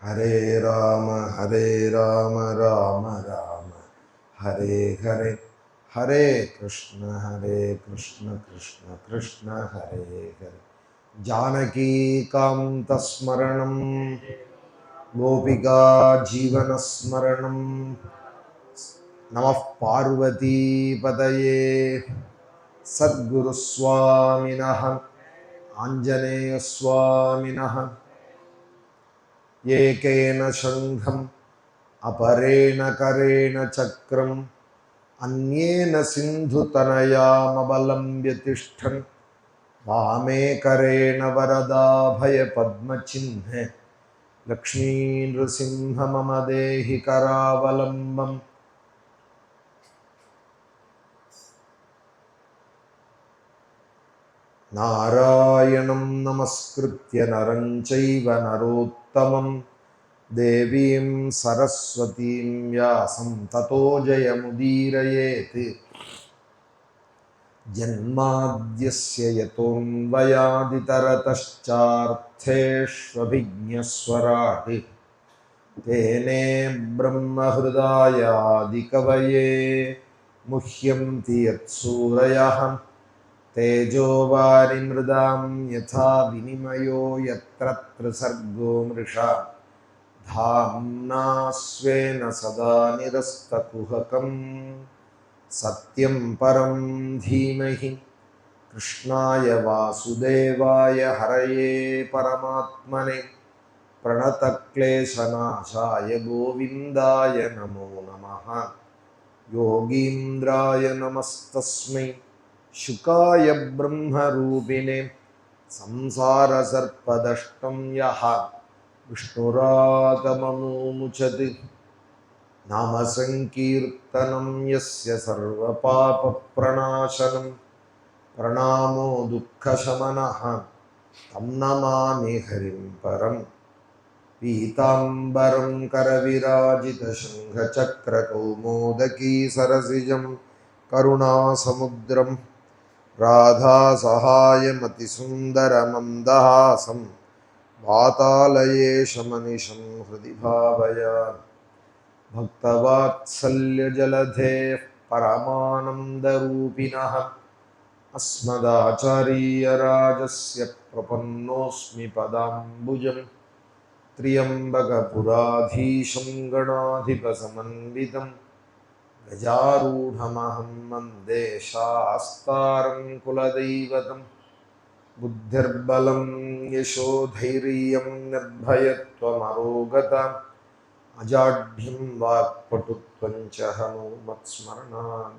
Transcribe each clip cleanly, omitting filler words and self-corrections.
हरे राम राम राम हरे हरे हरे कृष्ण कृष्ण कृष्ण हरे हरे जानकी कांतस्मरणं गोपिका जीवनस्मरणं नमः पार्वती पतये सद्गुरुस्वामिनः आञ्जनेयस्वामिनः एकेन शङ्खम् अपरेण करेण चक्रम् अन्येन सिन्धुतनयामवलम्ब्य तिष्ठन् वामे करेण वरदाभयपद्मचिह्ने लक्ष्मीनृसिंह मम देहि करावलम्बम् नारायणं नमस्कृत्य नरं चैव नरोत्तमं देवीं सरस्वतीं व्यासं ततो जयमुदीरयेत् जन्माद्यस्य यतोऽन्वयादितरतश्चार्थेष्वभिज्ञस्वराट् तेने ब्रह्महृदायादिकवये मुह्यन्ति यत्सूरयः तेजो वारिमृदां यथा विनिमयो यत्र त्रिसर्गो मृषा धाम्ना स्वेन सदा निरस्तकुहकम् सत्यं परं धीमहि कृष्णाय वासुदेवाय हरये परमात्मने प्रणतक्लेशनाशाय गोविन्दाय नमो नमः योगीन्द्राय नमस्तस्मै शुकाय ब्रह्मरूपिणे संसारसर्पदष्टं यः विष्णुरागममुमुचत् नाम संकीर्तनं यस्य सर्वपापप्रणाशनं प्रणामो दुःखशमनः तं नमामि हरिं परम् पीताम्बरं करविराजितशङ्खचक्रकौमोदकी सरसिजं करुणासमुद्रं राधासहायमतिसुन्दरमन्दहासं वातालयेशमनिशं हृदि भावयामि भक्तवात्सल्यजलधेः परमानन्दरूपिणः अस्मदाचार्यराजस्य प्रपन्नोऽस्मि पदाम्बुजं त्र्यम्बकपुराधीशं गणाधिपसमन्वितं गजारूढमहं वन्दे शास्तारं कुलदैवतं बुद्धिर्बलं यशोधैर्यं निर्भयत्वमरोगता अजाढ्यं वाक्पटुत्वं च हनुमत्स्मरणात्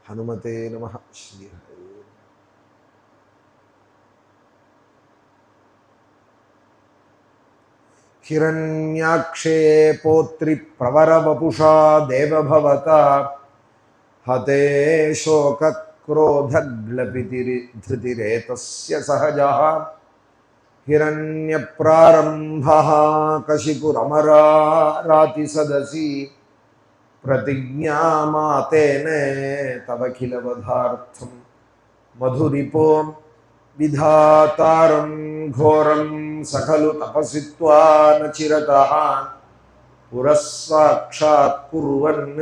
हनुमते नमः। श्री हिरण्याक्षे पौत्रि प्रवरवपुषा देवभवता हते शोकक्रोधग्लपितिर्धृतिरेतस्य सहजः हिरण्यप्रारम्भः कशिपुरमरारातिसदसि प्रतिज्ञामातेन तवखिलवधार्थं मधुरिपो विधातारं घोरं सकलु तपसित्वा न चिरतः पुरः साक्षात् कुर्वन्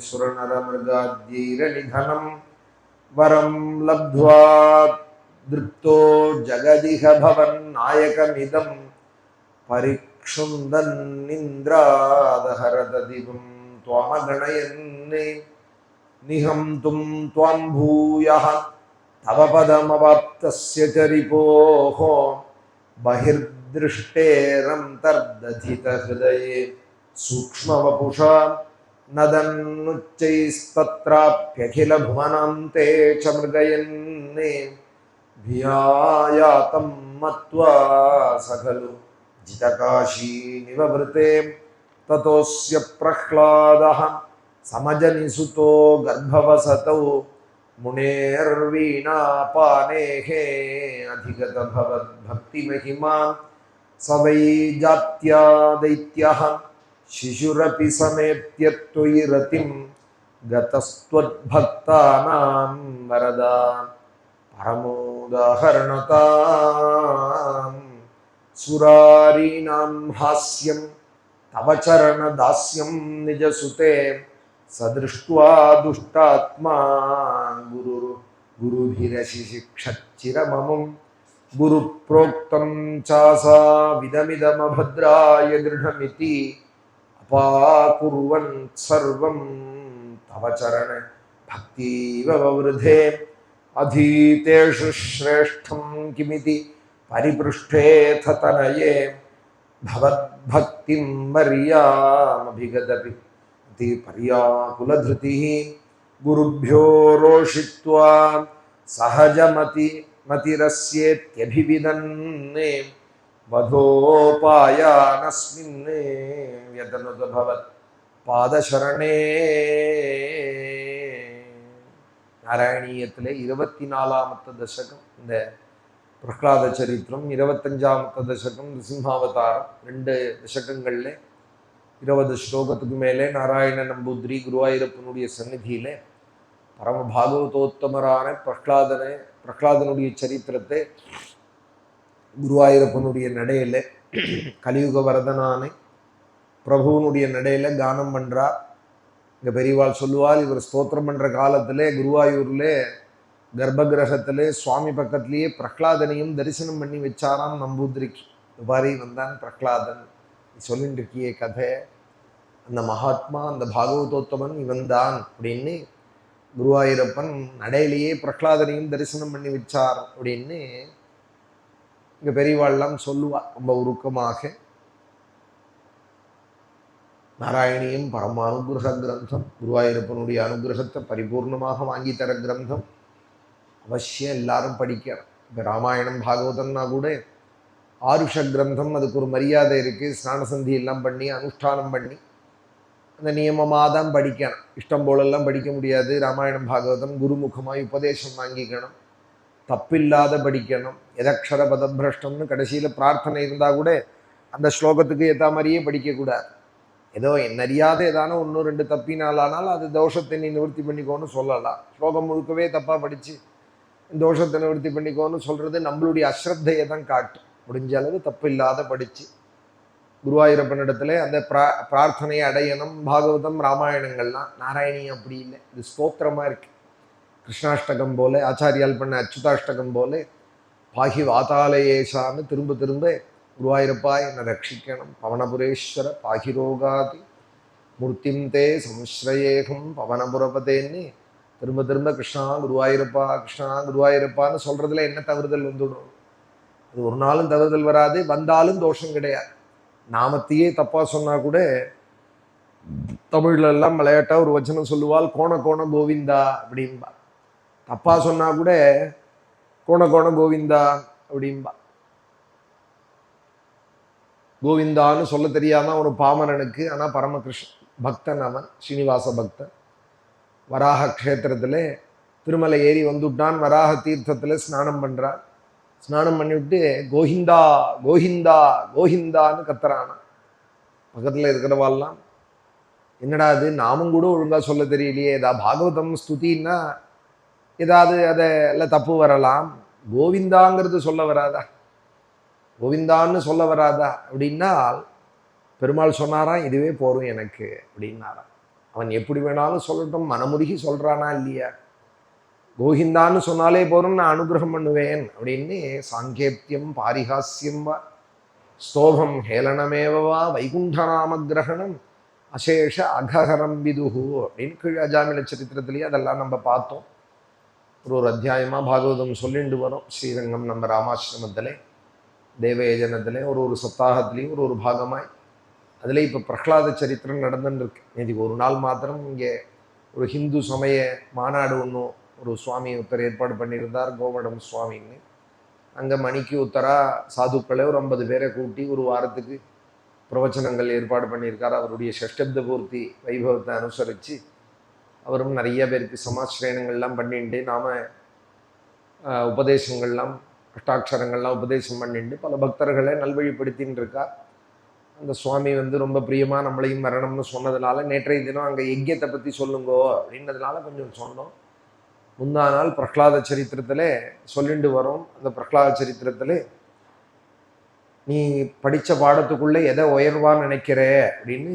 सुरनरमृगाद्यैरनिधनं वरं लब्ध्वा दृप्तो जगदिह भवन्नायकमिदं परिक्षुन्दन्निन्द्रादहरददिवं त्वामगणयन् निहंतुं त्वां भूयः तव पदमवाप्तस्य च रिपोः बहिर्दृष्टेरन्तर्दधितहृदये सूक्ष्मवपुषा नदन्नुच्चैस्तत्राप्यखिलभुवनान्ते च मृगयन् भियायातं मत्वा सकलु जितकाशी निववृते ततोऽस्य प्रह्लादः समजनिसुतो गर्भवसतौ मुनेर्वीणापानेः अधिगतभवद्भक्तिमहिमा स वै जात्या दैत्यः शिशुरपि समेत्य त्वयि रतिं गतस्त्वद्भक्तानां वरदा परमोदाहरणताम् சுராரீணாம் ஹாஸ்யம் தவ சரண தாஸ்யம் நிஜசுதே சதிருஷ்ட்வா துஷ்டாத்மா குரு குருபிரசிஷிக்ஷச்சிரமமும் குரு ப்ரோக்தம் சாசா விதமிதமபத்ராய திருடமிதி அபாகுர்வன் சர்வம் தவ சரண பக்தீவ வவ்ருதே அதீதேஷு ஸ்ரேஷ்டம் கிமிதி பரிபృஷ்டேத தனயே பவத்பக்திம் மர்யாமபிகதபி அதி பர்யாகுலத்ருதிः குருभ्यो ரோஷித்வா சஹஜமதி மதிரஸ்யேத்யபிவிதன்னே வதோபாயானஸ்மின் யதனுத பவத் பாதசரணே. நாராயணீயத்திலே 24ஆமத்த தசகம் இந்த பிரஹ்லாத சரித்திரம், 25ஆமத்த தசகம் நிருசிம்ஹாவதாரம். 2 தசகங்கள்ல 20 ஸ்லோகத்துக்கு மேலே நாராயண நம்பூதிரி குருவாயூரப்பனுடைய சந்நிதியிலே பரம பாகவதோத்தமரான பிரஹ்லாதனுடைய சரித்திரத்தை குருவாயூரப்பனுடைய நடையில கலியுக வரதனான பிரபுவனுடைய நடையில கானம் பண்றார். இங்க பெரியவாள் சொல்லுவாள், இவர் ஸ்தோத்திரம் பண்ற காலத்திலே குருவாயூர்ல கர்ப்பகிரகத்திலே சுவாமி பக்கத்திலேயே பிரஹ்லாதனையும் தரிசனம் பண்ணி வச்சாராம் நம்பூதிரிக்கு. இவ்வாறு வந்தான் பிரஹ்லாதன். சொல்லிட்டு இருக்கியே கதை, அந்த மகாத்மா அந்த பாகவதோத்தமன் இவன் தான் அப்படின்னு குருவாயூரப்பன் நடையிலேயே பிரஹ்லாதனையும் தரிசனம் பண்ணி வச்சார் அப்படின்னு இங்க பெரியவாள்லாம் சொல்லுவா ரொம்ப உருக்கமாக. நாராயணியும் பரம அனுகிரக கிரந்தம், குருவாயூரப்பனுடைய அனுகிரகத்தை பரிபூர்ணமாக வாங்கி தர கிரந்தம். அவசியம் எல்லாரும் படிக்கணும். இப்போ ராமாயணம் பாகவதம்னா கூட ஆருஷ கிரந்தம், அதுக்கு ஒரு மரியாதை இருக்குது. ஸ்நான சந்தி எல்லாம் பண்ணி அனுஷ்டானம் பண்ணி அந்த நியமமாக தான் படிக்கணும். இஷ்டம் போலெல்லாம் படிக்க முடியாது. ராமாயணம் பாகவதம் குருமுகமாய் உபதேசம் வாங்கிக்கணும், தப்பில்லாத படிக்கணும். எதக்ஷர பதபிரஷ்டம்னு கடைசியில் பிரார்த்தனை இருந்தால் கூட அந்த ஸ்லோகத்துக்கு ஏற்ற மாதிரியே படிக்கக்கூடாது. ஏதோ என்னறியாத ஏதானோ 1-2 தப்பினாலானால் அது தோஷத்தை நீ நிவர்த்தி பண்ணிக்கோன்னு சொல்லலாம். ஸ்லோகம் முழுக்கவே தப்பாக படித்து தோஷத்தை நிவர்த்தி பண்ணிக்கோன்னு சொல்கிறது நம்மளுடைய அஸ்ரத்தையை தான் காட்டும். முடிஞ்ச அளவு தப்பு இல்லாத படித்து குருவாயூரப்பனிடத்துல அந்த பிரார்த்தனையை அடையணும். பாகவதம் ராமாயணங்கள்லாம். நாராயணியம் அப்படி இல்லை, இது ஸ்தோத்திரமாக இருக்குது. கிருஷ்ணாஷ்டகம் போல, ஆச்சாரியால் பண்ண அச்சுதாஷ்டகம் போல பாகி வாதாலயேஷான்னு திரும்ப திரும்ப குருவாயூரப்பா என்னை ரட்சிக்கணும், பவனபுரேஸ்வர பாகிரோகாதி மூர்த்திம் தே சம்ஸ்ரயேகம் பவனபுரபதேன்னு திரும்ப திரும்ப கிருஷ்ணா குருவாயூரப்பா கிருஷ்ணா குருவாயூரப்பான்னு சொல்கிறதுல என்ன தவறுதல் வந்துடும்? அது ஒரு நாளும் தவறுதல் வராது. வந்தாலும் தோஷம் கிடையாது. நாமத்தையே தப்பாக சொன்னால் கூட தமிழ்ல எல்லாம் விளையாட்டாக ஒரு வச்சனம் சொல்லுவாள், கோண கோண கோவிந்தா அப்படின்பா. தப்பாக சொன்னால் கூட கோண கோண கோவிந்தா அப்படின்பா. கோவிந்தான்னு சொல்ல தெரியாமல் அவனு பாமரனுக்கு. ஆனால் பரமகிருஷ்ண பக்தன் அவன், ஸ்ரீனிவாச பக்தன். வராக க்ஷேத்திரத்தில் திருமலை ஏறி வந்துட்டான். வராக தீர்த்தத்தில் ஸ்நானம் பண்ணுறான். ஸ்நானம் பண்ணிவிட்டு கோஹிந்தா கோஹிந்தா கோஹிந்தான்னு கத்துறானா. பக்கத்தில் இருக்கிறவாள்லாம் என்னடா அது, நாமும் கூட ஒழுங்காக சொல்ல தெரியலையே, ஏதாவது பாகவதம் ஸ்துதின்னா ஏதாவது அதை எல்லாம் தப்பு வரலாம், கோவிந்தாங்கிறது சொல்ல வராதா, கோவிந்தான்னு சொல்ல வராதா அப்படின்னால் பெருமாள் சொன்னாராம், இதுவே போரும் எனக்கு அப்படின்னாராம். அவன் எப்படி வேணாலும் சொல்லட்டும், மனமுருகி சொல்கிறானா இல்லையா, கோஹிந்தான்னு சொன்னாலே போரும், நான் அனுகிரகம் பண்ணுவேன் அப்படின்னு சாங்கேப்தியம் பாரிஹாஸ்யம் வா ஸ்தோபம் ஹேளனமேவா வைகுண்டநாம கிரகணம் அசேஷ அகஹரம் விதுஹு அப்படின்னு கீழ் அஜாமில சரித்திரத்திலேயே அதெல்லாம் நம்ம பார்த்தோம். ஒரு அத்தியாயமாக பாகவதம் சொல்லிட்டு வரோம். ஸ்ரீரங்கம் நம்ம ராமாசிரமத்தில் தேவயஜனத்தில் ஒரு சப்தாகத்துலேயும் ஒரு பாகமாய் அதில் இப்போ பிரஹ்லாத சரித்திரம் நடந்துன்னு இருக்கு. நேற்றுக்கு ஒரு நாள் மாத்திரம் இங்கே ஒரு ஹிந்து சமய மாநாடு ஒன்றும் ஒரு சுவாமி ஒருத்தர் ஏற்பாடு பண்ணியிருந்தார், கோமடம் சுவாமின்னு. அங்கே மணிக்கு உத்தராக சாதுக்களை ஒரு 50 பேரை கூட்டி ஒரு வாரத்துக்கு பிரவச்சனங்கள் ஏற்பாடு பண்ணியிருக்கார். அவருடைய ஷஷ்டப்த பூர்த்தி வைபவத்தை அனுசரித்து அவரும் நிறைய பேருக்கு சமாஸ்ரயணங்கள்லாம் பண்ணிட்டு நாம் உபதேசங்கள்லாம் அஷ்டாட்சரங்கள்லாம் உபதேசம் பண்ணிட்டு பல பக்தர்களை நல்வழிப்படுத்தின்னு இருக்கார். அந்த சுவாமி ரொம்ப பிரியமாக நம்மளையும் மரணம்னு சொன்னதுனால நேற்றைய தினம் அங்கே யஜ்யத்தை பற்றி சொல்லுங்கோ அப்படின்றதுனால கொஞ்சம் சொன்னோம். முந்தா நாள் பிரஹ்லாத சரித்திரத்தில் சொல்லிட்டு வரோம். அந்த பிரஹ்லாத சரித்திரத்தில் நீ படித்த பாடத்துக்குள்ளே எதை உயர்வான்னு நினைக்கிற அப்படின்னு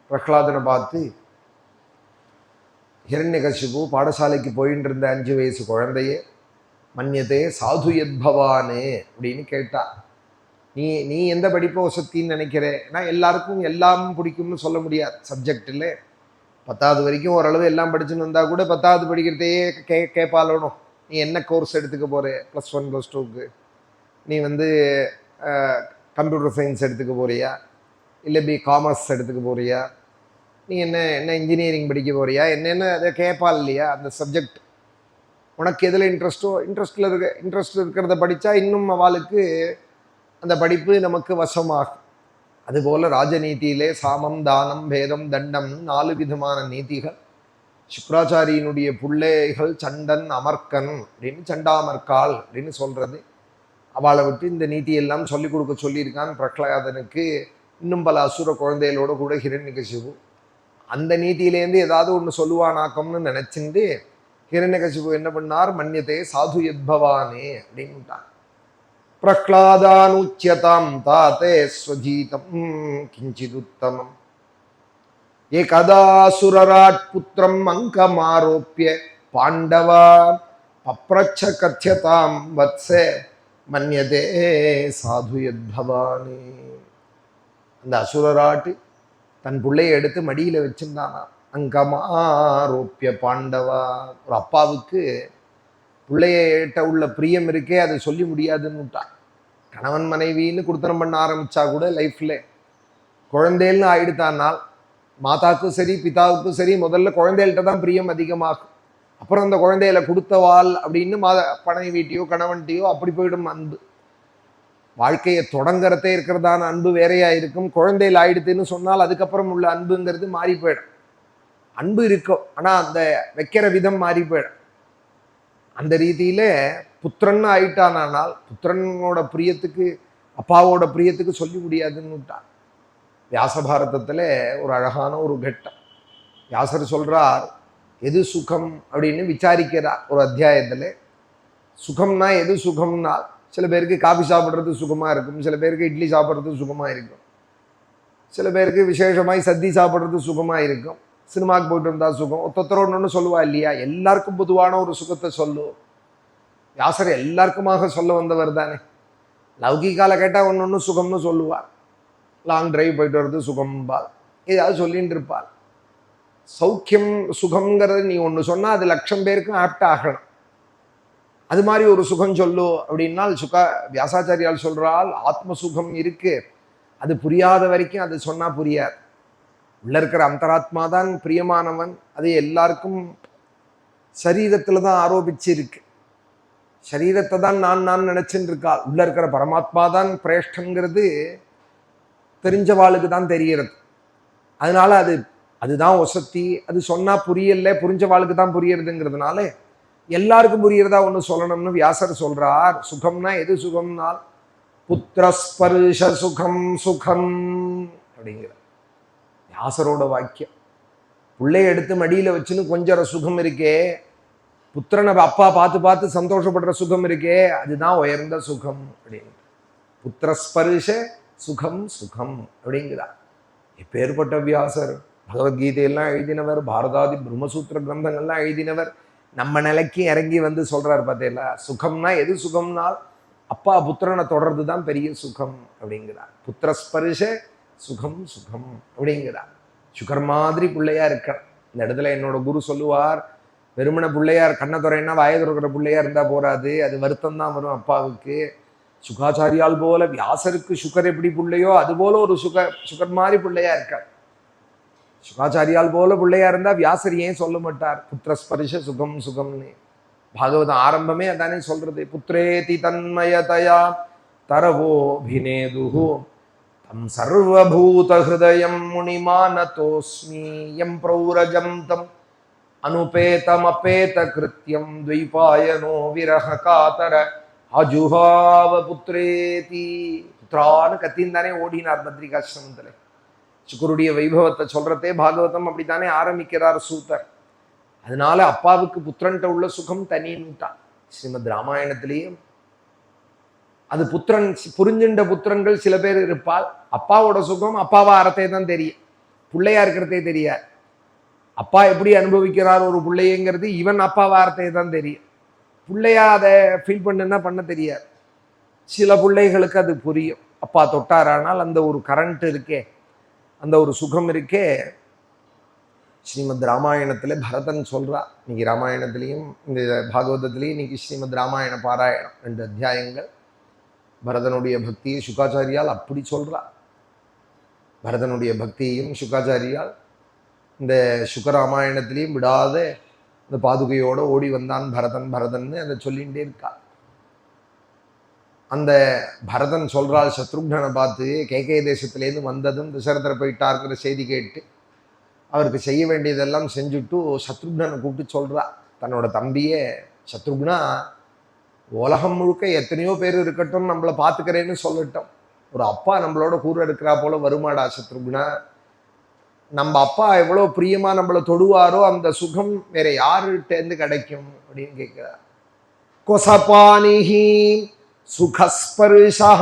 பிரகலாதனை பார்த்து ஹிரண்யகசிபு பாடசாலைக்கு போயின்னு இருந்த 5 வயசு குழந்தைய மன்யதே சாது யத்பவானு அப்படின்னு கேட்டா. நீ நீ எந்த படிப்பை வசத்தின்னு நினைக்கிற? ஏன்னா எல்லாருக்கும் எல்லாம் பிடிக்கும்னு சொல்ல முடியாது. சப்ஜெக்டில் 10வது வரைக்கும் ஓரளவு எல்லாம் படிச்சுன்னு வந்தால் கூட 10வது படிக்கிறதையே கேட்பாலணும். நீ என்ன கோர்ஸ் எடுத்துக்க போகிற +1 +2க்கு? நீ கம்ப்யூட்டர் சயின்ஸ் எடுத்துக்க போறியா, இல்லை காமர்ஸ் எடுத்துக்க போறியா, நீ என்ன இன்ஜினியரிங் படிக்க போறியா, என்னென்ன அதை கேட்பால் இல்லையா? அந்த சப்ஜெக்ட் உனக்கு எதில் இன்ட்ரெஸ்ட் இருக்கிறத படித்தா இன்னும் அவளுக்கு அந்த படிப்பு நமக்கு வசமாகும். அதுபோல் ராஜநீதியிலே சாமம், தானம், பேதம், தண்டம் 4 விதமான நீதிகள். சுக்ராச்சாரியினுடைய பிள்ளைகள் சண்டன், அமர்க்கன் அப்படின்னு சண்டாமர்கால் அப்படின்னு சொல்கிறது. அவளை விட்டு இந்த நீதியெல்லாம் சொல்லிக் கொடுக்க சொல்லியிருக்கான் பிரகலாதனுக்கு. இன்னும் பல அசுர குழந்தைகளோட கூட ஹிரண்யகசிபு அந்த நீதியிலேருந்து ஏதாவது ஒன்று சொல்லுவானாக்கம்னு நினச்சிட்டு ஹிரண்யகசிபு என்ன பண்ணார், மன்யதே சாது யத்பவானே அப்படின்ட்டான். பிரஹ்லாதானுச்யதாம் தாத்தே ஸ்வஜீதம் கிஞ்சிதுத்தமம் ஏகதாசுரராட் புத்திரம் அங்கமாரோப்பிய பாண்டவா பப்ரச்ச கத்யதாம் வத்ஸே மன்யதே சாது யத்பவானே. அந்த அசுரராட்டு தன் பிள்ளையை எடுத்து மடியில் வச்சிருந்தானா. அங்கமாரோப்பிய பாண்டவா. ஒரு அப்பாவுக்கு பிள்ளையிட்ட உள்ள பிரியம் இருக்கே, அதை சொல்லி முடியாதுன்னு விட்டான். கணவன் மனைவின்னு குடுத்தனம் பண்ண ஆரம்பித்தா கூட லைஃப்பில் குழந்தைகள்னு ஆயிடுத்தானால் மாதாவுக்கும் சரி பிதாவுக்கும் சரி முதல்ல குழந்தைகள்கிட்ட தான் பிரியம் அதிகமாகும். அப்புறம் அந்த குழந்தைகளை கொடுத்தவாள் அப்படின்னு மனைவிட்டையோ கணவன்கிட்டையோ அப்படி போயிடும் அன்பு. வாழ்க்கையை தொடங்குறதே இருக்கிறதான அன்பு வேறையா இருக்கும். குழந்தைகள் ஆயிடுதுன்னு சொன்னால் அதுக்கப்புறம் உள்ள அன்புங்கிறது மாறி போயிடும். அன்பு இருக்கும், ஆனால் அந்த வைக்கிற விதம் மாறி போயிடும். அந்த ரீதியில புத்திரன்னு ஆயிட்டானால் புத்திரனோட பிரியத்துக்கு அப்பாவோட பிரியத்துக்கு சொல்லி முடியாதுன்னு விட்டான். வியாசபாரதத்தில் ஒரு அழகான ஒரு கட்டம். வியாசர் சொல்றார், எது சுகம் அப்படின்னு விசாரிக்கிறார் ஒரு அத்தியாயத்தில். சுகம்னா எது சுகம்னா, சில பேருக்கு காபி சாப்பிட்றது சுகமாக இருக்கும், சில பேருக்கு இட்லி சாப்பிட்றது சுகமாக இருக்கும், சில பேருக்கு விசேஷமாய் சத்தி சாப்பிட்றது சுகமாக இருக்கும், சினிமாவுக்கு போயிட்டு இருந்தால் சுகம். ஒருத்தரோடு ஒன்று சொல்லுவா இல்லையா? எல்லாருக்கும் பொதுவான ஒரு சுகத்தை சொல்லும். வியாசர் எல்லாருக்குமாக சொல்ல வந்தவர் தானே. லௌகிகால கேட்டால் ஒன்று சுகம்னு சொல்லுவார். லாங் டிரைவ் போயிட்டு வர்றது சுகம்பால், ஏதாவது சொல்லிட்டு இருப்பாள். சௌக்கியம் சுகம்ங்கிறது நீ ஒன்று சொன்னால் அது 1,00,000 பேருக்கும் ஆப்ட் ஆகணும். அது மாதிரி ஒரு சுகம் சொல்லு அப்படின்னால் வியாசாச்சாரியால் சொல்றால், ஆத்ம சுகம் இருக்கு, அது புரியாத வரைக்கும் அது சொன்னா புரியாது. உள்ள இருக்கிற அந்தராத்மா தான் பிரியமானவன். அது எல்லாருக்கும் சரீரத்துல தான் ஆரோபிச்சு இருக்கு. சரீரத்தை தான் நான் நினைச்சுட்டு இருக்காள். உள்ள இருக்கிற பரமாத்மா தான் பிரேஷ்டங்கிறது தெரிஞ்சவாளுக்கு தான் தெரிகிறது. அதனால அதுதான் வசத்தி. அது சொன்னா புரியல, புரிஞ்சவாளுக்கு தான் புரியறதுங்கிறதுனால எல்லாருக்கும் புரியறதா ஒன்று சொல்லணும்னு வியாசர் சொல்றார். சுகம்னா எது சுகம்னால் புத்திரஸ்பர்ஷ சுகம் சுகம் அப்படிங்கிற வியாசரோட வாக்கியம். பிள்ளைய எடுத்து மடியில வச்சுன்னு கொஞ்சம் சுகம் இருக்கே, புத்திரனை அப்பா பார்த்து பார்த்து சந்தோஷப்படுற சுகம் இருக்கே, அதுதான் உயர்ந்த சுகம் அப்படின்னு. புத்திரஸ்பர்ஷ சுகம் சுகம் அப்படிங்கிறார். எப்பேற்பட்ட வியாசர்! பகவத்கீதையெல்லாம் எழுதினவர், பாரதாதி பிரம்மசூத்திர கிரந்தங்கள்லாம் எழுதினவர். நம்ம நிலைக்கு இறங்கி சொல்றாரு பார்த்தீங்களா? சுகம்னா எது சுகம்னால் அப்பா புத்திரனை தொடர்றது தான் பெரிய சுகம் அப்படிங்கிறார். புத்திரஸ்பர்ஷ சுகம் சுகம் அப்படிங்கிறார். சுகர் மாதிரி பிள்ளையா இருக்க. இந்த இடத்துல என்னோட குரு சொல்லுவார், வெறுமன பிள்ளையார் கண்ணை துறைன்னா வாய துறக்கிற பிள்ளையா இருந்தா போறாது, அது வருத்தம் தான் வரும் அப்பாவுக்கு. சுகாச்சாரியால் போல வியாசருக்கு சுகர் எப்படி பிள்ளையோ அது போல ஒரு சுகர் மாதிரி பிள்ளையா இருக்க. சுகாச்சாரியால் போல பிள்ளையா இருந்தா வியாசர் ஏன் சொல்ல மாட்டார் புத்திரஸ்பர்ஷ சுகம் சுகம்னு? பாகவதம் ஆரம்பமே அதானே சொல்றது. புத்திரேதி தன்மயதயா தரவோபிநேதுஹு தம் சர்வபூத ஹிருதயம் முனிமானதோஸ்மி யம் பிரௌரஜம் தம் அனுபேதம் அபேத கிருத்யம் த்வைபாயனோ விரஹ காதர அஜுஹாவ புத்திரேதி. புத்திரான்னு கத்தின்தானே ஓடினார் பத்ரிகாசிரமத்தில். சுக்கருடைய வைபவத்தை சொல்றதே பாகவதம் அப்படித்தானே ஆரம்பிக்கிறார் சூத்தர். அதனால அப்பாவுக்கு புத்திரன்ட்ட உள்ள சுகம் தனின்னுட்டான். ஸ்ரீமத் ராமாயணத்திலேயும் அது புத்திரன் புரிஞ்சின்ற புத்திரன்கள் சில பேர் இருப்பால். அப்பாவோட சுகம் அப்பாவா அறத்தே தான் தெரியும், பிள்ளையா இருக்கிறதே தெரியாது. அப்பா எப்படி அனுபவிக்கிறார் ஒரு பிள்ளைங்கிறது இவன் அப்பாவா அறத்தே தான் தெரியும். பிள்ளையா அதை ஃபீல் பண்ணுன்னா பண்ண தெரியாது. சில பிள்ளைகளுக்கு அது புரியும். அப்பா தொட்டாரானால் அந்த ஒரு கரண்ட் இருக்கே, அந்த ஒரு சுகம் இருக்கே. ஸ்ரீமத் ராமாயணத்துல பரதன் சொல்றா. இன்னைக்கு ராமாயணத்திலையும் இந்த பாகவதத்திலையும் இன்னைக்கு ஸ்ரீமத் ராமாயண பாராயணம் 2 அத்தியாயங்கள். பரதனுடைய பக்தியை சுகாச்சாரியால் அப்படி சொல்றா. பரதனுடைய பக்தியையும் சுகாச்சாரியால் இந்த சுகராமாயணத்திலையும் விடாத இந்த பாதுகையோட ஓடி வந்தான் பரதன் பரதன்னு அதை சொல்லிகிட்டே இருக்கா. அந்த பரதன் சொல்றாள் சத்ருக்னனை பார்த்து, கேகே தேசத்திலேருந்து வந்ததும் தசரதர் போயிட்டாருக்கிற செய்தி கேட்டு அவருக்கு செய்ய வேண்டியதெல்லாம் செஞ்சுட்டு சத்ருக்னனை கூப்பிட்டு சொல்றா, தன்னோட தம்பியே, சத்ருக்னா, உலகம் முழுக்க எத்தனையோ பேர் இருக்கட்டும், நம்மளை பார்த்துக்கிறேன்னு சொல்லட்டும், ஒரு அப்பா நம்மளோட கூட இருக்கிறா போல வருமாடா சத்ருக்னா? நம்ம அப்பா எவ்வளோ பிரியமா நம்மளை தொடுவாரோ அந்த சுகம் வேற யாருகிட்டேருந்து கிடைக்கும் அப்படின்னு கேட்கிறார். கொசபானிஹி சுகஸ்பர்ஷா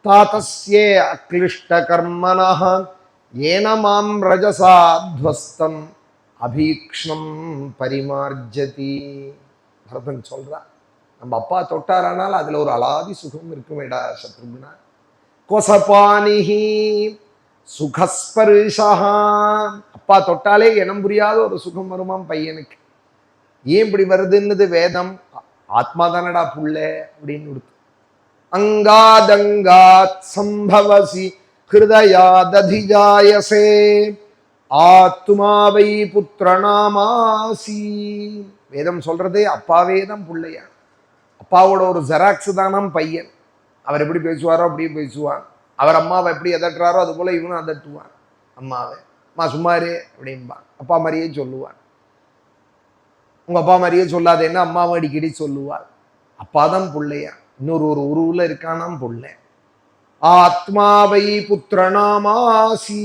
தாதஸ்யே அக்லிஷ்ட கர்மனஹ ஏன மாம் ரஜசாத்வஸ்தம் அபீக்ஷ்ணம் பரிமார்ஜதி. பரதன் சொல்றா, நம்ம அப்பா தொட்டாரானால் அதுல ஒரு அலாதி சுகம் இருக்குமேடா சத்ருக்னா. கொசபானிஹி சுகஸ்பர்ஷா, அப்பா தொட்டாலே இனம் புரியாத ஒரு சுகம் வருமாம் பையனுக்கு. ஏன் இப்படி வருதுன்னு வேதம் ஆத்மா தானடா புள்ள அப்படின்னு கொடுத்து. அங்காதங்காத் சம்பவசி ஹிருதயாததிஜாயசே ஆத்மாவை புத்திரநாமாசி. வேதம் சொல்றதே அப்பாவே தான் புள்ளையா. அப்பாவோட ஒரு ஜெராக்ஸ் தானாம் பையன். அவர் எப்படி பேசுவாரோ அப்படியே பேசுவான். அவர் அம்மாவை எப்படி எதட்டுறாரோ அது போல இவனும் அதட்டுவான் அம்மாவை. அம்மா சும்மாரு அப்படின்பான், அப்பா மாதிரியே சொல்லுவான். உங்க அப்பா மாதிரியே சொல்லாதேன்னா அம்மாவை அடிக்கடி சொல்லுவாள். அப்பாதான் புள்ளையா, இன்னொரு ஒரு உருவுல இருக்கானாம் புள்ள. ஆத்மாவை புத்திரநாமாசி,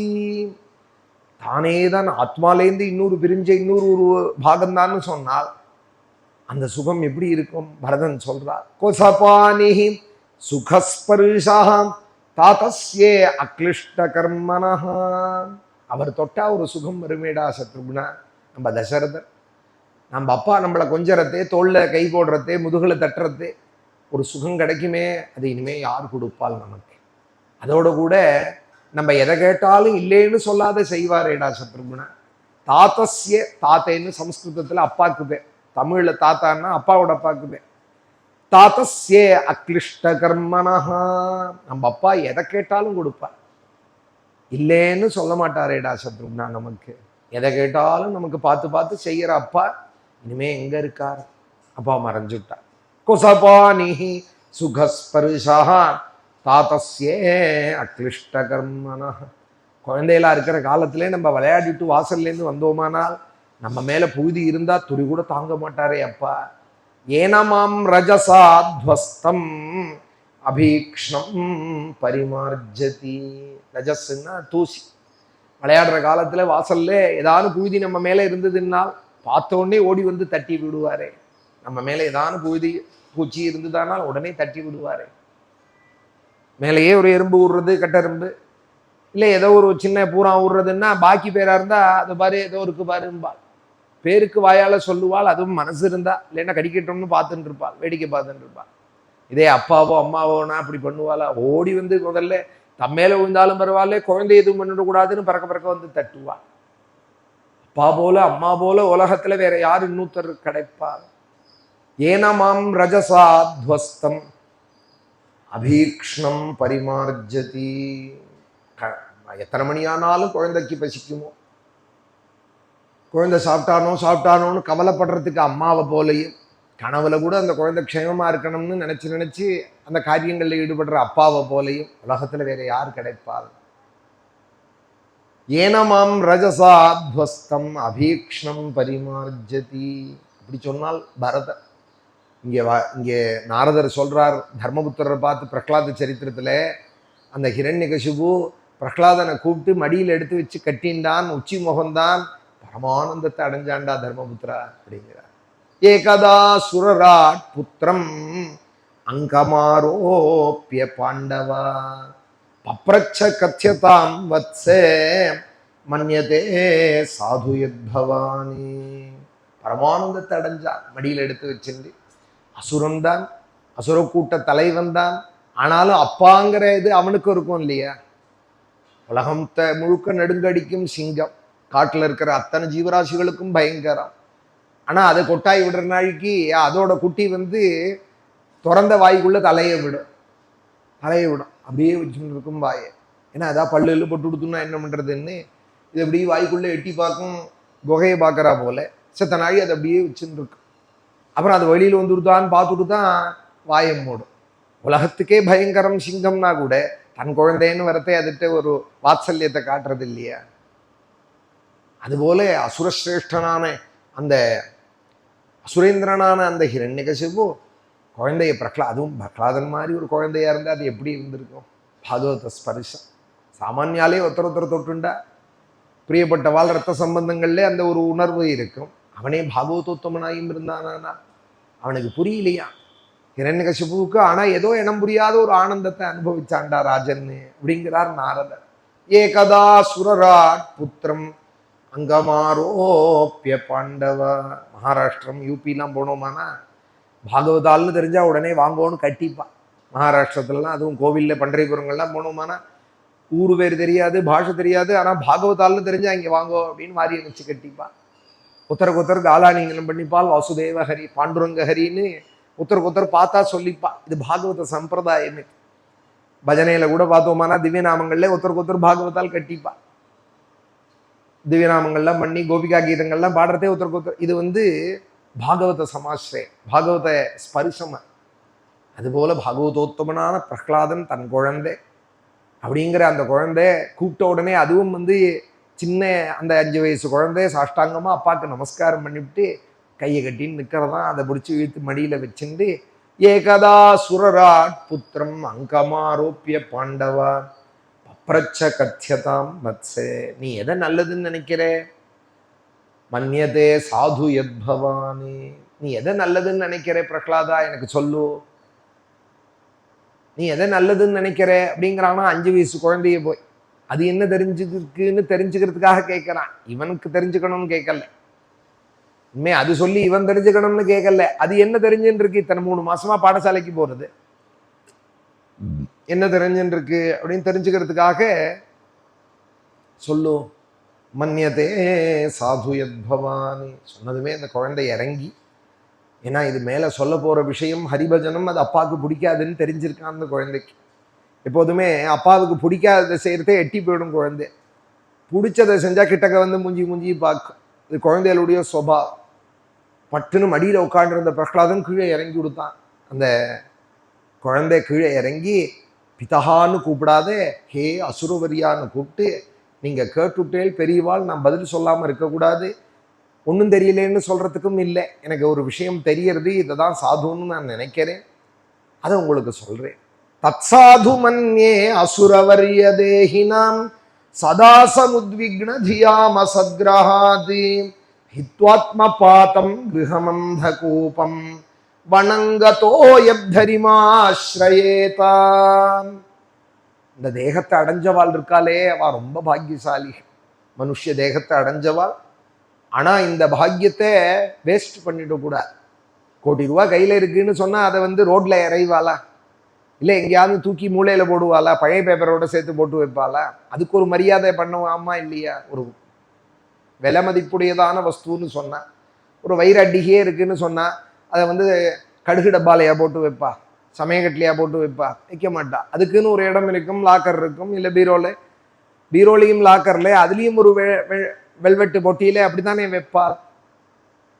தானே தான் ஆத்மாலேருந்து இன்னொரு பிரிஞ்ச இன்னொரு ஒரு பாகம்தான்னு சொன்னால் அந்த சுகம் எப்படி இருக்கும்? பரதன் சொல்றார், கொசபானிஹி சுகஸ்பர்ஷா தாதஸ்யே அக்லிஷ்ட கர்மனஹ. அவர் தொட்டா ஒரு சுகம் வருமேடா சத்ருக்னா. நம்ம தசரதர், நம்ம அப்பா நம்மளை கொஞ்சறதே, தோல்ல கை போடுறதே, முதுகுல தட்டுறதே ஒரு சுகம் கிடைக்குமே, அது இனிமே யார் கொடுப்பால் நமக்கு? அதோட கூட நம்ம எதை கேட்டாலும் இல்லைன்னு சொல்லாத செய்வாரேடா சத்ருக்னா. தாத்தஸ்ய, தாத்தேன்னு சம்ஸ்கிருதத்துல அப்பாக்கு பேர், தமிழ்ல தாத்தான்னா அப்பாவோட அப்பாக்கு பேர். தாத்தஸ்யே அக்லிஷ்ட கர்மனஹா, நம்ம அப்பா எதை கேட்டாலும் கொடுப்பார், இல்லைன்னு சொல்ல மாட்டாரேடா சத்ருக்னா. நமக்கு எதை கேட்டாலும் நமக்கு பார்த்து பார்த்து செய்யற அப்பா இனிமே எங்க இருக்கார்? அப்பா மறைஞ்சுட்டார். கொசபானிஹி சுகஸ்பர்ஷா தாத்தஸ்யே அக்லிஷ்ட கர்மனஹ. குழந்தைகளா இருக்கிற காலத்திலே நம்ம விளையாடிட்டு வாசல்லேருந்து வந்தோமானால் நம்ம மேல புழுதி இருந்தா துளி கூட தாங்க மாட்டாரே அப்பா. ஏனமாம் ரஜசாத்வஸ்தம் அபீக்ஷ்ணம் பரிமார்ஜதி. ரஜஸ்ன்னா தூசி. விளையாடுற காலத்துல வாசல்ல ஏதாவது புழுதி நம்ம மேல இருந்ததுன்னால் பார்த்த உடனே ஓடி வந்து தட்டி விடுவாரே. நம்ம மேல ஏதாவது புழுதி பூச்சி இருந்ததானால் உடனே தட்டி விடுவாரே. மேலேயே ஒரு எறும்பு ஊடுறது, கட்டெரும்பு, இல்லை ஏதோ ஒரு சின்ன பூரா ஊடுறதுன்னா பாக்கி பேரா இருந்தா அது பாரு ஏதோ இருக்கு பாரும்பாள். பேருக்கு வாயால சொல்லுவாள், அதுவும் மனசு இருந்தா, இல்லைன்னா கடிக்கட்டும்னு பார்த்துட்டு இருப்பாள், வேடிக்கை பார்த்துட்டு இருப்பாள். இதே அப்பாவோ அம்மாவோனா அப்படி பண்ணுவாளா? ஓடி வந்து முதல்ல தம்மேல விழுந்தாலும் பரவாயில்ல, குழந்தை எதுவும் பண்ணிடக்கூடாதுன்னு பறக்க பறக்க வந்து தட்டுவாள். அப்பா போல அம்மா போல உலகத்துல வேற யார் இன்னொருத்தர் கிடைப்பார்? ஏனமாம் ரஜசாத்வஸ்தம் அபீக்ஷ்ணம் பரிமார்ஜதி. எத்தனை மணி ஆனாலும் குழந்தைக்கு பசிக்குமோ, குழந்தை சாப்பிட்டானோன்னு கவலைப்படுறதுக்கு அம்மாவை போலையும், கனவுல கூட அந்த குழந்தை க்ஷேமமா இருக்கணும்னு நினைச்சு அந்த காரியங்கள்ல ஈடுபடுற அப்பாவை போலையும் உலகத்துல வேற யார் கிடைப்பார்? ஏனமாம் ரஜசாத்வஸ்தம் அபீக்ஷ்ணம் பரிமார்ஜதி. அப்படி சொன்னால் பரதர் இங்கே நாரதர் சொல்றார் தர்மபுத்திரரை பார்த்து பிரகலாத சரித்திரத்துல, அந்த ஹிரண்யகசிபு பிரகலாதனை கூப்பிட்டு மடியில் எடுத்து வச்சு கட்டின்டான், உச்சி முகம்தான், பரமானந்தத்தை அடைஞ்சாண்டா தர்மபுத்திரா அப்படிங்கிறார். ஏகதா சுரராட் புத்திரம் அங்கமாரோப்பிய பாண்டவா பப்ரச்ச கத்தியதாம் வத்சே மன்யதே சாது யத்பவானி. பரமானந்தத்தை அடைஞ்சான், மடியில் எடுத்து வச்சிருந்து. அசுரன் தான், அசுர கூட்ட தலைவன் தான். ஆனாலும் அப்பாங்கிற இது அவனுக்கு இருக்கும் இல்லையா? உலகத்தை முழுக்க நடுங்கடிக்கும் சிங்கம், காட்டில் இருக்கிற அத்தனை ஜீவராசிகளுக்கும் பயங்கரம். ஆனால் அதை கொட்டாய் விடுற நாளைக்கு அதோட குட்டி வந்து திறந்த வாய்க்குள்ள தலையை விடும், அப்படியே வச்சுட்டு இருக்கும் வாயை. ஏன்னா அதான் பல்லு போட்டு கொடுத்தோம்னா என்ன பண்ணுறதுன்னு இது அப்படியே வாய்க்குள்ளே எட்டி பார்க்கும், குகையை பார்க்குறா போல செத்த நாழி அதை அப்படியே வச்சுட்டு இருக்கும். அப்புறம் அது வெளியில் வந்துடுதான்னு பார்த்துட்டு தான் வாயை மூடும். உலகத்துக்கே பயங்கரம் சிங்கம்னா கூட தன் குழந்தைன்னு வரத்தே அதுகிட்ட ஒரு வாத்சல்யத்தை காட்டுறது இல்லையா? அதுபோல அசுரஸ்ரேஷ்டனான அந்த அசுரேந்திரனான அந்த ஹிரண்யகசிபு குழந்தைய அதுவும் பிரகலாதன் மாதிரி ஒரு குழந்தையா இருந்தால் அது எப்படி இருந்திருக்கும்? பாகவத ஸ்பரிசம். சாமானியாலே ஒருத்தர் தொட்டுண்டா பிரியப்பட்டவாள் ரத்த சம்பந்தங்கள்ல அந்த ஒரு உணர்வு இருக்கும். அவனே பாகவதோத்தமனாயும் இருந்தானா அவனுக்கு புரியலையா ஹிரண்யகசிபுவுக்கு. ஆனால் ஏதோ இனம் புரியாத ஒரு ஆனந்தத்தை அனுபவிச்சாண்டா ராஜன்னு அப்படிங்கிறார் நாரதர். ஏகதா சுரராட் புத்திரம் அங்கமாரோப்பிய பாண்டவா. மகாராஷ்டிரம் யூபிலாம் போனோமானா பாகவதால்னு தெரிஞ்சா உடனே வாங்கோன்னு கட்டிப்பான். மகாராஷ்டிரத்துலலாம் அதுவும் கோவிலில் பண்டரிபுரங்கள்லாம் போனோமானா ஊரு பேர் தெரியாது, பாஷை தெரியாது, ஆனால் பாகவதால்னு தெரிஞ்சா இங்கே வாங்கோ அப்படின்னு மாறி வச்சு கட்டிப்பான். ஒருத்தருக்கு காலாலிங்கனம் பண்ணிப்பால் வாசுதேவ ஹரி பாண்டுரங்க ஹரின்னு ஒருத்தருக்கு பார்த்தா சொல்லிப்பா. இது பாகவத சம்பிரதாயமே. பஜனையில கூட பார்த்தோமானா திவ்யநாமங்கள்ல ஒருத்தருக்கு பாகவதால் கட்டிப்பா. திவ்யநாமங்கள்லாம் பண்ணி கோபிகா கீதங்கள்லாம் பாடுறதே ஒருத்தருக்கு. இது வந்து பாகவத சமாஸ்ரே, பாகவத ஸ்பரிசம். அதுபோல பாகவதோத்தமனான பிரகலாதன் தன் குழந்தை அப்படிங்கிற அந்த குழந்தை கூப்பிட்ட உடனே அதுவும் வந்து சின்ன அந்த 5 வயசு குழந்தை சாஷ்டாங்கமாக அப்பாவுக்கு நமஸ்காரம் பண்ணிவிட்டு கையை கட்டின்னு நிற்கிறதான். அதை பிடிச்சி இழுத்து மடியில் வச்சுட்டு ஏகதா சுரராட் புத்திரம் அங்கமாரோப்பிய பாண்டவா பப்ரச்ச கத்தியதாம் வத்சே. நீ எதை நல்லதுன்னு நினைக்கிற? மன்யதே சாது யத்பவானி. நீ எதை நல்லதுன்னு நினைக்கிற பிரகலாதா, எனக்கு சொல்லு. நீ எதை நல்லதுன்னு நினைக்கிற அப்படிங்கிறானா 5 வயசு குழந்தைய போய் அது என்ன தெரிஞ்சுக்குன்னு தெரிஞ்சுக்கிறதுக்காக கேட்கிறான். இவனுக்கு தெரிஞ்சுக்கணும்னு கேட்கல, இனிமே அது சொல்லி இவன் தெரிஞ்சுக்கணும்னு கேட்கல. அது என்ன தெரிஞ்சுன்னு இருக்கு? இத்தனை 3 மாசமா பாடசாலைக்கு போறது என்ன தெரிஞ்சுன்னு இருக்கு அப்படின்னு தெரிஞ்சுக்கிறதுக்காக சொல்லு. மன்யதே சாது யத்பவானி. சொன்னதுமே அந்த குழந்தை இறங்கி, ஏன்னா இது மேலே சொல்ல போகிற விஷயம் ஹரிபஜனம், அது அப்பாவுக்கு பிடிக்காதுன்னு தெரிஞ்சிருக்கான் அந்த குழந்தைக்கு. எப்போதுமே அப்பாவுக்கு பிடிக்காததை செய்கிறதே எட்டி போயிடும் குழந்தை. பிடிச்சதை செஞ்சால் கிட்டக்க வந்து மூஞ்சி பார்க்கும். இது குழந்தைகளுடைய சுபாவம். பட்டுன்னு மடியில் உட்காண்டிருந்த பிரகலாதன் கீழே இறங்கி கொடுத்தான். அந்த குழந்தை கீழே இறங்கி பிதகான்னு கூப்பிடாதே ஹே அசுரவரியான்னு கூப்பிட்டு, நீங்கள் கேட்டுட்டேல் பெரியவாள், நான் பதில் சொல்லாமல் இருக்கக்கூடாது, ஒன்றும் தெரியலேன்னு சொல்கிறதுக்கும் இல்லை, எனக்கு ஒரு விஷயம் தெரியறது, இதை தான் சாதுன்னு நான் நினைக்கிறேன், அதை உங்களுக்கு சொல்கிறேன். தத் சாது மன்யே அசுரவரிய தேஹினாம் சதாசமுத்விக்ன தியாம சத்கிரஹாதி ஹித்வாத்ம பாதம் கிருஹமந்த கூபம் வணங்கதோ யப்தரிமாஸ்ரயேதாம். இந்த தேகத்தை அடைஞ்சவாள் இருக்காளே, அவள் ரொம்ப பாக்கியசாலி. மனுஷ தேகத்தை அடைஞ்சவாள். ஆனால் இந்த பாக்கியத்தை வேஸ்ட் பண்ணிடக்கூடாது. கோடி ரூபா கையில் இருக்குன்னு சொன்னால் அதை வந்து ரோட்ல இறைவாளா, இல்லை எங்கேயாவது தூக்கி மூளையில் போடுவாளா, பழைய பேப்பரோட சேர்த்து போட்டு வைப்பாளா? அதுக்கு ஒரு மரியாதை பண்ணுவாமா இல்லையா? ஒரு விலை மதிப்புடையதான வஸ்துன்னு சொன்னா, ஒரு வயிறு அடிகையே இருக்குன்னு சொன்னா அதை வந்து கடுகு டப்பாலையா போட்டு வைப்பா, சமயக்கட்டிலையா போட்டு வைப்பா? வைக்க மாட்டா. அதுக்குன்னு ஒரு இடம் இருக்கும், லாக்கர் இருக்கும், இல்லை பீரோலையும் லாக்கர்ல அதுலேயும் ஒரு வெல்வெட்டு பொட்டியில அப்படித்தானே வைப்பாள்.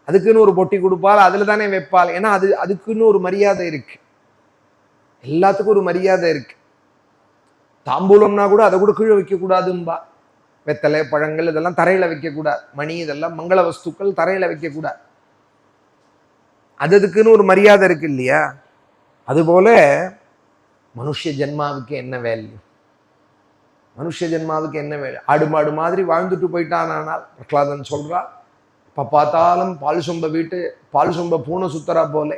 அதுக்குன்னு ஒரு பொட்டி கொடுப்பாள், அதுல தானே வைப்பாள். ஏன்னா அதுக்குன்னு ஒரு மரியாதை இருக்கு. எல்லாத்துக்கும் ஒரு மரியாதை இருக்கு. தாம்பூலம்னா கூட அதை கூட கீழே வைக்க கூடாதும்பா. வெத்தலை பழங்கள் இதெல்லாம் தரையில வைக்கக்கூடாது. மணி இதெல்லாம் மங்கள வஸ்துக்கள் தரையில வைக்கக்கூடாது. அதுக்குன்னு ஒரு மரியாதை இருக்கு இல்லையா? அதுபோல மனுஷ ஜென்மாவுக்கு என்ன வேல்யூ? மனுஷ ஜென்மாவுக்கு என்ன வேலை? ஆடு மாடு மாதிரி வாழ்ந்துட்டு போயிட்டான். ஆனால் பிரகலாதன் சொல்றா, இப்போ பார்த்தாலும் பால் சொம்ப பூனை சுத்தரா போல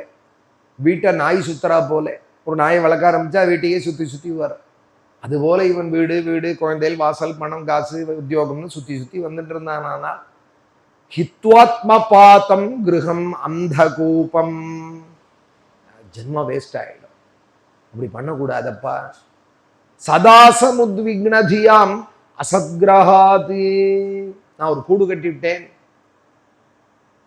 வீட்டை நாய் சுத்துறா போல, ஒரு நாயை வளர்க்க ஆரம்பிச்சா வீட்டையே சுற்றி சுற்றி வர, அதுபோல இவன் வீடு வீடு குழந்தைகள் வாசல் பணம் காசு உத்தியோகம்னு சுற்றி சுற்றி வந்துட்டு இருந்தான். ஆனால் ஹித்வாத்ம பாத்தம் கிரகம் அந்த கூப்பம், ஜென்ம வேஸ்ட் ஆயிடும். அப்படி பண்ணக்கூடாதப்பா. சதாசமுத்விக்னதியாம் அசத்கிரகாதி, நான் ஒரு கூடு கட்டிவிட்டேன்,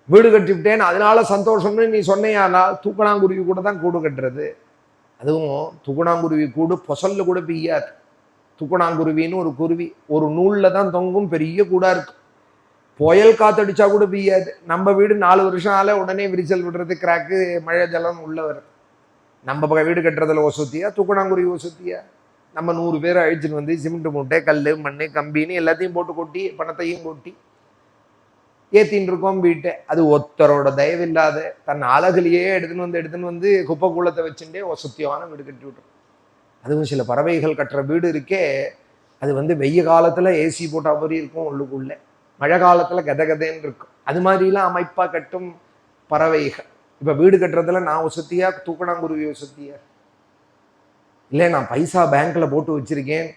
வீடு கட்டிவிட்டேன், அதனால சந்தோஷம்னு நீ சொன்னையானால் தூக்கணாங்குருவி கூட தான் கூடு கட்டுறது. அதுவும் தூக்கணாங்குருவி கூடு பொசல்ல கூட பெய்யாது. தூக்கணாங்குருவின்னு ஒரு குருவி ஒரு நூல்ல தான் தொங்கும், பெரிய கூடா இருக்கும். புயல் காத்தடிச்சா கூட பெய்யாது. நம்ம வீடு 4 வருஷம் ஆல உடனே விரிசல் விடுறது, கிராக்கு, மழை ஜலம் உள்ள வருது. நம்ம வீடு கட்டுறதுல ஒசுத்தியா, தூக்கணாங்குருவி ஒசுத்தியா? நம்ம 100 பேரை அழிச்சுட்டு வந்து சிமெண்ட் மூட்டை, கல், மண், கம்பின்னு எல்லாத்தையும் போட்டு கொட்டி பணத்தையும் கொட்டி ஏத்தின்னு இருக்கோம் வீட்டை. அது ஒருத்தரோட தயவில்லாத தன் அழகுலையே எடுத்துன்னு வந்து குப்பை கூலத்தை வச்சுட்டே ஒசத்தியான வீடு கட்டி விட்டுரும். அதுவும் சில பறவைகள் கட்டுற வீடு இருக்கே, அது வெய்ய காலத்துல ஏசி போட்டா மாதிரி இருக்கும் உள்ளுக்குள்ள, மழை காலத்துல கதகதேன்னு இருக்கும். அது மாதிரிலாம் அமைப்பா கட்டும் பறவைகள். இப்ப வீடு கட்டுறதுல நான் ஒசத்தியா, தூக்கணாங்குருவி ஒசத்தியா? இல்லை, நான் பைசா பேங்க்ல போட்டு வச்சிருக்கேன்,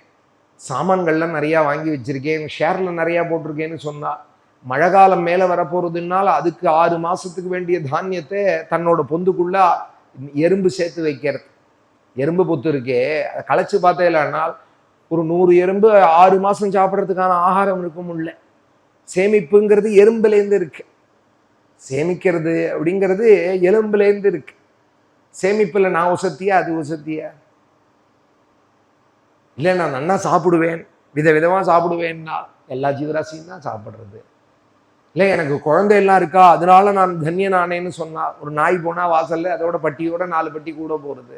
சாமான்கள்லாம் நிறையா வாங்கி வச்சிருக்கேன், ஷேர்ல நிறையா போட்டிருக்கேன்னு சொன்னா, மழை காலம் மேல வரப்போறதுனால அதுக்கு 6 மாசத்துக்கு வேண்டிய தானியத்தை தன்னோட பொந்துக்குள்ள எறும்பு சேர்த்து வைக்கிறது. எறும்பு பொத்து இருக்கே, அதை களைச்சு பார்த்தேனால் ஒரு 100 எறும்பு 6 மாசம் சாப்பிட்றதுக்கான ஆகாரம் இருக்கும். உள்ள சேமிப்புங்கிறது எறும்புலேருந்து இருக்கு. சேமிக்கிறது அப்படிங்கிறது எலும்புலேருந்து இருக்கு. சேமிப்புல நான் உசத்தியா, அது உசத்தியா? இல்லை, நான் நன்னா சாப்பிடுவேன், விதவிதமா சாப்பிடுவேன்னா எல்லா ஜீவராசியும் தான் சாப்பிட்றது. இல்லை, எனக்கு குழந்தையெல்லாம் இருக்கா அதனால நான் தன்யனானேன்னு சொன்னா, ஒரு நாய் போனா வாசல்ல அதோட பட்டியோட 4 பட்டி கூட போறது,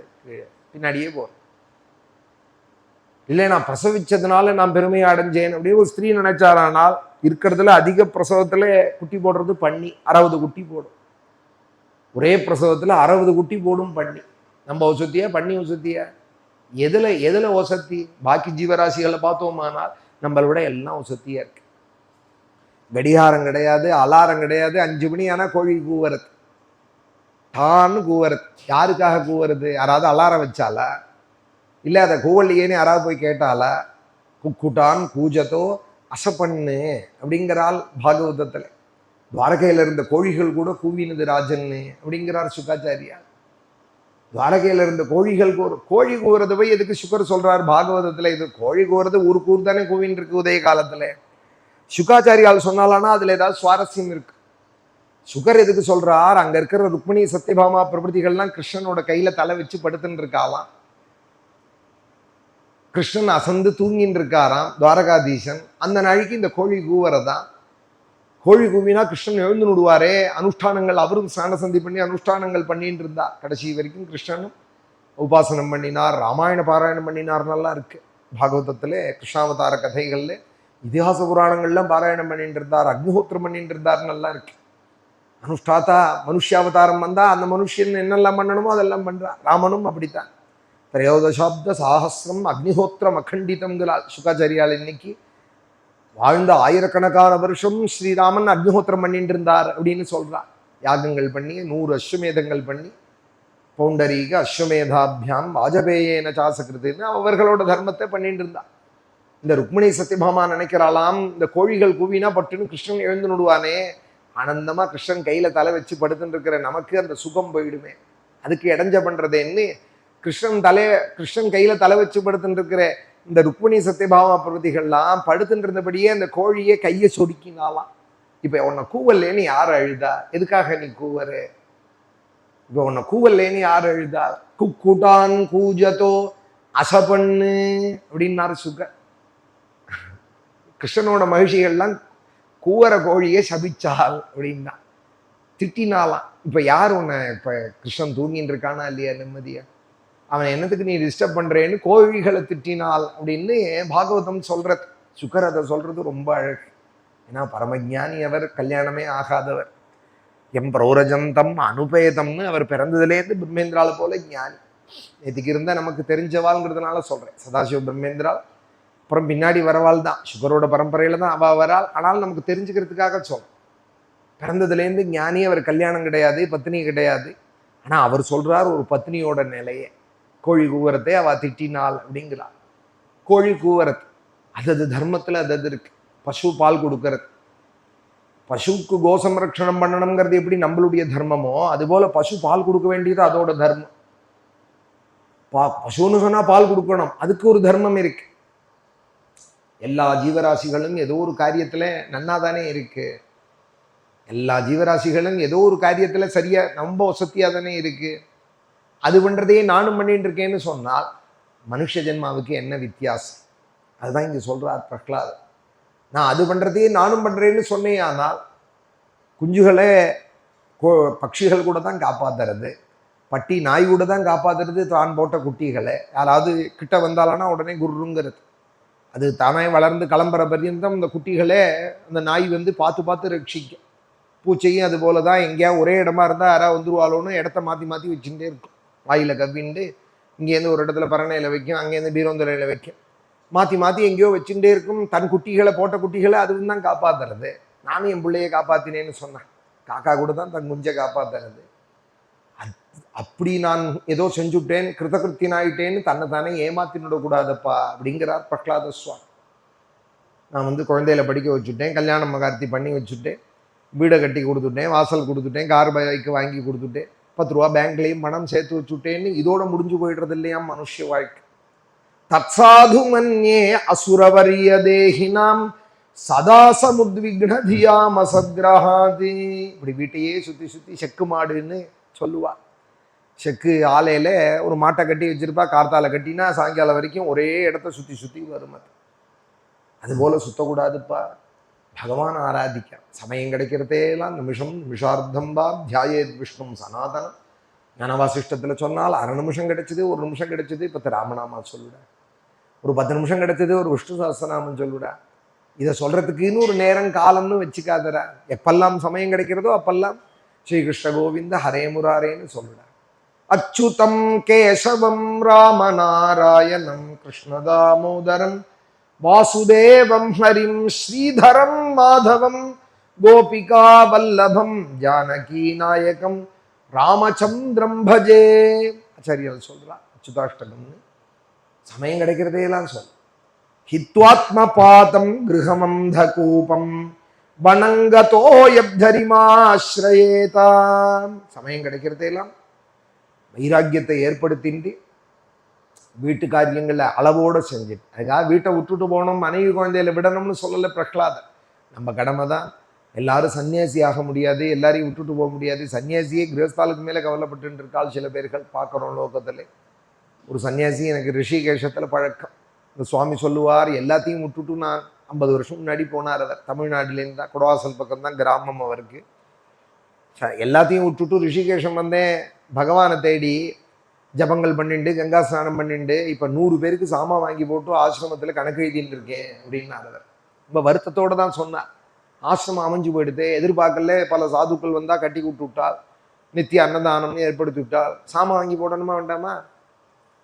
பின்னாடியே போறது. இல்லை, நான் பிரசவிச்சதுனால நான் பெருமையை அடைஞ்சேன் அப்படியே ஒரு ஸ்திரீ நினைச்சாரானால், இருக்கிறதுல அதிக பிரசவத்துல குட்டி போடுறது பன்னி. 60 குட்டி போடும் ஒரே பிரசவத்துல, 60 குட்டி போடும் பன்னி. நம்ம ஒசத்தியா, பன்னி ஒசத்தியா? எதுல ஒசத்தி? பாக்கி ஜீவராசிகளை பார்த்தோமானால் நம்மளோட எல்லாம் ஒசத்தியா இருக்கு. கடிகாரம் கிடையாது, அலாரம் கிடையாது, 5 மணி ஆனா கோழி கூவுறது, டான்னு கூவுறது. யாருக்காக கூவுறது? யாராவது அலாரம் வச்சாலா? இல்லை, அதை கூவல்லையேன்னு யாராவது போய் கேட்டாலா? குக்குட்டான் கூஜத்தோ அசப்பண்ணு அப்படிங்கிறாள் பாகவதத்துல. துவாரகையில இருந்த கோழிகள் கூட கூவினது ராஜன்னு அப்படிங்கிறார் சுகாச்சாரியார். துவாரகையில இருந்த கோழிகள் கோழி கூவுறத போய் எதுக்கு சுகர் சொல்றார் பாகவதத்துல? இது கோழி கூவுறது ஊருக்கு ஊர் தானே கூவின்னு இருக்கு உதய காலத்துல. சுகாச்சாரியால் சொன்னாலானா அதுல ஏதாவது சுவாரஸ்யம் இருக்கு. சுகர் எதுக்கு சொல்றார்? அங்க இருக்கிற ருக்மிணி சத்யபாமா பிரபதிகள்லாம் கிருஷ்ணனோட கையில தலை வச்சு படுத்துன்னு இருக்காளாம். கிருஷ்ணன் அசந்து தூங்கின்னு இருக்காராம் துவாரகாதீசன். அந்த நாளைக்கு இந்த கோழி கூவறதான். கோழி கூவினா கிருஷ்ணன் எழுந்து விடுவாரே. அனுஷ்டானங்கள், அவரும் ஸ்நான சந்தி பண்ணி அனுஷ்டானங்கள் பண்ணிட்டு இருந்தார். கடைசி வரைக்கும் கிருஷ்ணனும் உபாசனம் பண்ணினார், ராமாயண பாராயணம் பண்ணினார். நல்லா இருக்கு பாகவதத்துல, கிருஷ்ணாவதார கதைகள்ல, இதிகாச புராணங்கள்லாம் பாராயணம் பண்ணிட்டு இருந்தார், அக்னிஹோத்திரம் பண்ணிட்டு இருந்தார். நல்லா இருக்கு. அனுஷ்டாத்தா மனுஷாவதாரம் வந்தா அந்த மனுஷன் என்னெல்லாம் பண்ணணுமோ அதெல்லாம் பண்றார். ராமனும் அப்படித்தான். திரையோதசாப்த சாகசிரம் அக்னிஹோத்திரம் அகண்டிதம்ங்கிறாள் சுகாச்சாரியால். இன்னைக்கு வாழ்ந்த ஆயிரக்கணக்கான வருஷம் ஸ்ரீராமன் அக்னிஹோத்திரம் பண்ணிட்டு இருந்தார் அப்படின்னு சொல்றார். யாகங்கள் பண்ணி 100 அஸ்வமேதங்கள் பண்ணி, பௌண்டரீக அஸ்வமேதாபியாம் வாஜபேயேன சாசகிருதுன்னு அவர்களோட தர்மத்தை பண்ணிட்டு இருந்தார். இந்த ருக்மிணி சத்யபாமா நினைக்கிறாளாம், இந்த கோழிகள் கூவினா பட்டுன்னு கிருஷ்ணன் எழுந்து நடுவானே, ஆனந்தமா கிருஷ்ணன் கையில தலை வச்சு படுத்துட்டு இருக்கிற நமக்கு அந்த சுகம் போயிடுமே, அதுக்கு இடைஞ்ச பண்றதேன்னு கிருஷ்ணன் கையில தலை வச்சு படுத்துட்டு இருக்கிற இந்த ருக்மிணி சத்யபாமா பிரபதிகள்லாம் படுத்துட்டு இருந்தபடியே அந்த கோழியை கையை சொடுக்கினாலாம். இப்ப உன்னை கூவல்லேன்னு யார் அழுதா? எதுக்காக நீ கூவரு? இப்ப உன்னை கூவல்லேன்னு யார் அழுதா? குக்குட்டான் கூஜத்தோ அசப்பண்ணு அப்படின்னாரு சுகர். கிருஷ்ணனோட மகிழ்ச்சிகள்லாம் கூவர கோழியை சபிச்சாள் அப்படின்னா, திட்டினாலாம். இப்ப யார் உன்னை, இப்ப கிருஷ்ணன் தூங்கின்னு இருக்கானா இல்லையா நிம்மதியா, அவன் என்னத்துக்கு நீ டிஸ்டர்ப் பண்றேன்னு கோழிகளை திட்டினாள் அப்படின்னு பாகவதம் சொல்றது. சுகர் அதை சொல்றது ரொம்ப அழகு. ஏன்னா பரமஜானி அவர், கல்யாணமே ஆகாதவர். எம் பிரௌரஜந்தம் அனுபேதம்னு அவர் பிறந்ததுலேருந்து பிரம்மேந்திரால போல ஞானி. நேற்றுக்கு இருந்தா நமக்கு தெரிஞ்சவாள்ங்கிறதுனால சொல்றேன். சதாசிவ பிரம்மேந்திரால் அப்புறம் பின்னாடி வரவாள் தான், சுகரோட பரம்பரையில தான் அவ வராள். ஆனால் நமக்கு தெரிஞ்சுக்கிறதுக்காக சொல்றேன். பிறந்ததுலேருந்து ஞானி. அவர் கல்யாணம் கிடையாது, பத்தினி கிடையாது, ஆனால் அவர் சொல்றார் ஒரு பத்னியோட நிலையை, கோழி கூவரத்தை அவ திட்டினாள் அப்படிங்கிறார். கோழி கூவரத்து அது தர்மத்தில் அது இருக்கு. பசு பால் கொடுக்கறது, பசுவுக்கு கோசம்ரட்சணம் பண்ணணுங்கிறது எப்படி நம்மளுடைய தர்மமோ அதுபோல பசு பால் கொடுக்க வேண்டியது அதோட தர்மம். பசுன்னு சொன்னா பால் கொடுக்கணும், அதுக்கு ஒரு தர்மம் இருக்கு. எல்லா ஜீவராசிகளும் ஏதோ ஒரு காரியத்துல நன்னாதானே இருக்கு. எல்லா ஜீவராசிகளும் ஏதோ ஒரு காரியத்துல சரியா ரொம்ப வசதியா தானே இருக்கு. அது பண்றதையே நானும் பண்ணிட்டு இருக்கேன்னு சொன்னால் மனுஷ ஜென்மாவுக்கு என்ன வித்தியாசம்? அதுதான் இங்க சொல்றார் பிரகலாத். நான் அது பண்றதையே நானும் பண்றேன்னு சொன்னேன். ஆனால் குஞ்சுகளை பட்சிகள் கூட தான் காப்பாத்துறது, பட்டி நாய் கூட தான் காப்பாத்துறது தான் போட்ட குட்டிகளை. யாராவது கிட்ட வந்தாலானா உடனே குருங்கிறது. அது தானே வளர்ந்து கிளம்புற பர்யந்தம் இந்த குட்டிகளே அந்த நாய் வந்து பார்த்து பார்த்து ரட்சிக்கும். பூச்சையும் அது போல தான். எங்கேயாவது ஒரே இடமா இருந்தால் யாராவது வந்துருவாளோன்னு இடத்த மாற்றி மாற்றி வச்சுட்டே இருக்கும். வாயில் கவ்விண்டு இங்கேருந்து ஒரு இடத்துல பரணையில் வைக்கும், அங்கேருந்து பீரோந்தரையில் வைக்கும், மாற்றி மாற்றி எங்கேயோ வச்சுட்டே இருக்கும். தன் குட்டிகளை போட்ட குட்டிகளை அதுவும் தான் காப்பாற்றுறது. நானும் என் பிள்ளையை காப்பாற்றினேன்னு சொன்னேன். காக்கா கூட தான் தன் குஞ்சை காப்பாற்றுறது. அப்படி நான் ஏதோ செஞ்சுட்டேன், கிருத்தகிருத்தினாயிட்டேன்னு தன்னை தானே ஏமாத்தினுடக்கூடாதப்பா அப்படிங்கிறார் பிரகலாத சுவாமி. நான் வந்து குழந்தையில படிக்க வச்சுட்டேன், கல்யாணம் மகார்த்தி பண்ணி வச்சுட்டேன், வீடை கட்டி கொடுத்துட்டேன், வாசல் கொடுத்துட்டேன், கார் பைக்கு வாங்கி கொடுத்துட்டேன், 10 ரூபா பேங்க்லேயும் பணம் சேர்த்து வச்சுட்டேன்னு இதோட முடிஞ்சு போயிடுறது இல்லையா மனுஷ வாழ்க்கை. தற்சாது மன்யே அசுரவரிய தேகினாம் சதா சமுத்விக்னதியாம் அசத்கிரஹாதி. இப்படி வீட்டையே சுற்றி சுற்றி செக்கு மாடுன்னு சொல்லுவா. செக்கு ஆலையில ஒரு மாட்டை கட்டி வச்சிருப்பா. கார்த்தால கட்டினா சாயங்காலம் வரைக்கும் ஒரே இடத்த சுற்றி சுற்றி வரும். அது போல சுத்தக்கூடாதுப்பா. பகவான் ஆராதிக்க சமயம் கிடைக்கிறதேலாம் நிமிஷம் நிமிஷார்த்தம்பா தியாயேத் விஷ்ணு சனாதனம். ஞானவாசிஷ்டத்தில் சொன்னால் 1/2 நிமிஷம் கிடைச்சது, 1 நிமிஷம் கிடைச்சது. இப்போ ராமநாமா சொல்லுட, ஒரு 10 நிமிஷம் கிடைச்சது, ஒரு விஷ்ணு சஹஸ்ரநாமம் சொல்லுட. இதை சொல்றதுக்குன்னு ஒரு நேரம் காலம்னு வச்சுக்காதரா. எப்பெல்லாம் சமயம் கிடைக்கிறதோ அப்பெல்லாம் ஸ்ரீகிருஷ்ண கோவிந்த ஹரே முராரேன்னு சொல்லுட. அச்சுதம் கேசவம் ராமநாராயணம் கிருஷ்ணதாமோதரம் வாசுதேவம் ஹரிம் ஸ்ரீதரம் மாதவம் கோபிகா வல்லபம் ஜானகி நாயகம் ராமச்சந்திரம் பஜே. ஆச்சாரியர் சொல்றா அச்சுதாஷ்டகம்னு. சமயம் கிடைக்கிறதேலாம் சொல். ஹித்வாத்ம பாதம் கிருஹமந்த கூபம் வனங்கதோயப்தரிமாஸ்ரயேதாம். சமயம் கிடைக்கிறதேலாம் வைராக்கியத்தை ஏற்படுத்தின்றி வீட்டு காரியங்களை அளவோடு செஞ்சுட்டு, அதுக்காக வீட்டை விட்டுட்டு போகணும், மனைவி குழந்தையில விடணும்னு சொல்லலை பிரகலாதர். நம்ம கடமை தான். எல்லாரும் சன்னியாசி ஆக முடியாது, எல்லாரையும் விட்டுட்டு போக முடியாது. சன்னியாசியே கிரகஸ்தாலுக்கு மேலே கவலைப்பட்டு இருக்காள் சில பேர்கள் பார்க்குறோம் லோகத்தில். ஒரு சன்னியாசி எனக்கு ரிஷிகேஷத்தில் பழக்கம். இந்த சுவாமி சொல்லுவார், எல்லாத்தையும் விட்டுட்டு நான் 50 வருஷம் முன்னாடி போனார். அவர் தமிழ்நாட்டிலேருந்து தான், குடவாசல் பக்கம் தான் கிராமம் அவருக்கு. எல்லாத்தையும் விட்டுட்டு ரிஷிகேஷம் வந்தேன், பகவானை தேடி ஜபங்கள் பண்ணிட்டு கங்கா ஸ்நானம் பண்ணிட்டு இப்போ 100 பேருக்கு சாமா வாங்கி போட்டு ஆசிரமத்தில் கணக்கு எழுதிட்டு இருக்கேன் அப்படின்னார் அவர். ரொம்ப வருத்தத்தோடு தான் சொன்னார். ஆசிரமம் அமைஞ்சு போயிடுது, எதிர்பார்க்கல. பல சாதுக்கள் வந்தால் கட்டி விட்டு விட்டால், நித்திய அன்னதானம்னு ஏற்படுத்தி விட்டால், சாமா வாங்கி போடணுமா வேண்டாமா?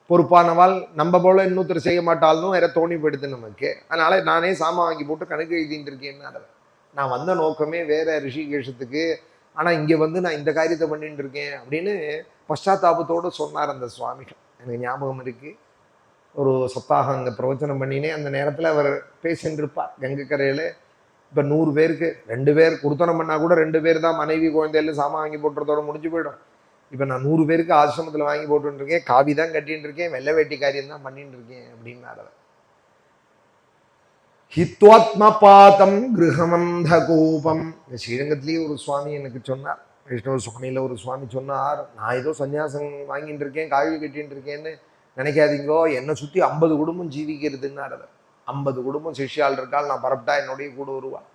பொறுப்பானவாள் நம்ம போல இன்னொருத்தர் செய்ய மாட்டாலும் வேற தோணி போயிடுது நமக்கு. அதனால நானே சாமா வாங்கி போட்டு கணக்கு எழுதிட்டு இருக்கேன்னு. நான் வந்த நோக்கமே வேற ரிஷிகேஷத்துக்கு, ஆனால் இங்கே வந்து நான் இந்த காரியத்தை பண்ணிட்டு இருக்கேன் அப்படின்னு பశ్చాத்தாபத்தோடு சொன்னார் அந்த சுவாமிகள். எனக்கு ஞாபகம் இருக்கு. ஒரு சப்தாகம் அங்கே பிரவச்சனம் பண்ணினே அந்த நேரத்தில் அவர் பேசின்னு இருப்பார் கங்கைக்கரையில். இப்போ 100 பேருக்கு 2 பேர் கொடுத்தனம் பண்ணால் கூட 2 பேர் தான் மனைவி குழந்தையில சாமான் வாங்கி போட்டுறதோட முடிஞ்சு போயிடும். இப்போ நான் 100 பேருக்கு ஆசிரமத்தில் வாங்கி போட்டுன்னு இருக்கேன், காவி தான் கட்டின்னு இருக்கேன், வெள்ளை வேட்டி காரியம் தான் பண்ணிட்டு இருக்கேன் அப்படின்னாரு. ஹித்வாத்ம பாதம் கிருஹமந்த கூபம். இந்த ஸ்ரீரங்கத்திலேயே ஒரு சுவாமி எனக்கு சொன்னார், வைஷ்ணவ சுவாமியில் ஒரு சுவாமி சொன்னார், நான் ஏதோ சன்னியாசம் வாங்கிட்டு இருக்கேன், காவி கட்டின்னு இருக்கேன்னு நினைக்காதீங்கோ, என்னை சுற்றி 50 குடும்பம் ஜீவிக்கிறதுன்னாரு. 50 குடும்பம் சிஷ்யால் இருக்கால், நான் பரப்பிட்டா என்னுடைய கூட வருவாள்.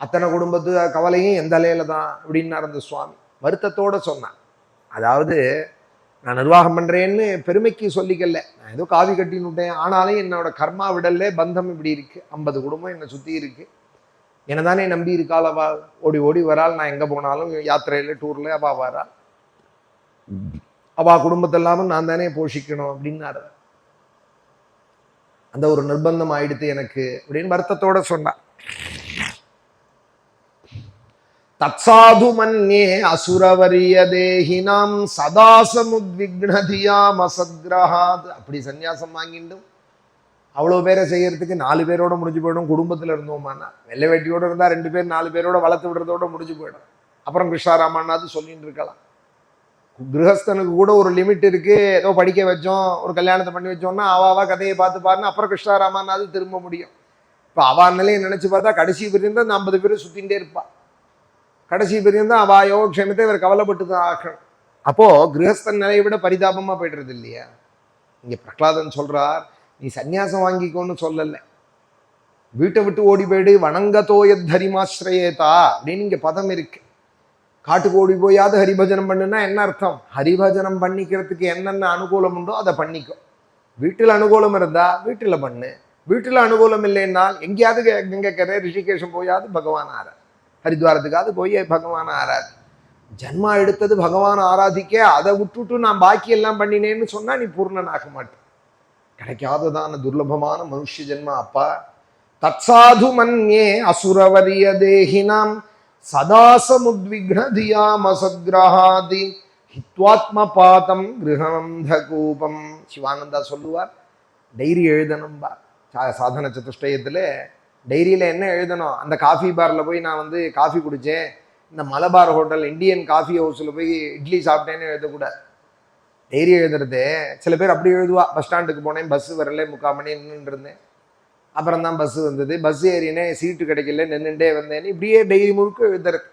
அத்தனை குடும்பத்து கவலையும் எந்த அலையில தான் அப்படின்னார் அந்த சுவாமி. வருத்தத்தோடு சொன்னான். அதாவது நான் நிர்வாகம் பண்ணுறேன்னு பெருமைக்கு சொல்லிக்கல, நான் ஏதோ காவி கட்டின்னு விட்டேன், ஆனாலும் என்னோட கர்மா விடல்ல பந்தம் இப்படி இருக்குது. 50 குடும்பம் என்னை சுற்றி இருக்குது, என்னை தானே நம்பி இருக்காள். அவள் ஓடி ஓடி வராள், நான் எங்கே போனாலும் யாத்திரையில் டூரில் அவள் வராள், அவள் குடும்பத்தை இல்லாமல் நான் தானே போஷிக்கணும் அப்படின்னாரு. அந்த ஒரு நிர்பந்தம் ஆயிடுத்து எனக்கு அப்படின்னு வருத்தத்தோட சொன்னார். தத்சாது மன்யே அசுரவரிய தேஹினாம் சதாசமுத்விக்னதியாம் அசத்கிரஹாத். அப்படி சன்னியாசம் வாங்கிட்டும் அவ்வளோ பேரை செய்யறதுக்கு 4 பேரோட முடிஞ்சு போயிடும். குடும்பத்தில் இருந்தோமானா வெள்ளை வேட்டியோடு இருந்தால் 2 பேர் 4 பேரோட வளர்த்து விடுறதோட முடிஞ்சு போயிடும். அப்புறம் கிருஷ்ணாராமானாது சொல்லிட்டு இருக்கலாம். கிரகஸ்தனுக்கு கூட ஒரு லிமிட் இருக்கு. ஏதோ படிக்க வச்சோம், ஒரு கல்யாணத்தை பண்ணி வச்சோம்னா அவாவா கதையை பார்த்து பாருன்னா அப்புறம் கிருஷ்ணாராமானாது திரும்ப முடியும். இப்போ அவா நிலையை நினைச்சு பார்த்தா கடைசி பிரிந்து அந்த 50 பேர் சுத்தின்ண்டே இருப்பா. கடைசி பிரிந்து அவா யோகக்ஷேமத்தை இவர் கவலைப்பட்டு தான் ஆக்கணும். அப்போ கிரகஸ்தன் நிலையை விட பரிதாபமா போய்டுறது இல்லையா? இங்க பிரகலாதன் சொல்றார், நீ சன்னியாசம் வாங்கிக்கோன்னு சொல்லல, வீட்டை விட்டு ஓடி போயிடு. வணங்கதோயத் ஹரிமாஸ்ரயேதா அப்படின்னு இங்க பதம் இருக்கு. காட்டுக்கு ஓடி போயாவது ஹரிபஜனம் பண்ணுன்னா என்ன அர்த்தம்? ஹரிபஜனம் பண்ணிக்கிறதுக்கு என்னென்ன அனுகூலம் உண்டோ அதை பண்ணிக்கும். வீட்டில் அனுகூலம் இருந்தா வீட்டில் பண்ணு. வீட்டில் அனுகூலம் இல்லைன்னால் எங்கேயாவது கங்கை ரிஷிகேஷம் போயாவது பகவான் ஆரா, ஹரித்வாரத்துக்காவது போய் பகவான் ஆராதி. ஜன்மா எடுத்தது பகவான் ஆராதிக்க, அதை விட்டுட்டு நான் பாக்கி எல்லாம் பண்ணினேன்னு சொன்னா நீ பூர்ணன் ஆக மாட்டேன். கிடைக்காததான துர்லபமான மனுஷ ஜென்மா. அப்பா தத்சாது மன்யே அசுரவரிய தேஹினாம் சதாசமுத்விக்னதியாம் அசத்கிரஹாதி ஹித்வாத்ம பாதம் கிரகநந்த கூபம். சிவானந்தா சொல்லுவார், டைரி எழுதணும்பா. சாதன சதுஷ்டயத்தில் டைரியில் என்ன எழுதணும்? அந்த காஃபி பாரில் போய் நான் வந்து காஃபி குடித்தேன், இந்த மலபார் ஹோட்டல் இந்தியன் காஃபி ஹவுஸில் போய் இட்லி சாப்பிட்டேன்னு எழுதக்கூடாது. டைரி எழுதுறது சில பேர் அப்படி எழுதுவா. பஸ் ஸ்டாண்டுக்கு போனேன், பஸ்ஸு வரல, 3/4 மணி நின்றுட்டு இருந்தேன், அப்புறம் தான் பஸ்ஸு வந்தது, பஸ் ஏறினேன், சீட்டு கிடைக்கல, நின்றுட்டே வந்தேன்னு இப்படியே டைரி முழுக்க எழுதுறது.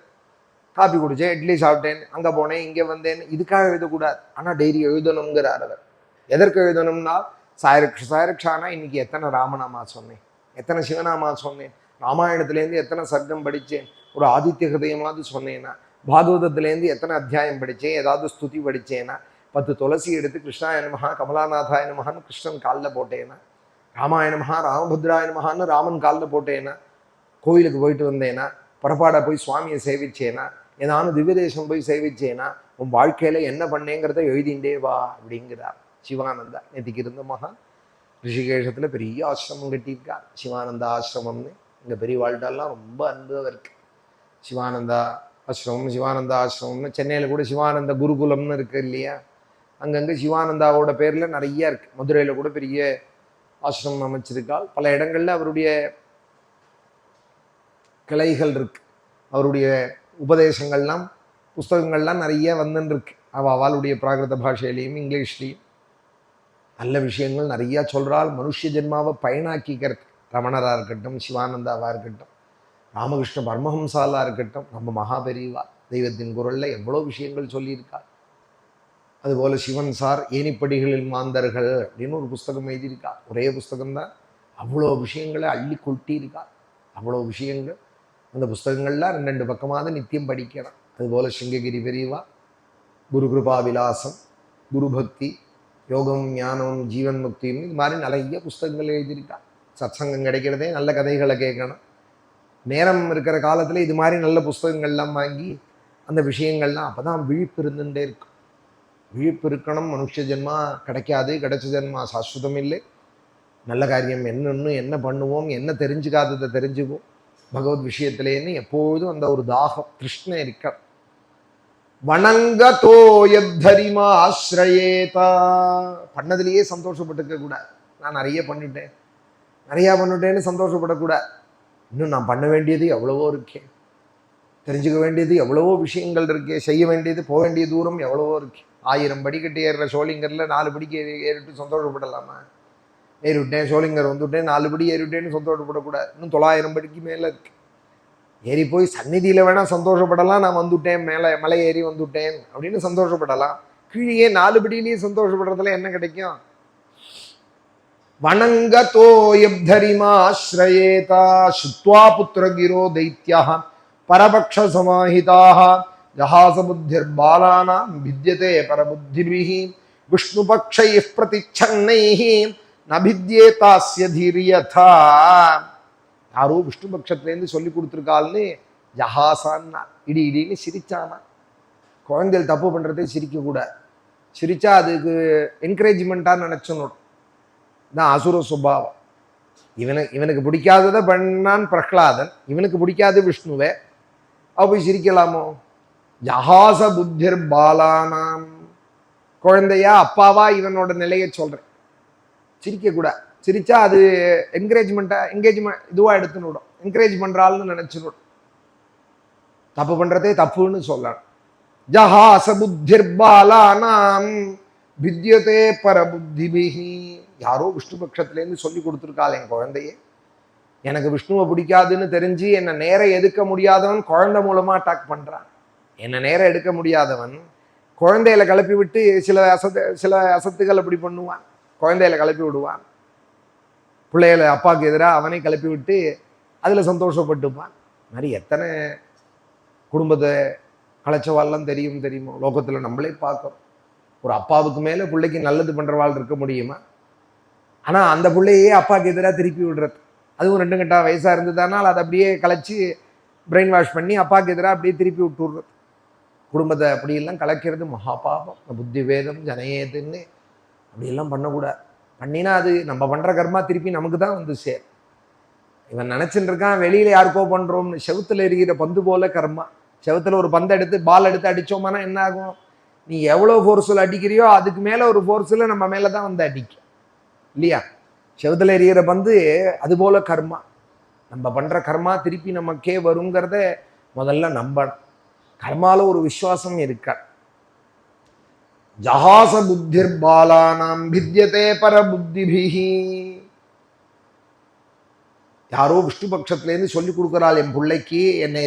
காஃபி குடித்தேன், இட்லி சாப்பிட்டேன், அங்கே போனேன், இங்கே வந்தேன், இதுக்காக எழுதக்கூடாது. ஆனால் டைரி எழுதணுங்கிறார் அவர். எதற்கு எழுதணும்னா, சாயரக்ஷானா இன்னைக்கு எத்தனை ராமநாமா சொன்னேன், எத்தனை சிவநாமா சொன்னேன், ராமாயணத்துலேருந்து எத்தனை சர்க்கம் படித்தேன், ஒரு ஆதித்ய ஹிருதயமாவது சொன்னேன்னா, பாகவதத்துலேருந்து எத்தனை அத்தியாயம் படித்தேன், ஏதாவது ஸ்துதி படித்தேன்னா, 10 துளசி எடுத்து கிருஷ்ணாய நமஹா கமலாநாதாய நமஹான்னு கிருஷ்ணன் காலில் போட்டேன்னா, ராமாய நமஹா ராமபத்ராய நமஹான்னு ராமன் காலில் போட்டேன்னா, கோயிலுக்கு போயிட்டு வந்தேன்னா, புறப்பாட போய் சுவாமியை சேவிச்சேனா, ஏதானும் திவ்ய தேசம் போய் சேவிச்சேனா, உன் வாழ்க்கையில் என்ன பண்ணேங்கிறத எழுதிண்டே வா அப்படிங்கிறார் சிவானந்தா. நேற்றுக்கு இருந்த மகா ரிஷிகேஷத்தில் பெரிய ஆசிரமம் கட்டியிருக்கார், சிவானந்தா ஆசிரமம்னு. இங்கே பெரிய வாழ்க்கெல்லாம் ரொம்ப அன்பு இருக்கு. சிவானந்தா ஆசிரமம், சிவானந்தா ஆசிரமம்னு சென்னையில் கூட சிவானந்த குருகுலம்னு இருக்கு இல்லையா? அங்கங்கே சிவானந்தாவோட பேரில் நிறைய இருக்கு. மதுரையில் கூட பெரிய ஆசிரமம் அமைச்சிருக்காள். பல இடங்கள்ல அவருடைய கிளைகள் இருக்கு. அவருடைய உபதேசங்கள்லாம் புஸ்தகங்கள்லாம் நிறைய வந்துருக்கு. அவளுடைய பிராகிருத பாஷையிலையும் இங்கிலீஷ்லேயும் நல்ல விஷயங்கள் நிறையா சொல்கிறாள். மனுஷ ஜென்மாவை பயனாக்கிக்கிறது. ரமணராக இருக்கட்டும், சிவானந்தாவாக இருக்கட்டும், ராமகிருஷ்ண பரமஹம்சாலாக இருக்கட்டும், நம்ம மகாபெரிவா தெய்வத்தின் குரலில் எவ்வளோ விஷயங்கள் சொல்லியிருக்காள். அதுபோல் சிவன் சார் ஏனிப்படிகளில் மாந்தர்கள் அப்படின்னு ஒரு புஸ்தகம் எழுதியிருக்கா. ஒரே புஸ்தகம்தான், அவ்வளோ விஷயங்களை அள்ளி கொட்டியிருக்கா. அவ்வளோ விஷயங்கள் அந்த புஸ்தகங்கள்லாம் 2 பக்கமாக நித்தியம் படிக்கலாம். அதுபோல் சிங்ககிரி பெரியவா குரு கிருபா விலாசம், குரு பக்தி, யோகம், ஞானம், ஜீவன் முக்தின்னு இது மாதிரி நிறைய புஸ்தகங்கள் எழுதியிருக்கா. சத்சங்கம் கிடைக்கிறதே நல்ல கதைகளை கேட்கணும். நேரம் இருக்கிற காலத்தில் இது மாதிரி நல்ல புஸ்தகங்கள்லாம் வாங்கி அந்த விஷயங்கள்லாம் அப்போ தான் விழிப்பு இருந்துகிட்டே இருக்கும். விழிப்பு இருக்கணும். மனுஷ ஜென்மா கிடைக்காது, கிடைச்ச ஜென்மா சாஸ்வதம் இல்லை. நல்ல காரியம் என்னன்னு, என்ன பண்ணுவோம், என்ன தெரிஞ்சுக்காததை தெரிஞ்சுக்குவோம் பகவத் விஷயத்திலேன்னு எப்பொழுதும் அந்த ஒரு தாகம் கிருஷ்ணன் இருக்க. வணங்கதோயத்தரிமா ஆசிரயேதா. பண்ணதுலேயே சந்தோஷப்பட்டுக்க கூடாது. நான் நிறைய பண்ணிட்டேன்னு சந்தோஷப்படக்கூடாது. இன்னும் நான் பண்ண வேண்டியது எவ்வளவோ இருக்கே, தெரிஞ்சுக்க வேண்டியது எவ்வளவோ விஷயங்கள் இருக்கே, செய்ய வேண்டியது, போக வேண்டிய தூரம் எவ்வளவோ இருக்கு. 1000 படிக்கட்டு ஏறுற சோளிங்கரில் 4 படிக்கு ஏறிட்டு சந்தோஷப்படலாமா? ஏறிவிட்டேன், சோளிங்கர் வந்துவிட்டேன், 4 படி ஏறிவிட்டேன்னு சந்தோஷப்படக்கூடாது. இன்னும் 900 படிக்கு மேலே இருக்கு. ஏறி போய் சந்நிதியில் வேணால் சந்தோஷப்படலாம், நான் வந்துவிட்டேன், மலை ஏறி வந்துவிட்டேன் அப்படின்னு சந்தோஷப்படலாம். கீழே 4 படியிலேயே சந்தோஷப்படுறதுல என்ன கிடைக்கும்? வணங்கதோயப்தரிமா ஆஸ்ரயேதா சுத்வா புத்திரகிரோ தைத்யா பரபக்ஷ சமாஹிதாக ஜஹாச புத்திர் பாலானாம் வித்யதே பரபுத்திர்பிஹி விஷ்ணுபக்ஷைஹ் பிரதிச்சன்னைஹ் நபித்யேதாஸ்ய தீரியதா. யாரோ விஷ்ணு பட்சத்துலேருந்து சொல்லி கொடுத்துருக்காள்னு ஜஹாசான்னா இடின்னு சிரிச்சானா. குழந்தைகள் தப்பு பண்ணுறதே சிரிக்கக்கூடாது. சிரிச்சா அதுக்கு என்கரேஜ்மெண்ட்டாக நினச்சணும். தான் அசுர சுபாவம். இவனுக்கு பிடிக்காததை பண்ணான் பிரகலாதன், இவனுக்கு பிடிக்காது விஷ்ணுவை. அவ போய் சிரிக்கலாமோ? ஜஹாச புத்திர் பாலானாம். குழந்தையா அப்பாவா இவனோட நிலையை சொல்றேன். சிரிக்க கூட, சிரிச்சா அது என்கரேஜ்மெண்ட் இதுவா எடுத்துன்னு விடும். என்கரேஜ் பண்றாள்னு நினைச்சுடும். தப்பு பண்றதே தப்புன்னு சொல்லலாம். ஜஹாச புத்திர் பாலானாம் வித்யதே பரபுத்திபிஹி. யாரோ விஷ்ணு பட்சத்திலேருந்து சொல்லி கொடுத்துருக்காள் என் குழந்தையே. எனக்கு விஷ்ணுவை பிடிக்காதுன்னு தெரிஞ்சு என்னை நேரம் எதுக்க முடியாதவன் குழந்தை மூலமா அட்டாக் பண்றான். என்னை நேரம் எடுக்க முடியாதவன் குழந்தையில கிளப்பி விட்டு சில அசத்துகள் அப்படி பண்ணுவான். குழந்தையில கிளப்பி விடுவான். பிள்ளைகளை அப்பாவுக்கு எதிராக அவனை கிளப்பி விட்டு அதுல சந்தோஷப்பட்டுப்பான். மாதிரி எத்தனை குடும்பத்தை கலைச்சவாள்லாம் தெரியுமோ லோகத்துல. நம்மளே பார்க்கறோம். ஒரு அப்பாவுக்கு மேல பிள்ளைக்கு நல்லது பண்றவாள் இருக்க முடியுமா? ஆனா அந்த பிள்ளையே அப்பாவுக்கு எதிராக திருப்பி விடுறது. அதுவும் 2 கட்டா வயசா இருந்ததுனால் அதை அப்படியே கலைச்சி பிரெயின் வாஷ் பண்ணி அப்பாவுக்கு எதிராக அப்படியே திருப்பி விட்டு விடுறது. குடும்பத்தை அப்படியெல்லாம் கலைக்கிறது மகாபாபம். புத்தி வேதம் ஜனயேதுன்னு அப்படியெல்லாம் பண்ணக்கூடாது. பண்ணினா அது நம்ம பண்ற கர்மா திருப்பி நமக்கு தான் வந்து சேர். இவன் நினைச்சுட்டு இருக்கான் வெளியில யாருக்கோ பண்றோம்னு. செவுத்துல எரிகிற பந்து போல கர்மா. செவுத்துல ஒரு பந்தை எடுத்து பால் எடுத்து அடிச்சோம்னா என்ன ஆகும்? நீ எவ்வளவு ஃபோர்ஸ்ல அடிக்கிறியோ அதுக்கு மேல ஒரு ஃபோர்ஸ்ல நம்ம மேலதான் வந்து அடிக்கும் இல்லையா? செவுத்துல எரிகிற பந்து அது போல கர்மா. நம்ம பண்ற கர்மா திருப்பி நமக்கே வருங்கிறத முதல்ல நம்பணும். கர்மால ஒரு விசுவாசம் இருக்கா. ஜஹாச புத்திர் பாலானாம் வித்யதே பரபுத்திபிஹி. யாரோ விஷ்ணு பட்சத்திலேருந்து சொல்லி கொடுக்குறாள் என் பிள்ளைக்கு. என்னை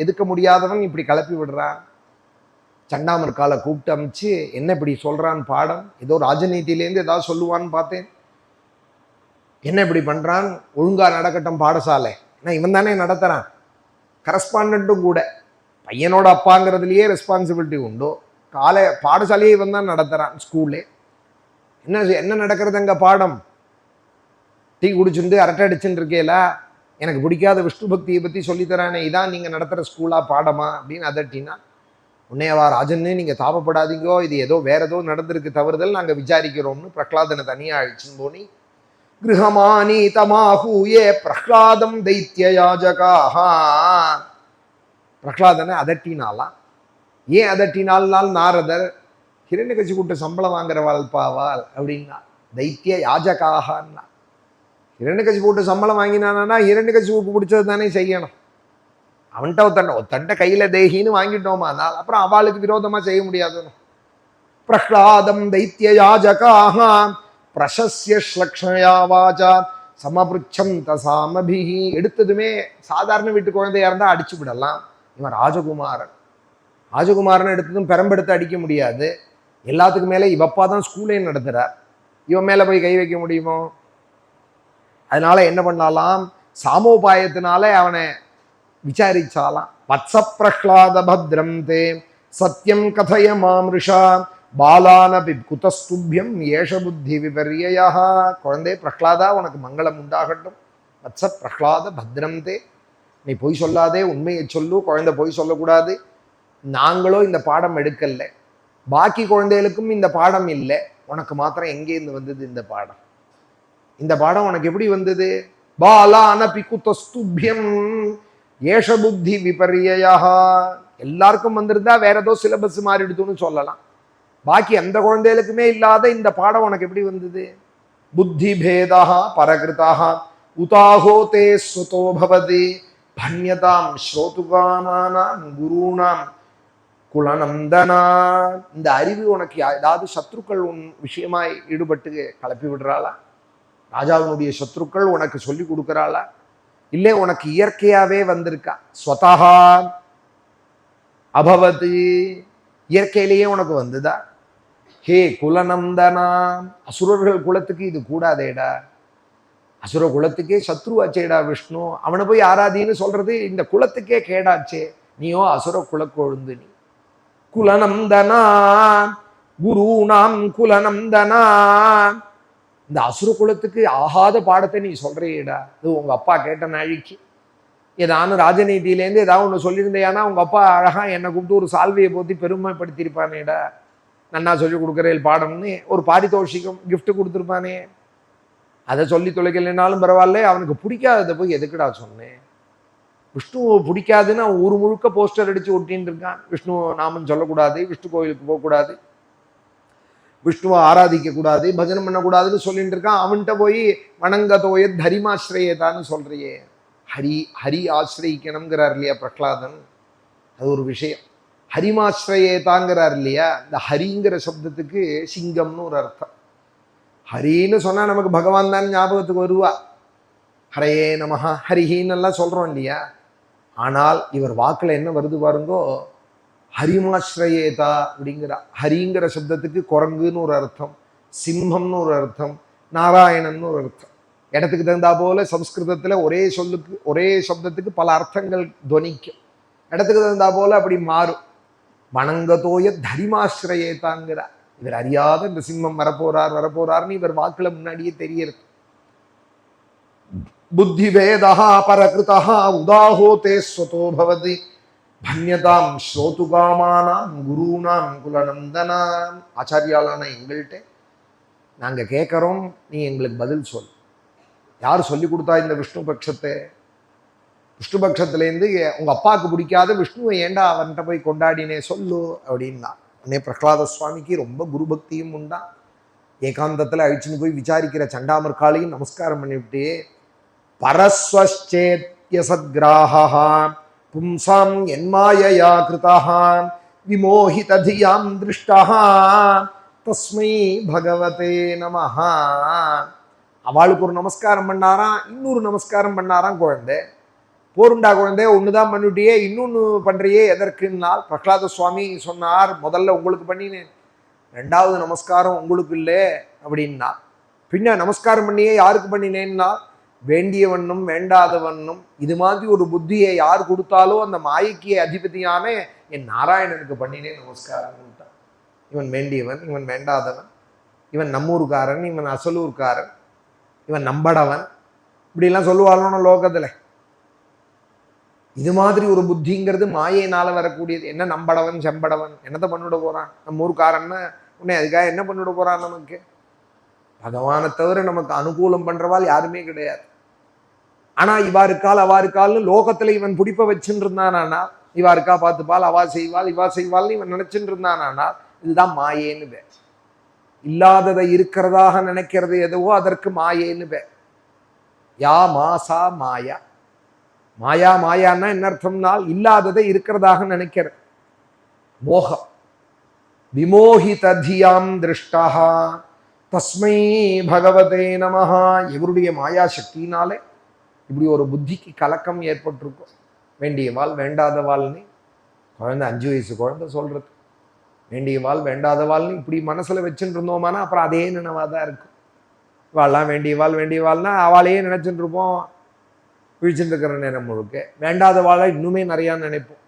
எதுக்க முடியாதவன் இப்படி கிளப்பி விடுறான். சண்டாமர்கால கூப்பிட்டு அமைச்சு என்ன இப்படி சொல்றான் பாடம். ஏதோ ராஜநீதியிலேருந்து ஏதாவது சொல்லுவான்னு பார்த்தேன். என்ன இப்படி பண்றான்? ஒழுங்கா நடக்கட்டும் பாடசாலை. ஏன்னா இவன் தானே நடத்துறான். கரஸ்பாண்டும் கூட. பையனோட அப்பாங்கிறதுலயே ரெஸ்பான்சிபிலிட்டி உண்டோ. பாடசாலையே இவன் தான் நடத்துறான். ஸ்கூல்லே என்ன நடக்கிறது அங்க பாடம்? டீ குடிச்சுட்டு அரட்டை அடிச்சுட்டு இருக்கேல, எனக்கு பிடிக்காத விஷ்ணு பக்தியை பத்தி சொல்லித்தரானே, இதான் நீங்க நடத்துற ஸ்கூலா பாடமா அப்படின்னு அதட்டினா, உன்னையவா ராஜன்னு நீங்க தாபப்படாதீங்கோ, இது ஏதோ வேற ஏதோ நடந்திருக்கு தவறுதல், நாங்க விசாரிக்கிறோம்னு பிரகலாதனை தனியா அழிச்சுன்னு போனி கிருஹமானி தமாஹூயே பிரஹ்லாதம் தைத்திய யாஜகாஹா. பிரகலாதனை அதட்டினாலாம். ஏன் அதட்டினால் நாரதர் ஹிரண்யகசி கூட்ட சம்பளம் வாங்குறவாள் பாவாள் அப்படின்னா தைத்திய யாஜகாஹான்னா. ஹிரண்யகசி போட்டு சம்பளம் வாங்கினானா ஹிரண்யகசிபுக்கு பிடிச்சது தானே செய்யணும். அவன்கிட்ட ஒத்தண்ட கையில தேகின்னு வாங்கிட்டோமா, அப்புறம் அவளுக்கு விரோதமா செய்ய முடியாதுன்னு. பிரஹ்லாதம் தைத்திய யாஜகாஹா பிரசஸ்ய ஸ்லக்ஷயா வாஜா சமபிருச்சம் தசாமபிஹி. எடுத்ததுமே சாதாரண வீட்டு குழந்தையா இருந்தா அடிச்சு விடலாம். இவன் ராஜகுமாரன் எடுத்ததும் பெரம்பெடுத்து அடிக்க முடியாது. எல்லாத்துக்கும் மேல இவப்பா தான் ஸ்கூலே நடத்துறார். இவன் மேல போய் கை வைக்க முடியுமோ? அதனால என்ன பண்ணலாம்? சாமோபாயத்தினால அவனை விசாரிச்சாலாம். வத்ச பிரஹ்லாத பத்ரம் தே சத்யம் கதய மாம்ருஷா பாலானபி குதஸ்துபியம் ஏஷ புத்தி விபர்யா. குழந்தை பிரஹ்லாதா, உனக்கு மங்களம் உண்டாகட்டும். வத்ச பிரஹ்லாத பத்ரம் தே, நீ பொய் சொல்லாதே, உண்மையை சொல்லு. குழந்தை பொய் சொல்லக்கூடாது. நாங்களோ இந்த பாடம் எடுக்கல, பாக்கி குழந்தைகளுக்கும் இந்த பாடம் இல்லை, உனக்கு மாத்திரம் எங்கேருந்து வந்தது இந்த பாடம்? இந்த பாடம் உனக்கு எப்படி வந்தது? பாலானபி குதஸ்துபியம் ஏஷ புத்தி விபர்யா. எல்லாருக்கும் வந்திருந்தா வேற ஏதோ சிலபஸ் மாறிடுதுன்னு சொல்லலாம். பாக்கி எந்த குழந்தைகளுக்குமே இல்லாத இந்த பாடம் உனக்கு எப்படி வந்தது? புத்தி பேதா பரகிருதா உதாஹோ தே சுதோ பவதி பன்யதாம் ஸ்ரோதுகானாம் குருணாம் குலநந்தனா. இந்த அறிவு உனக்கு ஏதாவது சத்ருக்கள் உன் விஷயமாய் ஈடுபட்டு கலப்பி விடுறாளா? ராஜாவினுடைய சத்ருக்கள் உனக்கு சொல்லி கொடுக்குறாளா? இல்லை உனக்கு இயற்கையாவே வந்திருக்கா? ஸ்வதஹா அபவதி, இயற்கையிலேயே உனக்கு வந்துதா? ஹே குலநந்தனா, அசுரர்கள் குலத்துக்கு இது கூடாதேடா. அசுர குலத்துக்கே சத்ருவாச்சேடா விஷ்ணு. அவனை போய் ஆராதின்னு சொல்றது இந்த குலத்துக்கே கேடாச்சே. நீயோ அசுர குல கொழுந்து. நீ குலநந்தனா குருநாம் குலநந்தனா. இந்த அசுர குலத்துக்கு ஆகாத பாடத்தை நீ சொல்றியேடா. இது உங்க அப்பா கேட்ட நாழிக்கு ஏதானு ராஜநீதியிலேருந்து ஏதாவது ஒன்று சொல்லியிருந்தேன்னா உங்க அப்பா அழகா என்னை கூப்பிட்டு ஒரு சால்வையை போத்தி பெருமைப்படுத்தியிருப்பானேடா. நன்னா சொல்லி கொடுக்குறேன் பாடம்னு ஒரு பாரிதோஷிகம் கிஃப்ட் கொடுத்துருப்பானே. அதை சொல்லி தொலைக்கலைனாலும் பரவாயில்ல, அவனுக்கு பிடிக்காததை போய் எதுக்குடா சொன்னேன்? விஷ்ணுவை பிடிக்காதுன்னு அவன் ஊர் முழுக்க போஸ்டர் அடிச்சு ஒட்டின்னு இருக்கான். விஷ்ணு நாமம் சொல்லக்கூடாது, விஷ்ணு கோயிலுக்கு போகக்கூடாது, விஷ்ணுவை ஆராதிக்க கூடாது, பஜனம் பண்ணக்கூடாதுன்னு சொல்லிட்டு இருக்கான். அவன்கிட்ட போய் வணங்கதோய தரிமாசிரயதான்னு சொல்றியே. ஹரி ஆசிரயிக்கணுங்கிறார் இல்லையா பிரகலாதன், அது ஒரு விஷயம். ஹரிமாசிரயேதாங்கிறார் இல்லையா, இந்த ஹரிங்கிற சப்தத்துக்கு சிங்கம்னு ஒரு அர்த்தம். ஹரின்னு சொன்னா நமக்கு பகவான் தான் ஞாபகத்துக்கு வருவா. ஹரையே நமஹா ஹரிஹின்னு எல்லாம் சொல்றோம் இல்லையா. ஆனால் இவர் வாக்குல என்ன வருது பாருங்கோ, ஹரிமாஸ்ரயேதா அப்படிங்கிறா. ஹரிங்கிற சப்தத்துக்கு குரங்குன்னு ஒரு அர்த்தம், சிம்மம்னு ஒரு அர்த்தம், நாராயணன்னு ஒரு அர்த்தம். இடத்துக்கு தகுந்தா போல சம்ஸ்கிருதத்துல ஒரே சொல்லுக்கு ஒரே சப்தத்துக்கு பல அர்த்தங்கள் துவனிக்கும். இடத்துக்கு தகுந்தா போல அப்படி மாறும். வணங்கதோய தரிமாஸ்ரயேதாங்கிறார். இவர் அறியாத இந்த சிம்மம் வரப்போறார்னு இவர் வாக்குல முன்னாடியே தெரியறது. புத்தி வேதா பரகிருதா உதாஹோதே ஸ்வதோ பவதி பன்யதாம் ஸ்ரோதுகாமானாம் குருணாம் குலநந்தனாம். ஆச்சாரியாலான எங்கள்கிட்ட நாங்க கேட்கறோம், நீ எங்களுக்கு பதில் சொல். யார் சொல்லி கொடுத்தா இந்த விஷ்ணு பட்சத்தை? விஷ்ணு பட்சத்துலேருந்து உங்க அப்பாவுக்கு பிடிக்காத விஷ்ணுவை ஏண்டா அவன்கிட்ட போய் கொண்டாடினே சொல்லு அப்படின்னா. உடனே பிரகலாத சுவாமிக்கு ரொம்ப குரு பக்தியும் உண்டா. ஏகாந்தத்தில் அழிச்சுன்னு போய் விசாரிக்கிற சண்டாமர்காளையும் நமஸ்காரம் பண்ணிவிட்டு, பரஸ்வச்சேத்ய சத்கிராஹா பும்சாம் என்மாயயா கிருதா விமோஹிததியாம் திருஷ்டா தஸ்மை பகவதே நமஹா. அவளுக்கு ஒரு நமஸ்காரம் பண்ணாராம், இன்னொரு நமஸ்காரம் பண்ணாராம். குழந்தை போருண்டா குழந்தை, ஒண்ணுதான் பண்ணிட்டியே, இன்னொன்னு பண்றியே எதற்குன்னால் பிரகலாத சுவாமி சொன்னார், முதல்ல உங்களுக்கு பண்ணினேன், ரெண்டாவது நமஸ்காரம் உங்களுக்கு இல்லை அப்படின்னா. பின்ன நமஸ்காரம் பண்ணியே யாருக்கு பண்ணினேன்னா, வேண்டியவண்ணும் வேண்டாதவண்ணும் இது மாதிரி ஒரு புத்தியை யார் கொடுத்தாலோ அந்த மாயைக்கு அதிபதியான என் நாராயணனுக்கு பண்ணினேன் நமஸ்காரம். இவன் வேண்டியவன், இவன் வேண்டாதவன், இவன் நம்மூர்காரன், இவன் அசலூர்காரன், இவன் நம்படவன், இப்படிலாம் சொல்லுவாளோன்னு லோகத்துல. இது மாதிரி ஒரு புத்திங்கிறது மாயையினால வரக்கூடியது. என்ன நம்படவன் செம்படவன், என்னத்தை பண்ணிவிட போறான்? நம்ம ஊருக்காரன்னு உடனே அதுக்காக என்ன பண்ணிவிட போறான்? நமக்கு பகவானை தவிர நமக்கு அனுகூலம் பண்றவாள் யாருமே கிடையாது. ஆனா இவாருக்கால் அவாருக்கால்னு லோகத்துல இவன் பிடிப்ப வச்சுட்டு இருந்தானா, இவாருக்கா பார்த்துப்பால், அவா செய்வாள், இவா செய்வாள்னு இவன் நினைச்சுட்டு இருந்தானா, இதுதான் மாயேன்னு பேர். இல்லாததை இருக்கிறதாக நினைக்கிறது எதுவோ அதற்கு மாயேன்னு பேர். யா மாசா மாயா. மாயா மாயான்னா என்ன அர்த்தம்னால் இல்லாததை இருக்கிறதாக நினைக்கிறது, மோகம். விமோஹிததியாம் திருஷ்டா தஸ்மை பகவதே நமஹா. இவருடைய மாயா சக்தினாலே இப்படி ஒரு புத்திக்கு கலக்கம் ஏற்பட்டிருக்கும். வேண்டியவாள் வேண்டாதவாள்னு குழந்தை 5 வயசு குழந்தை சொல்றது. வேண்டியவாள் வேண்டாதவாள்னு இப்படி மனசுல வச்சுட்டு இருந்தோமானா அப்புறம் அதே நினைவாதான் இருக்கும். இவாள்லாம் வேண்டியவாள்னா அவளையே நினைச்சுட்டு இருப்போம் விழிச்சுட்டு இருக்கிற நேரம் முழுக்க. வேண்டாதவாளை இன்னுமே நிறையா நினைப்போம்.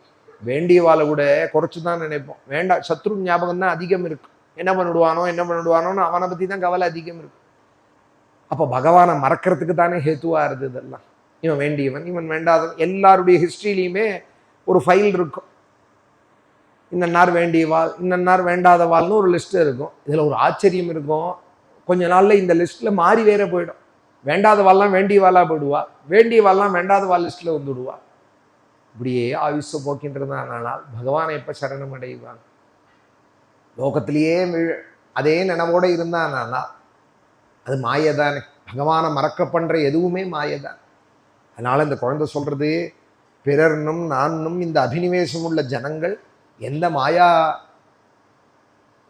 வேண்டியவாளை கூட குறைச்சுதான் நினைப்போம். சத்ரு ஞாபகம் தான் அதிகம் இருக்கும். என்ன பண்ணிடுவானோன்னு அவனை பத்தி தான் கவலை அதிகம் இருக்கும். அப்ப பகவானை மறக்கிறதுக்கு தானே ஹேத்துவா இருந்தது இதெல்லாம். இவன் வேண்டியவன், இவன் வேண்டாதவன். எல்லாருடைய ஹிஸ்டரியிலையுமே ஒரு ஃபைல் இருக்கும். இன்னன்னார் வேண்டியவாள், இன்னன்னார் வேண்டாதவாள்னு ஒரு லிஸ்ட் இருக்கும். இதுல ஒரு ஆச்சரியம் இருக்கும். கொஞ்ச நாள்ல இந்த லிஸ்ட்ல மாறி வேற போயிடும். வேண்டாதவாள்லாம் வேண்டியவாளா போயிடுவா, வேண்டியவாள்லாம் வேண்டாதவாள் லிஸ்ட்ல வந்துடுவா. இப்படியே ஆயுஷ போக்கின்றதுனால் பகவானை எப்ப சரணம் அடைவாங்க? லோகத்திலேயே அதே நினைவோட இருந்தானா அது மாயதானே. பகவானை மறக்க பண்ற எதுவுமே மாயதான். அதனால இந்த குழந்தை சொல்றது, பிறர்னும் நானும் இந்த அபினிவேசம் உள்ள ஜனங்கள் எந்த மாயா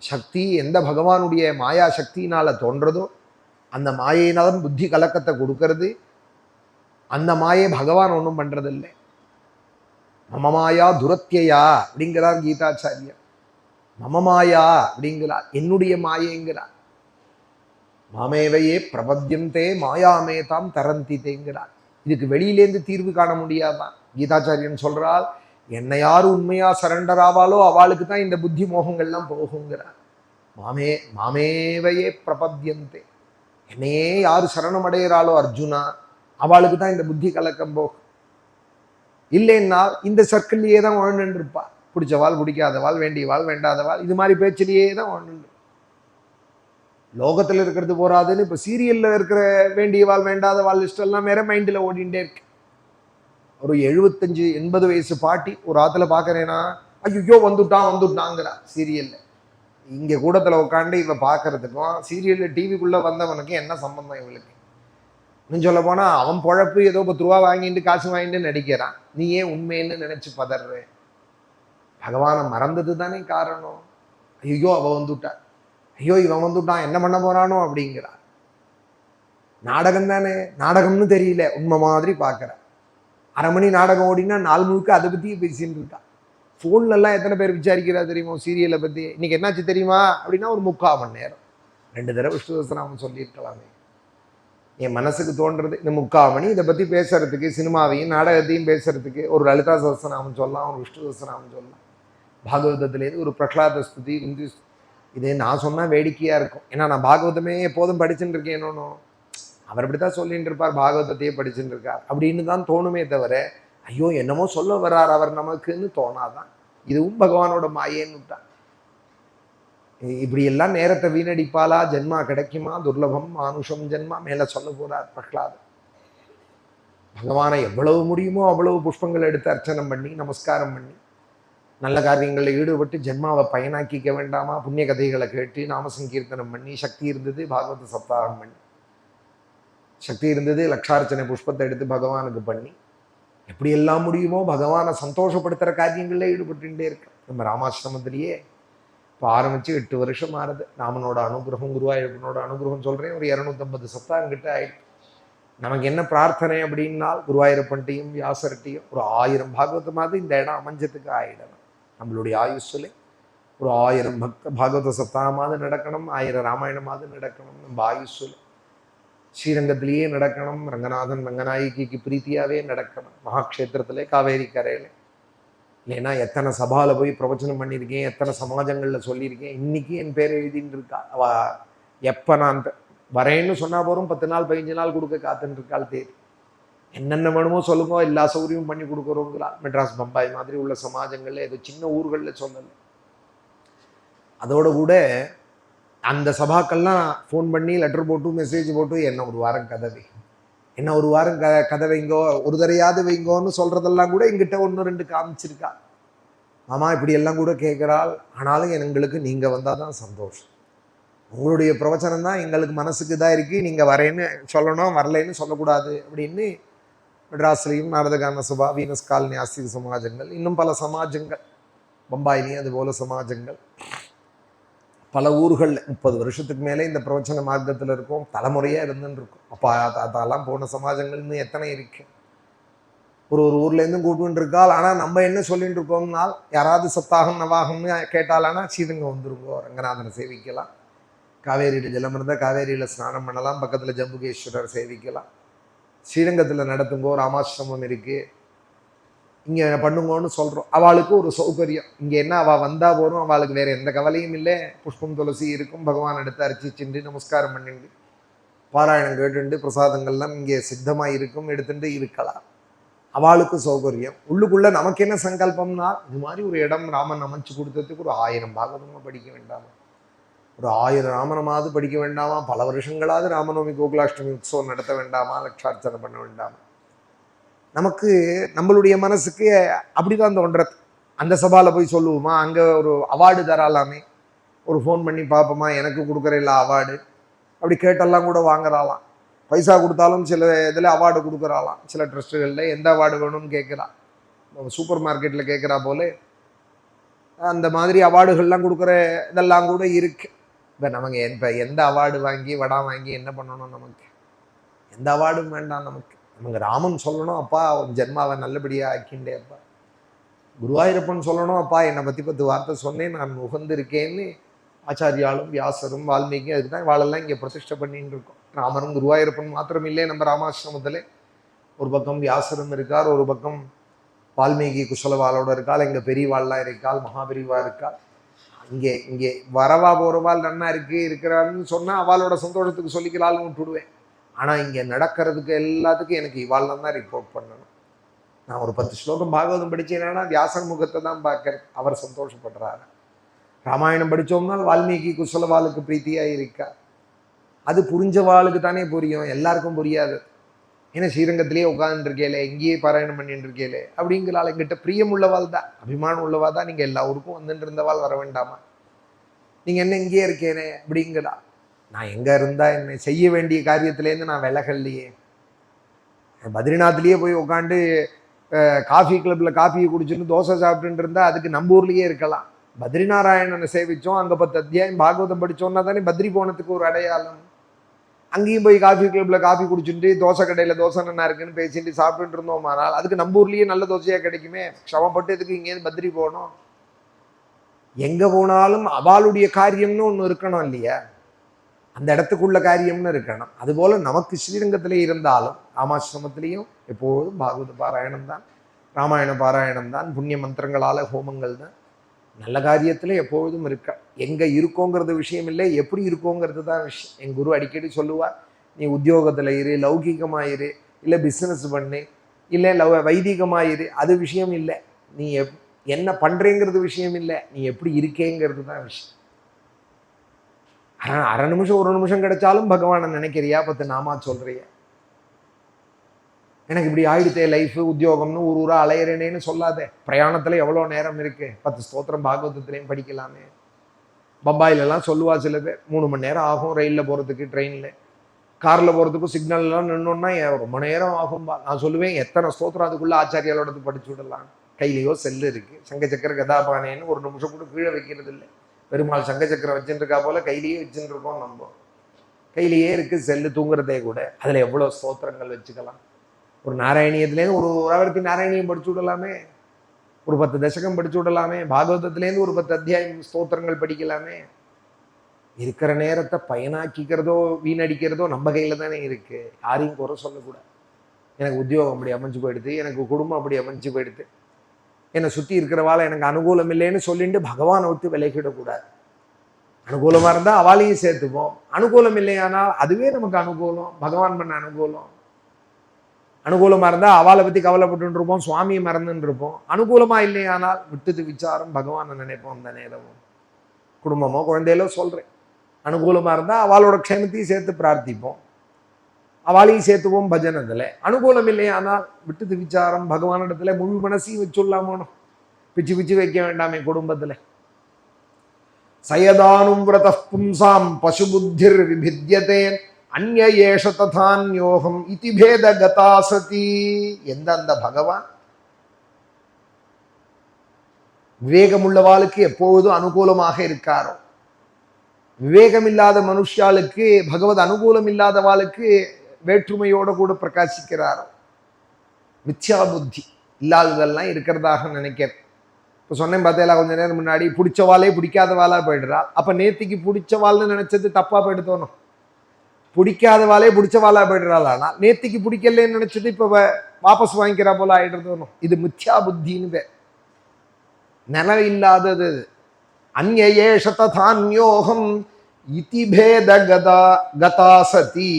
சக்தி, எந்த பகவானுடைய மாயா சக்தியினால தோன்றதோ அந்த மாயினாலும் புத்தி கலக்கத்தை கொடுக்கறது. அந்த மாயை பகவான் ஒன்றும் பண்றதில்லை. மமமாயா துரத்தியா அப்படிங்கிறார் கீதாச்சாரியர். மமமாயா அப்படிங்கிறார், என்னுடைய மாயைங்கிறார். மாமேவையே பிரபத்தியந்தே மாயாமேதாம் தரந்திதேங்கிறார். இதுக்கு வெளியிலேருந்து தீர்வு காண முடியாதான். கீதாச்சாரியன் சொல்றால், என்னை யாரு உண்மையா சரண்டர் ஆவாலோ அவளுக்கு தான் இந்த புத்தி மோகங்கள்லாம் போகுங்கிறார். மாமேவையே பிரபத்தியந்தே, என்னையே யாரு சரணம் அடைகிறாளோ அர்ஜுனா அவளுக்கு தான் இந்த புத்தி கலக்கம் போகும். இல்லைன்னா இந்த சர்க்கிள்லயே தான் வாழ்ந்துட்டு இருப்பா. பிடிச்சவாள் பிடிக்காதவாள், வேண்டியவாள் வேண்டாதவாள், இது மாதிரி பேச்சிலேயே தான் வாழ்ந்துட்டு. லோகத்துல இருக்கிறது போறாதுன்னு இப்ப சீரியல்ல இருக்கிற வேண்டியவாள் வேண்டாதவாள் லிஸ்ட் எல்லாம் வேற மைண்ட்ல ஓடிண்டே இருக்கு. ஒரு 75-80 வயசு பாட்டி ஒரு ஆத்துல பார்க்கறேன்னா ஐயோ வந்துட்டாங்கிறா சீரியல்ல. இங்க கூடத்துல உட்காந்து இவ பார்க்கறதுக்கும் சீரியல்ல டிவிக்குள்ள வந்தவனுக்கு என்ன சம்பந்தம் இவளுக்கு? இன்னும் சொல்ல போனா அவன் பொழப்பு ஏதோ 10 ரூபா வாங்கிட்டு காசு வாங்கிட்டு நடிக்கிறான். நீ ஏன் உண்மைன்னு நினைச்சு பதற? பகவானை மறந்தது தானே காரணம். ஐயோ அவ வந்துட்டா, ஐயோ இவன் வந்துட்டான், என்ன பண்ண போறானோ அப்படிங்கிறா. நாடகம் தானே, நாடகம்னு தெரியல, உண்மை மாதிரி பார்க்குற. 1/2 மணி நாடகம் ஓடினா 4 முழுக்க அதை பற்றியே பேசின்னு இருக்கா. ஃபோன்லலாம் எத்தனை பேர் விசாரிக்கிறா தெரியுமோ சீரியலை பற்றி? இன்னைக்கு என்னாச்சு தெரியுமா அப்படின்னா ஒரு 3/4 மணி நேரம் 2 தடவை விஷ்ணு சஹஸ்ரநாமம் சொல்லியிருக்கலாமே. என் மனசுக்கு தோன்றது இந்த 3/4 மணி இதை பற்றி பேசுறதுக்கு, சினிமாவையும் நாடகத்தையும் பேசுறதுக்கு ஒரு லலிதா சஹஸ்ரநாமம் சொல்லலாம், ஒரு விஷ்ணு சஹஸ்ரநாமம் சொல்லலாம். பாகவதத்துலேருந்து ஒரு பிரகலாத ஸ்துதி, இந்து இதே நான் சொன்னால் வேடிக்கையாக இருக்கும். ஏன்னா நான் பாகவதமே எப்போதும் படிச்சுட்டு இருக்கேன். என்னொன்னு அவர் அப்படித்தான் சொல்லிட்டு இருப்பார், பாகவதத்தையே படிச்சுட்டு இருக்கார் அப்படின்னு தான் தோணுமே தவிர ஐயோ என்னமோ சொல்ல வர்றார் அவர் நமக்குன்னு தோணாதான். இதுவும் பகவானோட மாயேன்னுட்டான். இப்படியெல்லாம் நேரத்தை வீணடிப்பாலா? ஜென்மா கிடைக்குமா? துர்லபம் மானுஷம் ஜென்மா மேலே சொல்ல போறார் பிரகலாதர். பகவானை எவ்வளவு முடியுமோ அவ்வளவு புஷ்பங்கள் எடுத்து அர்ச்சனை பண்ணி நமஸ்காரம் பண்ணி நல்ல காரியங்களில் ஈடுபட்டு ஜென்மாவை பயனாக்கிக்க வேண்டாமா? புண்ணிய கதைகளை கேட்டு நாம சங்கீர்த்தனம் பண்ணி, சக்தி இருந்தது பாகவத சப்தாகம் பண்ணி, சக்தி இருந்தது லட்சார்ச்சனை புஷ்பத்தை எடுத்து பகவானுக்கு பண்ணி, எப்படியெல்லாம் முடியுமோ பகவானை சந்தோஷப்படுத்துகிற காரியங்களில் ஈடுபட்டுட்டே இருக்கு. நம்ம ராமாசிரமத்திலேயே இப்போ ஆரம்பித்து 8 வருஷம் ஆறுது. ராமனோட அனுகிரகம், குருவாயூரப்பனோட அனுகிரகம் சொல்கிறேன், ஒரு 250 சப்தாகம் கிட்ட ஆயிடுச்சு. நமக்கு என்ன பிரார்த்தனை அப்படின்னால் குருவாயூரப்பன்ட்டையும் வியாசர்ட்டையும் ஒரு 1000 பாகவதமாவது இந்த இடம் அமைஞ்சதுக்கு ஆயிடணும். நம்மளுடைய ஆயுஷ்ல ஒரு 1000 பாகவத சப்தாகமாவது நடக்கணும், 1000 ராமாயணமாவது நடக்கணும். நம்ம ஆயுஷ்ல ஸ்ரீரங்கத்திலேயே நடக்கணும், ரங்கநாதன் ரங்கநாயகிக்கு பிரீத்தியாவே நடக்கணும், மகாக்ஷேத்திரத்திலே காவேரி கரையில். இல்லைன்னா எத்தனை சபாவில் போய் பிரவச்சனம் பண்ணியிருக்கேன், எத்தனை சமாஜங்களில் சொல்லியிருக்கேன். இன்னைக்கு என் பேர் எழுதின்னு இருக்கா. அவ எப்போ நான் வரேன்னு சொன்னா போகிறோம் 10 நாள் 15 நாள் கொடுக்க காத்துன்னு இருக்காள் தேதி. என்னென்ன வேணுமோ சொல்லுங்க, எல்லா சௌகரியமும் பண்ணி கொடுக்குறோங்களா. மெட்ராஸ் பம்பாய் மாதிரி உள்ள சமாஜங்களில் ஏதோ சின்ன ஊர்களில் சொல்லலை. அதோட கூட அந்த சபாக்கள்லாம் ஃபோன் பண்ணி லெட்டர் போட்டு மெசேஜ் போட்டு என்ன ஒரு வாரம் கதவை, என்ன ஒரு வாரம் கதை வைங்கோ, ஒரு தரையாவது வைங்கோன்னு சொல்கிறதெல்லாம் கூட எங்கிட்ட 1-2 காமிச்சிருக்கா. ஆமாம் இப்படி எல்லாம் கூட கேட்குறாள். ஆனாலும் எங்களுக்கு நீங்கள் வந்தால் தான் சந்தோஷம். உங்களுடைய பிரவச்சனம் தான் எங்களுக்கு மனசுக்கு இதாக இருக்குது, நீங்கள் வரேன்னு சொல்லணும், வரலைன்னு சொல்லக்கூடாது அப்படின்னு மெட்ராஸ்லேயும் நாரதகான சபா, வீனஸ் காலனி ஆஸ்திக சமாஜங்கள், இன்னும் பல சமாஜங்கள், பம்பாயிலையும் அதுபோல் சமாஜங்கள், பல ஊர்களில் 30 வருஷத்துக்கு மேலே இந்த பிரவச்சன மார்க்கத்தில் இருக்கும், தலைமுறையாக இருந்துன்னு இருக்கும். அப்பா தாத்தாலாம் போன சமாஜங்கள் இன்னும் எத்தனை இருக்கு. ஒரு ஊர்லேருந்தும் கூப்பிட்டு இருக்காள். ஆனால் நம்ம என்ன சொல்லிட்டு இருக்கோம்னால், யாராவது சப்தாகம் நவாகம்னு கேட்டாலானா ஸ்ரீரங்கம் வந்துருங்கோ, ரங்கநாதனை சேவிக்கலாம், காவேரியில் ஜலம் இருந்தால் காவேரியில் ஸ்நானம் பண்ணலாம், பக்கத்தில் ஜம்புகேஸ்வரர் சேவிக்கலாம், ஸ்ரீரங்கத்தில் நடத்துங்கோ, ராமாசிரமம் இருக்குது, இங்கே பண்ணுங்கன்னு சொல்கிறோம். அவளுக்கு ஒரு சௌகரியம். இங்கே என்ன அவள் வந்தால் போகிறோம், அவளுக்கு வேறு எந்த கவலையும் இல்லை. புஷ்பம் துளசி இருக்கும், பகவான் எடுத்து அர்ச்சிச்சுண்டு நமஸ்காரம் பண்ணிண்டு பாராயணம் கேட்டுண்டு பிரசாதங்கள்லாம் இங்கே சித்தமாக இருக்கும், எடுத்துட்டு இருக்கலாம். அவளுக்கு சௌகரியம். உள்ளுக்குள்ளே நமக்கு என்ன சங்கல்பம்னா, இது மாதிரி ஒரு இடம் ராமன் அமைச்சு கொடுத்ததுக்கு ஒரு 1000 பாகவதமாக படிக்க வேண்டாமா, ஒரு 1000 ராமனமாவது படிக்க வேண்டாமா, பல வருஷங்களாவது ராமநவமி கோகுலாஷ்டமி உற்சவம் நடத்த வேண்டாமா, லட்சார்ச்சனை பண்ண வேண்டாமா. நமக்கு நம்மளுடைய மனசுக்கு அப்படிதான் தோன்றது. அந்த சபாவில் போய் சொல்லுவோமா, அங்கே ஒரு அவார்டு தராலாமே, ஒரு ஃபோன் பண்ணி பார்ப்போமா, எனக்கு கொடுக்குற இல்லை அவார்டு அப்படி கேட்டெல்லாம் கூட வாங்குறாளாம். பைசா கொடுத்தாலும் சில இதில் அவார்டு கொடுக்குறாளாம். சில ட்ரஸ்ட்டுகளில் எந்த அவார்டு வேணும்னு கேட்குறா, சூப்பர் மார்க்கெட்டில் கேட்குறா போல அந்த மாதிரி அவார்டுகள்லாம் கொடுக்குற இதெல்லாம் கூட இருக்குது. இப்போ நமக்கு இப்போ எந்த அவார்டு வாங்கி வடா வாங்கி என்ன பண்ணணும்? நமக்கு எந்த அவார்டும் வேண்டாம். நமக்கு ராமன் சொல்லணும், அப்பா ஜென்மாவை நல்லபடியாக ஆக்கிண்டே அப்பா. குருவாயூரப்பன் சொல்லணும், அப்பா என்னை பற்றி 10 வார்த்தை சொன்னேன், நான் உகந்திருக்கேன்னு ஆச்சாரியாலும் வியாசரும் வால்மீகி அதுக்கு தான் வாழெல்லாம் இங்கே பிரதிஷ்டை பண்ணின்னு இருக்கோம். ராமரும் குருவாயூரப்பன் மாத்திரம் இல்லை, நம்ம ராமாசிரமத்தில் ஒரு பக்கம் வியாசரும் இருக்கார், ஒரு பக்கம் வால்மீகி குசலவாளோட இருக்காள், எங்கள் பெரியவாள்லாம் இருக்காள், மகாபெரிவா இருக்காள். இங்கே இங்கே வரவா போகிறவாள் நன்னா இருக்கிறான்னு சொன்னால் அவளோட சந்தோஷத்துக்கு சொல்லிக்கலாம்னு விட்டுடுவேன். ஆனால் இங்கே நடக்கிறதுக்கு எல்லாத்துக்கும் எனக்கு இவாள்லாம் தான் ரிப்போர்ட் பண்ணணும். நான் ஒரு 10 ஸ்லோகம் பாகவதம் படித்தேன்னா வியாசன் முகத்தை தான் பார்க்கறது, அவர் சந்தோஷப்படுறாரு. ராமாயணம் படித்தோம்னால் வால்மீகி குசலவாளுக்கு பிரீத்தியாக இருக்கா. அது புரிஞ்சவாளுக்கு தானே புரியும், எல்லாருக்கும் புரியாது. ஏன்னா ஸ்ரீரங்கத்திலேயே உட்காந்துட்டு இருக்கேலே, இங்கேயே பாராயணம் பண்ணிட்டு இருக்கேலே அப்படிங்கிறாள். எங்கிட்ட பிரியம் உள்ளவாள் தான், அபிமானம் உள்ளவா தான். நீங்கள் எல்லா ஊருக்கும் வந்துட்டு இருந்தவாள் வர வேண்டாமா? நீங்கள் என்ன இங்கேயே இருக்கேனே அப்படிங்கிறா. நான் எங்கே இருந்தால் என்ன செய்ய வேண்டிய காரியத்துலேருந்து நான் விலகல்லையே. பத்ரிநாத்லேயே போய் உட்காந்து காஃபி கிளப்பில் காஃபியை குடிச்சுட்டு தோசை சாப்பிட்டுட்டு இருந்தால் அதுக்கு நம்ம ஊர்லேயே இருக்கலாம். பத்ரிநாராயணனை சேவித்தோம், அங்கே 10 அத்தியாயம் பாகவதம் படித்தோன்னா தானே பத்ரி போனதுக்கு ஒரு அடையாளம். அங்கேயும் போய் காஃபி கிளப்பில் காஃபி குடிச்சுட்டு தோசை கடையில் தோசை நல்லா இருக்குன்னு பேசிட்டு சாப்பிட்டுட்டு இருந்தோம். ஆனால் அதுக்கு நம்ம ஊர்லேயே நல்ல தோசையாக கிடைக்குமே. க்ஷமப்பட்டு இதுக்கு இங்கேருந்து பத்ரி போகணும்? எங்கே போனாலும் அவளுடைய காரியம்னு ஒன்று இருக்கணும் இல்லையா? அந்த இடத்துக்குள்ள காரியம்னு இருக்கணும். அதுபோல் நமக்கு ஸ்ரீரங்கத்திலே இருந்தாலும் ராமாசிரமத்திலையும் எப்போதும் பாகவத பாராயணம் தான், ராமாயண பாராயணம் தான், புண்ணிய மந்திரங்களால் ஹோமங்கள் தான். நல்ல காரியத்தில் எப்பொழுதும் இருக்க. எங்கே இருக்கோங்கிறது விஷயம் இல்லை, எப்படி இருக்கோங்கிறது தான் விஷயம். என் குரு அடிக்கடி சொல்லுவார், நீ உத்தியோகத்தில் இரு, லௌகிகமாயிரு, இல்லை பிஸ்னஸ் பண்ணு, இல்லை வைதிகமாயிரு, அது விஷயம் இல்லை. நீ என்ன பண்ணுறேங்கிறது விஷயம் இல்லை, நீ எப்படி இருக்கேங்கிறது தான் விஷயம். அரை நிமிஷம் ஒரு நிமிஷம் கிடைச்சாலும் பகவானை நினைக்கிறியா? 10 நாமா சொல்றியா? எனக்கு இப்படி ஆயிடுத்தே லைஃபு, உத்தியோகம்னு ஒரு ஊரா அலையிறேனேன்னு சொல்லாதே. பிரயாணத்தில் எவ்வளோ நேரம் இருக்குது, 10 ஸ்தோத்திரம் பாகவதத்துலேயும் படிக்கலாமே. பம்பாயிலெல்லாம் சொல்லுவா சில பேர் 3 மணி நேரம் ஆகும் ரயிலில் போகிறதுக்கு, ட்ரெயினில், காரில் போகிறதுக்கும் சிக்னல்லாம் நின்னோன்னா ரொம்ப நேரம் ஆகும்பா. நான் சொல்லுவேன், எத்தனை ஸ்தோத்திரம் அதுக்குள்ளே ஆச்சாரியாலோடது படிச்சு விடலாம். கையிலையோ செல்லு இருக்குது, சங்கச்சக்கர கதாபானேன்னு ஒரு நிமிஷம் கூட கீழே வைக்கிறது இல்லை. பெருமாள் சங்கச்சக்கரம் வச்சுருக்கா போல் கையிலேயே வச்சுட்டு இருக்கோம். நம்ம கையிலேயே இருக்குது செல்லு, தூங்குறதே கூட. அதில் எவ்வளோ ஸ்தோத்திரங்கள் வச்சுக்கலாம். ஒரு நாராயணியத்துலேருந்து ஒரு ஆவர்த்தி நாராயணியம் படிச்சு விடலாமே, ஒரு 10 தசகம் படிச்சு விடலாமே, பாகவதத்துலேருந்து ஒரு 10 அத்தியாயம் ஸ்தோத்திரங்கள் படிக்கலாமே. இருக்கிற நேரத்தை பயனாக்கிக்கிறதோ வீணடிக்கிறதோ நம்ம கையில் தானே இருக்குது. யாரையும் குறை சொல்லக்கூடாது. எனக்கு உத்தியோகம் அப்படி அமைஞ்சு போயிடுது, எனக்கு குடும்பம் அப்படி அமைஞ்சு போயிடுது, என்னை சுற்றி இருக்கிறவாள் எனக்கு அனுகூலம் இல்லைன்னு சொல்லிட்டு பகவானை விட்டு விலகிடக்கூடாது. அனுகூலமாக இருந்தால் அவளையும் சேர்த்துப்போம். அனுகூலம் இல்லையானால் அதுவே நமக்கு அனுகூலம், பகவான் பண்ண அனுகூலம். அனுகூலமாக இருந்தால் அவளை பற்றி கவலைப்பட்டு இருப்போம், சுவாமியை மறந்துன்னு இருப்போம். அனுகூலமாக இல்லையானால் விட்டுது விசாரம், பகவானை நினைப்போம். அந்த நேரமும் குடும்பமோ குழந்தையிலோ சொல்கிறேன். அனுகூலமாக இருந்தால் அவளோட க்ஷேமத்தையும் சேர்த்து பிரார்த்திப்போம், அவளையும் சேர்த்துவோம் பஜனத்தில். அனுகூலம் இல்லையானால் விட்டுது விசாரம், பகவானிடத்துல முழு மனசையும் வச்சுள்ளாமோனோ. பிச்சு பிச்சு வைக்க வேண்டாமே குடும்பத்தில். சயதானும் விரத பும்சாம் பசுபுத்திர் விபித்யதே அந்ய ஏஷ ததான்யோகம் இதி பேத கதாசதி. எந்த அந்த பகவான் விவேகமுள்ளவாளுக்கு எப்போதும் அனுகூலமாக இருக்காரோ, விவேகமில்லாத மனுஷாளுக்கு, பகவத் அனுகூலம் இல்லாதவாளுக்கு வேற்றுமையோட கூட பிரகாசிக்கிறாரோ. மித்யா புத்தி இல்லாததெல்லாம் இருக்கிறதாக நினைக்கிறேன். இப்போ சொன்னேன் பார்த்தேலா கொஞ்ச நேரம் முன்னாடி, பிடிச்சவாளே பிடிக்காதவாளா போயிடுறா. அப்போ நேத்திக்கு பிடிச்சவாள்னு நினைச்சது தப்பா போயிடுதோணும். பிடிக்காதவாளே பிடிச்சவாளா போயிடுறாள். ஆனால் நேத்திக்கு பிடிக்கலன்னு நினைச்சது இப்போ வாபஸ் வாங்கிக்கிறா போல ஆயிடுறதோணும். இது மித்யா புத்தின்னு பேர். நினைவு இல்லாதது. அந்யேஷ ததான்யோகம் இதி பேத கதாசதி.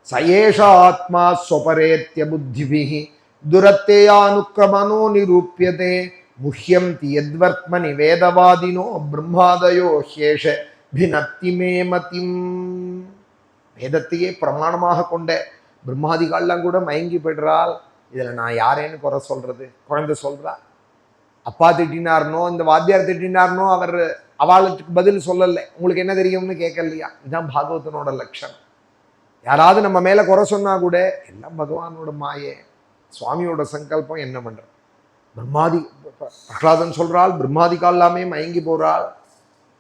சயேஷா ஆத்மா ஸ்வபரேத்ய புத்திபிஹி துரத்தேயானுக்ரமனோ நிரூப்யதே முஹ்யம் யத்வர்த்மனி வேதவாதினோ பிரம்மாதயோ ஹேஷ பினத்தி மே மதிம். வேதத்தையே பிரமாணமாக கொண்ட பிரம்மாதிகாலாம் கூட மயங்கி போய்டுறாள். இதில் நான் யாரேன்னு குறை சொல்றது? குழந்தை சொல்றா, அப்பா திட்டினார்னோ இந்த வாத்தியார் திட்டினார்னோ அவர் அவளுக்கு பதில் சொல்லலை, உங்களுக்கு என்ன தெரியும்னு கேட்கலையா. இதுதான் பாகவதனோட லட்சணம். யாராவது நம்ம மேல குறை சொன்னா கூட எல்லாம் பகவானோட மாயே, சுவாமியோட சங்கல்பம். என்ன பண்ற? பிரம்மாதி பிரகலாதன் சொல்றாள், பிரம்மாதிகால் எல்லாமே மயங்கி போறாள்.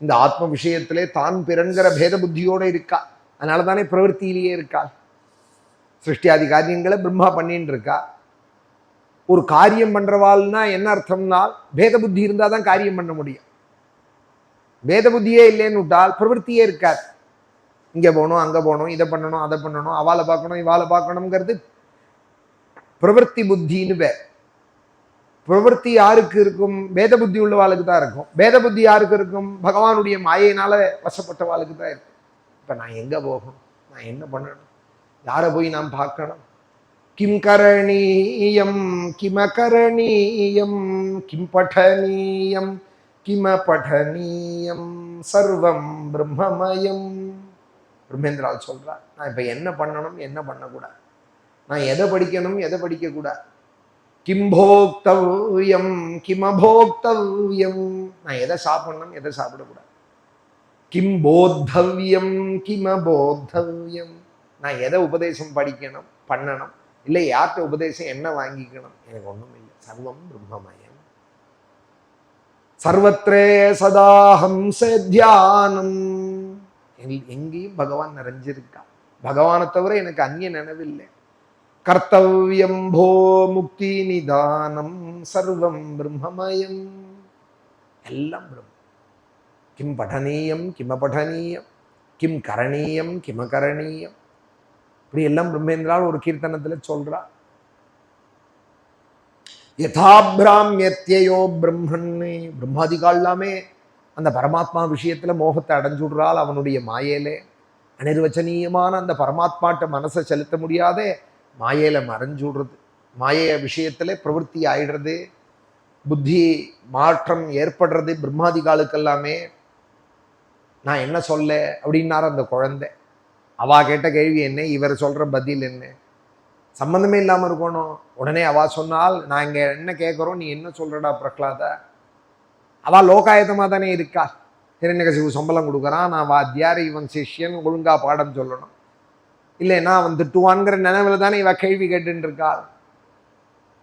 இந்த ஆத்ம விஷயத்திலே தான் பிறன்கிற பேத புத்தியோட இருக்கா. அதனால தானே பிரவருத்தியிலேயே இருக்காள். சிருஷ்டியாதி காரியங்களை பிரம்மா பண்ணின்னு இருக்கா. ஒரு காரியம் பண்றவாள்னா என்ன அர்த்தம்னா, பேத புத்தி இருந்தால் தான் காரியம் பண்ண முடியும். பேத புத்தியே இல்லைன்னு விட்டால் பிரவருத்தியே இருக்காது. இங்கே போகணும், அங்கே போகணும், இதை பண்ணணும், அதை பண்ணணும், அவளை பார்க்கணும், இவாளை பார்க்கணுங்கிறது பிரவருத்தி புத்தின்னு பேர். பிரவருத்தி யாருக்கு இருக்கும்? பேத புத்தி உள்ளவாளுக்கு தான் இருக்கும். பேத புத்தி யாருக்கு இருக்கும்? பகவானுடைய மாயினால வசப்பட்டவாளுக்கு தான் இருக்கும். இப்போ நான் எங்கே போகணும், நான் என்ன பண்ணணும், யாரை போய் நான் பார்க்கணும்? கிம் கரணீயம் கிமகரணீயம் கிம் பఠனீயம் கிம பఠனீயம் சர்வம் பிரம்மமயம். பிரம்மேந்திரால் சொல்றார். நான் இப்ப என்ன பண்ணணும், என்ன பண்ணக்கூடாது, நான் எதை படிக்கணும், எதை படிக்கக்கூடாது, கிம் போக்தவ்யம் கிமபோக்தவ்யம், நான் எதை சாப்பிடணும், எதை சாப்பிடக்கூடாது, கிம் போத்தவ்யம் கிமபோத்தவ்யம், நான் எதை உபதேசம் படிக்கணும் பண்ணணும், இல்லை யார்கிட்ட உபதேசம் என்ன வாங்கிக்கணும், எனக்கு ஒண்ணும் இல்லை. சர்வம் பிரம்மமயம். சர்வத்ரே சதாஹம் தியானம். எங்கேயும் பகவான் நிறைஞ்சிருக்கா. பகவானை தவிர எனக்கு அந்நிய நினைவில்லை. கர்த்தவ்யம் போ முக்தி நிதானம் சர்வம் பிரம்மமயம். எல்லாம் பிரம்மம். கிம் படனீயம் கிமபடனீயம், கிம் கரணீயம் கிமகரணீயம், இப்படி எல்லாம் பிரம்மேந்திரால் ஒரு கீர்த்தனத்துல சொல்றா. யதா பிராமியத்யோ பிரம்மன்னே, பிரம்மாதிகால் எல்லாமே அந்த பரமாத்மா விஷயத்துல மோகத்தை அடைஞ்சுடுறாள். அவனுடைய மாயையிலே அனிர்வச்சனீயமான அந்த பரமாத்மாட்ட மனசை செலுத்த முடியாத மாயையில மறைஞ்சுடுறது. மாயைய விஷயத்துல பிரவൃத்தி ஆயிடுறது, புத்தி மாற்றம் ஏற்படுறது பிரம்மாதிகாலுக்கெல்லாமே. நான் என்ன சொல்ல அப்படின்னார் அந்த குழந்தை. அவா கேட்ட கேள்வி என்ன, இவர் சொல்ற பதில் என்ன, சம்பந்தமே இல்லாம இருக்கணும். உடனே அவா சொன்னால், நான் இங்க என்ன கேட்கிறோம், நீ என்ன சொல்றடா பிரகலாத. அவா லோகாயத்தமா தானே இருக்கா. ஹிரண்யகசிபு சம்பளம் கொடுக்குறான், நான் வாத்தியார், இவன் சிஷ்யன், ஒழுங்கா பாடம் சொல்லணும், இல்லைன்னா அவன் திட்டுவான்கிற நினைவுல தானே இவ கேள்வி கேட்டுன்னு இருக்காள்.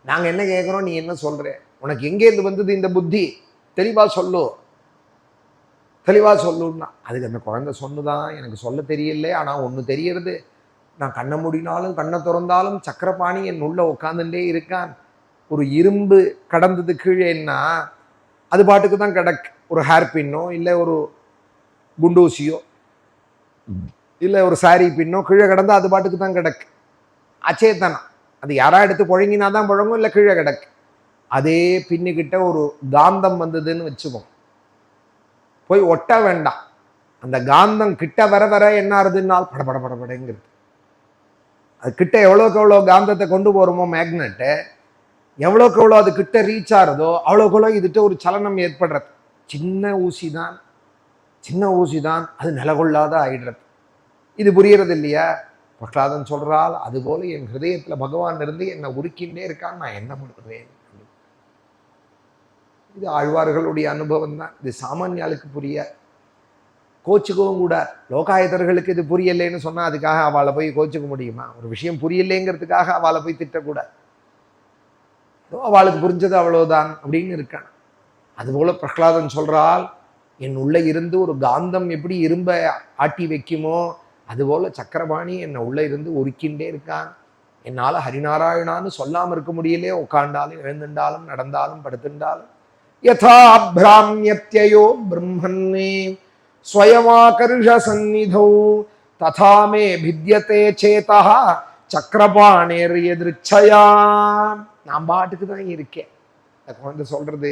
நாங்க என்ன கேட்கிறோம், நீ என்ன சொல்ற, உனக்கு எங்கேருந்து வந்தது இந்த புத்தி, தெளிவா சொல்லு, தெளிவா சொல்லுன்னா. அதுக்கு அந்த குழந்தை சொன்னுதான், எனக்கு சொல்ல தெரியல, ஆனா ஒண்ணு தெரியறது, நான் கண்ணை மூடினாலும் கண்ணை திறந்தாலும் சக்கரபாணி என் உள்ள உட்காந்துட்டே இருக்கான். ஒரு இரும்பு கடந்தது கீழேன்னா அது பாட்டுக்கு தான் கிடக்கு. ஒரு ஹேர் பின்னோ இல்லை ஒரு குண்டூசியோ இல்லை ஒரு சாரி பின்னோ கீழே கிடந்தா அது பாட்டுக்கு தான் கிடக்கு. அச்சேத்தனம். அது யாரா எடுத்து புழங்கினா தான் புழங்கும், இல்லை கீழே கிடக்கு. அதே பின்னுக்கிட்ட ஒரு காந்தம் வந்ததுன்னு வச்சுப்போம், போய் ஒட்ட வேண்டாம். அந்த காந்தம் கிட்ட வர வர என்ன ஆறுதுன்னால் படபட படபடங்கிறது. அது கிட்ட எவ்வளோக்கு எவ்வளோ காந்தத்தை கொண்டு போகிறோமோ மேக்னெட்டு, எவ்வளோக்கு எவ்வளோ அது கிட்ட ரீச் ஆகுதோ அவ்வளோக்கு எவ்வளோ இதுகிட்ட ஒரு சலனம் ஏற்படுறது. சின்ன ஊசி தான் அது நிலகொள்ளாத ஆயிடுறது. இது புரியறது இல்லையா? பிரகலாதன் சொல்றால், அதுபோல என் ஹிருதயத்தில் பகவான் இருந்து என்னை உருக்கின்றே இருக்கான், நான் என்ன பண்ணுவேன். இது ஆழ்வார்களுடைய அனுபவம் தான். இது சாமானியாளுக்கு புரிய கோச்சுக்கவும் கூட. லோகாயத்தர்களுக்கு இது புரியலைன்னு சொன்னா அதுக்காக அவளை போய் கோச்சுக்க முடியுமா? ஒரு விஷயம் புரியலைங்கிறதுக்காக அவளை போய் திட்டக்கூடாது. அவளுக்கு புரிஞ்சது அவ்வளவுதான் அப்படின்னு இருக்கான். அதுபோல பிரகலாதன் சொல்றால், என் உள்ள இருந்து ஒரு காந்தம் எப்படி இரும்ப ஆட்டி வைக்குமோ அதுபோல சக்கரபாணி என்னை உள்ள இருந்து உருக்கின்றே இருக்கான். என்னால ஹரிநாராயணான்னு சொல்லாம இருக்க முடியலே. உட்காண்டாலும் எழுந்துண்டாலும் நடந்தாலும் படுத்துண்டாலும். யதா பிராமியத்யோ பிரம்மன்னே ஸ்வயமாகர்ஷ சந்நிதௌ ததா மே பித்யதே சேதா சக்கரபாணேர் எதிர்ச்சயா. நான் பாட்டுக்கு தான் இருக்கேன். குழந்தை சொல்றது,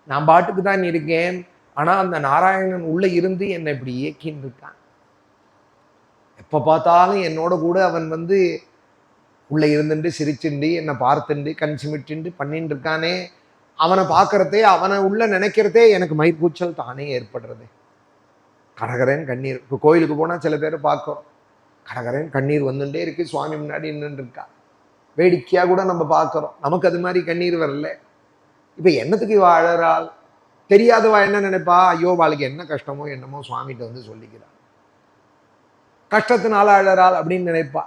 நான் பாட்டுக்கு தான் இருக்கேன், ஆனா அந்த நாராயணன் உள்ள இருந்து என்னை இப்படி இயக்கின்னு இருக்கான். எப்ப பார்த்தாலும் என்னோட கூட அவன் உள்ள இருந்துட்டு சிரிச்சுண்டு என்னை பார்த்துண்டு கண் சிமிட்டுண்டு பண்ணிட்டு இருக்கானே. அவனை பார்க்கறதே, அவனை உள்ள நினைக்கிறதே எனக்கு மயிர்கூச்சல் தானே ஏற்படுறது. கடகரன் கண்ணீர். இப்போ கோயிலுக்கு போனால் சில பேர் பார்க்கிறோம், கடகரன் கண்ணீர் வந்துட்டே இருக்கு, சுவாமி முன்னாடி நின்று இருக்கா. வேடிக்கையாக கூட நம்ம பார்க்குறோம். நமக்கு அது மாதிரி கண்ணீர் வரல. இப்போ என்னத்துக்கு இவ அழறாள்? தெரியாதவா என்ன நினைப்பா, ஐயோ வாளுக்கு என்ன கஷ்டமோ என்னமோ சுவாமிகிட்ட சொல்லிக்கிறாள், கஷ்டத்தினால அழறாள் அப்படின்னு நினைப்பா.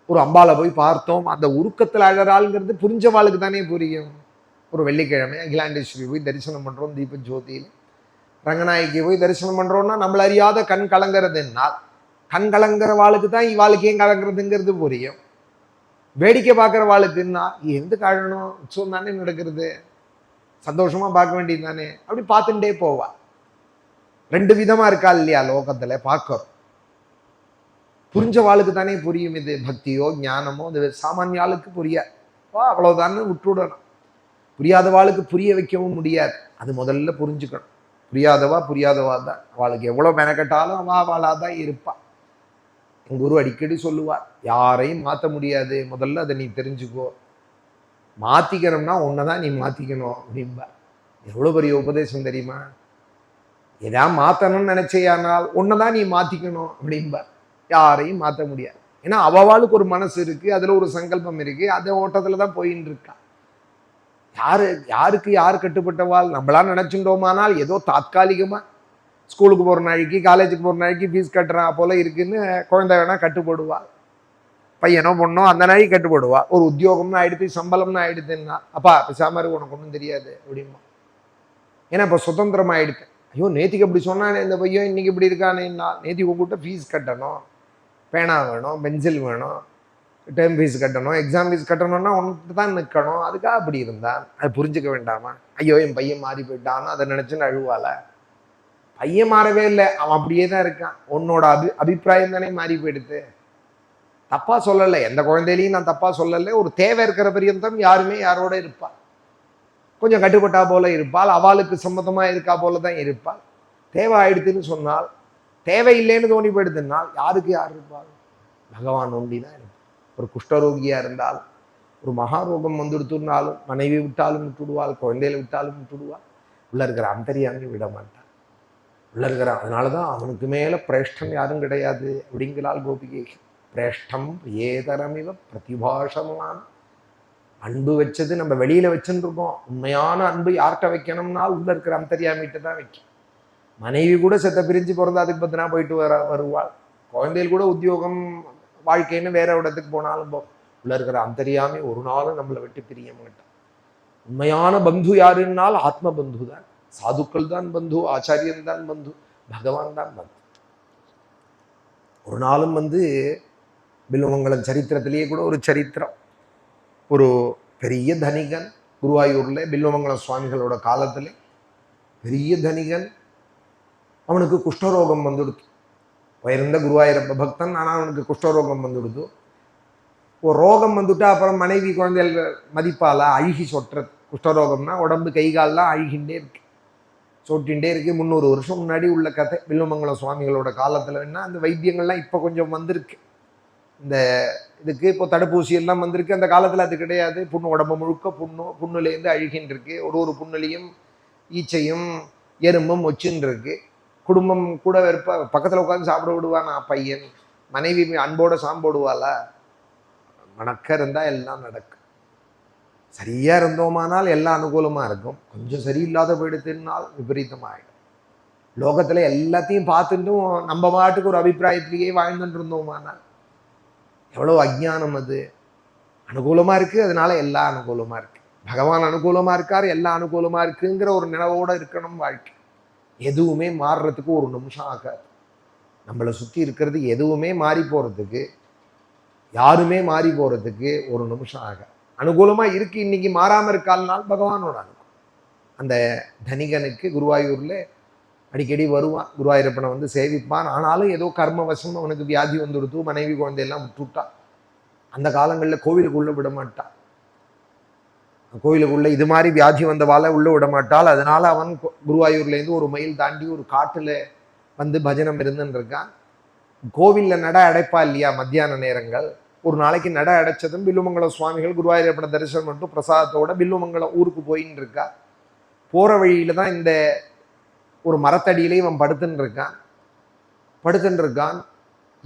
ஒரு அம்பாலை போய் பார்த்தோம், அந்த உருக்கத்தில் அழறாள்ங்கிறது புரிஞ்சவாளுக்கு தானே புரியும். ஒரு வெள்ளிக்கிழமை அகிலாண்டேஸ்வரி போய் தரிசனம் பண்ணுறோம், தீப ஜோதியில் ரங்கநாயகி போய் தரிசனம் பண்ணுறோம்னா நம்மள அறியாத கண் கலங்கிறதுன்னா, கண் கலங்குற வாளுக்கு தான் இவாளுக்கு ஏன் கலங்குறதுங்கிறது புரியும். வேடிக்கை பார்க்குற வாளுக்குன்னா எந்த காரணம், உற்சவம் தானே நடக்கிறது, சந்தோஷமா பார்க்க வேண்டியது தானே, அப்படி பார்த்துட்டே போவா. ரெண்டு விதமா இருக்கா இல்லையா லோகத்துல பார்க்கிறோம். புரிஞ்ச வாளுக்கு தானே புரியும் இது பக்தியோ ஞானமோ. அது சாமானிய ஆளுக்கு புரியாது, அவ்வளவுதான்னு விட்டுவிடணும். புரியாத வாளுக்கு புரிய வைக்கவும் முடியாது. அது முதல்ல புரிஞ்சுக்கணும். புரியாதவா தான். அவளுக்கு எவ்வளவு மெனக்கட்டாலும் அவளாதான் இருப்பா. என் குரு அடிக்கடி சொல்லுவார், யாரையும் மாற்ற முடியாது, முதல்ல அதை நீ தெரிஞ்சுக்கோ, மாத்திக்கணும்னா உன்னைதான் நீ மாத்திக்கணும் அப்படின்பா. எவ்வளவு பெரிய உபதேசம் தெரியுமா? எதாவது மாற்றணும்னு நினைச்சேயானால் ஒன்றைதான் நீ மாற்றிக்கணும் அப்படின்பார். யாரையும் மாற்ற முடியாது. ஏன்னா அவளுக்கு ஒரு மனசு இருக்கு, அதில் ஒரு சங்கல்பம் இருக்கு, அந்த ஓட்டத்தில் தான் போயின்னு இருக்கா. யாருக்கு யார் கட்டுப்பட்டவாள் நம்மளா நினைச்சுட்டோமானால் ஏதோ தாத்காலிகமாக ஸ்கூலுக்கு போகிற நாளைக்கு காலேஜுக்கு போகிற நாளைக்கு ஃபீஸ் கட்டுறா போல இருக்குன்னு குழந்தை வேணா கட்டுப்படுவாள். பையனோ பொண்ணோ அந்த நாளைக்கு கட்டுப்படுவா. ஒரு உத்தியோகம்னு ஆயிடுத்து, சம்பளம்னு ஆயிடுதுன்னா அப்பா பேசாம உனக்கு ஒன்றும் தெரியாது அப்படிமா. ஏன்னா இப்போ சுதந்திரம் ஆயிடுது. ஐயோ நேத்திக்கு அப்படி சொன்னானே இந்த பையன், இன்னைக்கு இப்படி இருக்கானேன்னா. நேத்திக்கு உங்ககிட்ட ஃபீஸ் கட்டணும், பேனா வேணும், பென்சில் வேணும், டேர்ம் ஃபீஸ் கட்டணும், எக்ஸாம் ஃபீஸ் கட்டணும்னா ஒன்று தான் நிற்கணும். அதுக்காக அப்படி இருந்தான். அது புரிஞ்சுக்க வேண்டாமா? ஐயோ என் பையன் மாறி போயிட்டான்னு அதை நினச்சின்னு அழுவால. பையன் மாறவே இல்லை, அவன் அப்படியே தான் இருக்கான். உன்னோட அபிப்பிராயம் தானே மாறி போயிடுது. தப்பா சொல்லலை, எந்த குழந்தையிலையும் நான் தப்பா சொல்லலை. ஒரு தேவை இருக்கிற பரியந்தம் யாருமே யாரோட இருப்பாள். கொஞ்சம் கட்டுப்பட்டா போல இருப்பாள், அவளுக்கு சம்மதமா இருக்கா போல தான் இருப்பாள். தேவை ஆயிடுதுன்னு சொன்னால், தேவை இல்லைன்னு தோணி போயிடுதுன்னால் யாருக்கு யார் இருப்பாள்? பகவான் ஒண்டி தான் இருப்பாள். ஒரு குஷ்டரோகியா இருந்தால், ஒரு மகாரோகம் வந்துடுத்துனாலும் மனைவி விட்டாலும் விட்டுடுவாள், குழந்தையில விட்டாலும் விட்டுடுவாள். உள்ள இருக்கிற அந்தரியாமி விட மாட்டாள். உள்ள இருக்கிறான். அதனாலதான் அவனுக்கு மேல பிரேஷ்டம் யாரும் கிடையாது அப்படிங்கிறாள் கோபிகை. பிரேஷ்டம் ஏதரமிவ பிரதிபாஷமான அன்பு வச்சது நம்ம வெளியில வச்சுட்டு இருக்கோம். உண்மையான அன்பு யார்கிட்ட வைக்கணும்னால் உள்ள இருக்கிற அந்தரியாமிட்ட தான் வைக்கும். மனைவி கூட செத்த பிரிஞ்சு பிறந்து அதுக்கு பத்தினா போயிட்டு வருவாள். குழந்தைகள் கூட உத்தியோகம் வாழ்க்கைன்னு வேற இடத்துக்கு போனாலும் உள்ள இருக்கிற அந்தரியாமி ஒரு நாளும் நம்மளை விட்டு பிரிய மாட்டான். உண்மையான பந்து யாருன்னால் ஆத்ம பந்து தான். சாதுக்கள் தான் பந்து, ஆச்சாரியன் தான் பந்து, பகவான் தான் பந்து. ஒரு நாளும் பில்வமங்கலம் சரித்திரத்திலேயே கூட ஒரு சரித்திரம். ஒரு பெரிய தனிகன் குருவாயூர்ல பில்வமங்கலம் சுவாமிகளோட காலத்துல பெரிய தனிகன், அவனுக்கு குஷ்டரோகம் வந்துடுது. உயர்ந்த குருவாயூரப்ப பக்தன், ஆனால் அவனுக்கு குஷ்டரோகம் வந்துடுது. ஒரு ரோகம் வந்துட்டா அப்புறம் மனைவி குழந்தைகள் மதிப்பால அழுகி சொட்டுறது. குஷ்டரோகம்னா உடம்பு கை கால்லாம் அழுகின்றே இருக்கு, சொட்டின்ண்டே இருக்கு. 300 வருஷம் முன்னாடி உள்ள கதை. பில்வமங்கலம் சுவாமிகளோட காலத்துல வேணா அந்த வைத்தியங்கள்லாம் இப்போ கொஞ்சம் வந்திருக்கு. இந்த இதுக்கு இப்போ தடுப்பூசி எல்லாம் வந்திருக்கு. அந்த காலத்தில் அது கிடையாது. புண்ணு உடம்பு முழுக்க புண்ணுலேருந்து அழுகின்னு இருக்கு. ஒரு புண்ணுலையும் ஈச்சையும் எறும்பும் ஒச்சுன்னு இருக்கு. குடும்பம் கூட வெறுப்ப பக்கத்தில் உட்காந்து சாப்பிட விடுவானா பையன்? மனைவி அன்போட சாம்போடுவாளா? மணக்க இருந்தால் எல்லாம் நடக்கும். சரியா இருந்தோமானால் எல்லாம் அனுகூலமாக இருக்கும். கொஞ்சம் சரியில்லாத போயிடுத்துனால் விபரீதமாகிடும். லோகத்தில் எல்லாத்தையும் பார்த்துட்டும் நம்ம பாட்டுக்கு ஒரு அபிப்பிராயத்திலேயே வாழ்ந்துட்டு இருந்தோமானால் எவ்வளோ அஜ்ஞானம் அது. அனுகூலமாக இருக்குது, அதனால எல்லாம் அனுகூலமாக இருக்கு. பகவான் அனுகூலமாக இருக்கார், எல்லாம் அனுகூலமாக இருக்குங்கிற ஒரு நினைவோடு இருக்கணும் வாழ்க்கை. எதுவுமே மாறுறதுக்கு ஒரு நிமிஷம் ஆகாது. நம்மளை சுற்றி இருக்கிறது எதுவுமே மாறி போகிறதுக்கு, யாருமே மாறி போகிறதுக்கு ஒரு நிமிஷம் ஆகாது. அனுகூலமாக இருக்கு, இன்னைக்கு மாறாமல் இருக்கால்னால் பகவானோட அனுகூலம். அந்த தனிகனுக்கு குருவாயூரில் அடிக்கடி வருவான், குருவாயூரப்பனை சேவிப்பான். ஆனாலும் ஏதோ கர்மவசம் அவனுக்கு வியாதி வந்துடுத்து, மனைவி குழந்தையெல்லாம் விட்டுட்டான். அந்த காலங்களில் கோவிலுக்குள்ள விட மாட்டான். கோவிலுக்குள்ள இது மாதிரி வியாதி வந்தவால உள்ள விட மாட்டாள். அதனால அவன் குருவாயூர்லேருந்து ஒரு மைல் தாண்டி ஒரு காட்டுல பஜனம் இருந்துன்னு இருக்கான். கோவிலில் நட அடைப்பா இல்லையா மத்தியான நேரங்கள். ஒரு நாளைக்கு நட அடைச்சதும் பில்வமங்கலம் சுவாமிகள் குருவாயூரப்பனை தரிசனம் பண்ணிட்டு பிரசாதத்தோட பில்வமங்கலம் ஊருக்கு போயின்னு இருக்கா. போற வழியில தான் இந்த ஒரு மரத்தடியிலே இவன் படுத்துன்னு இருக்கான்.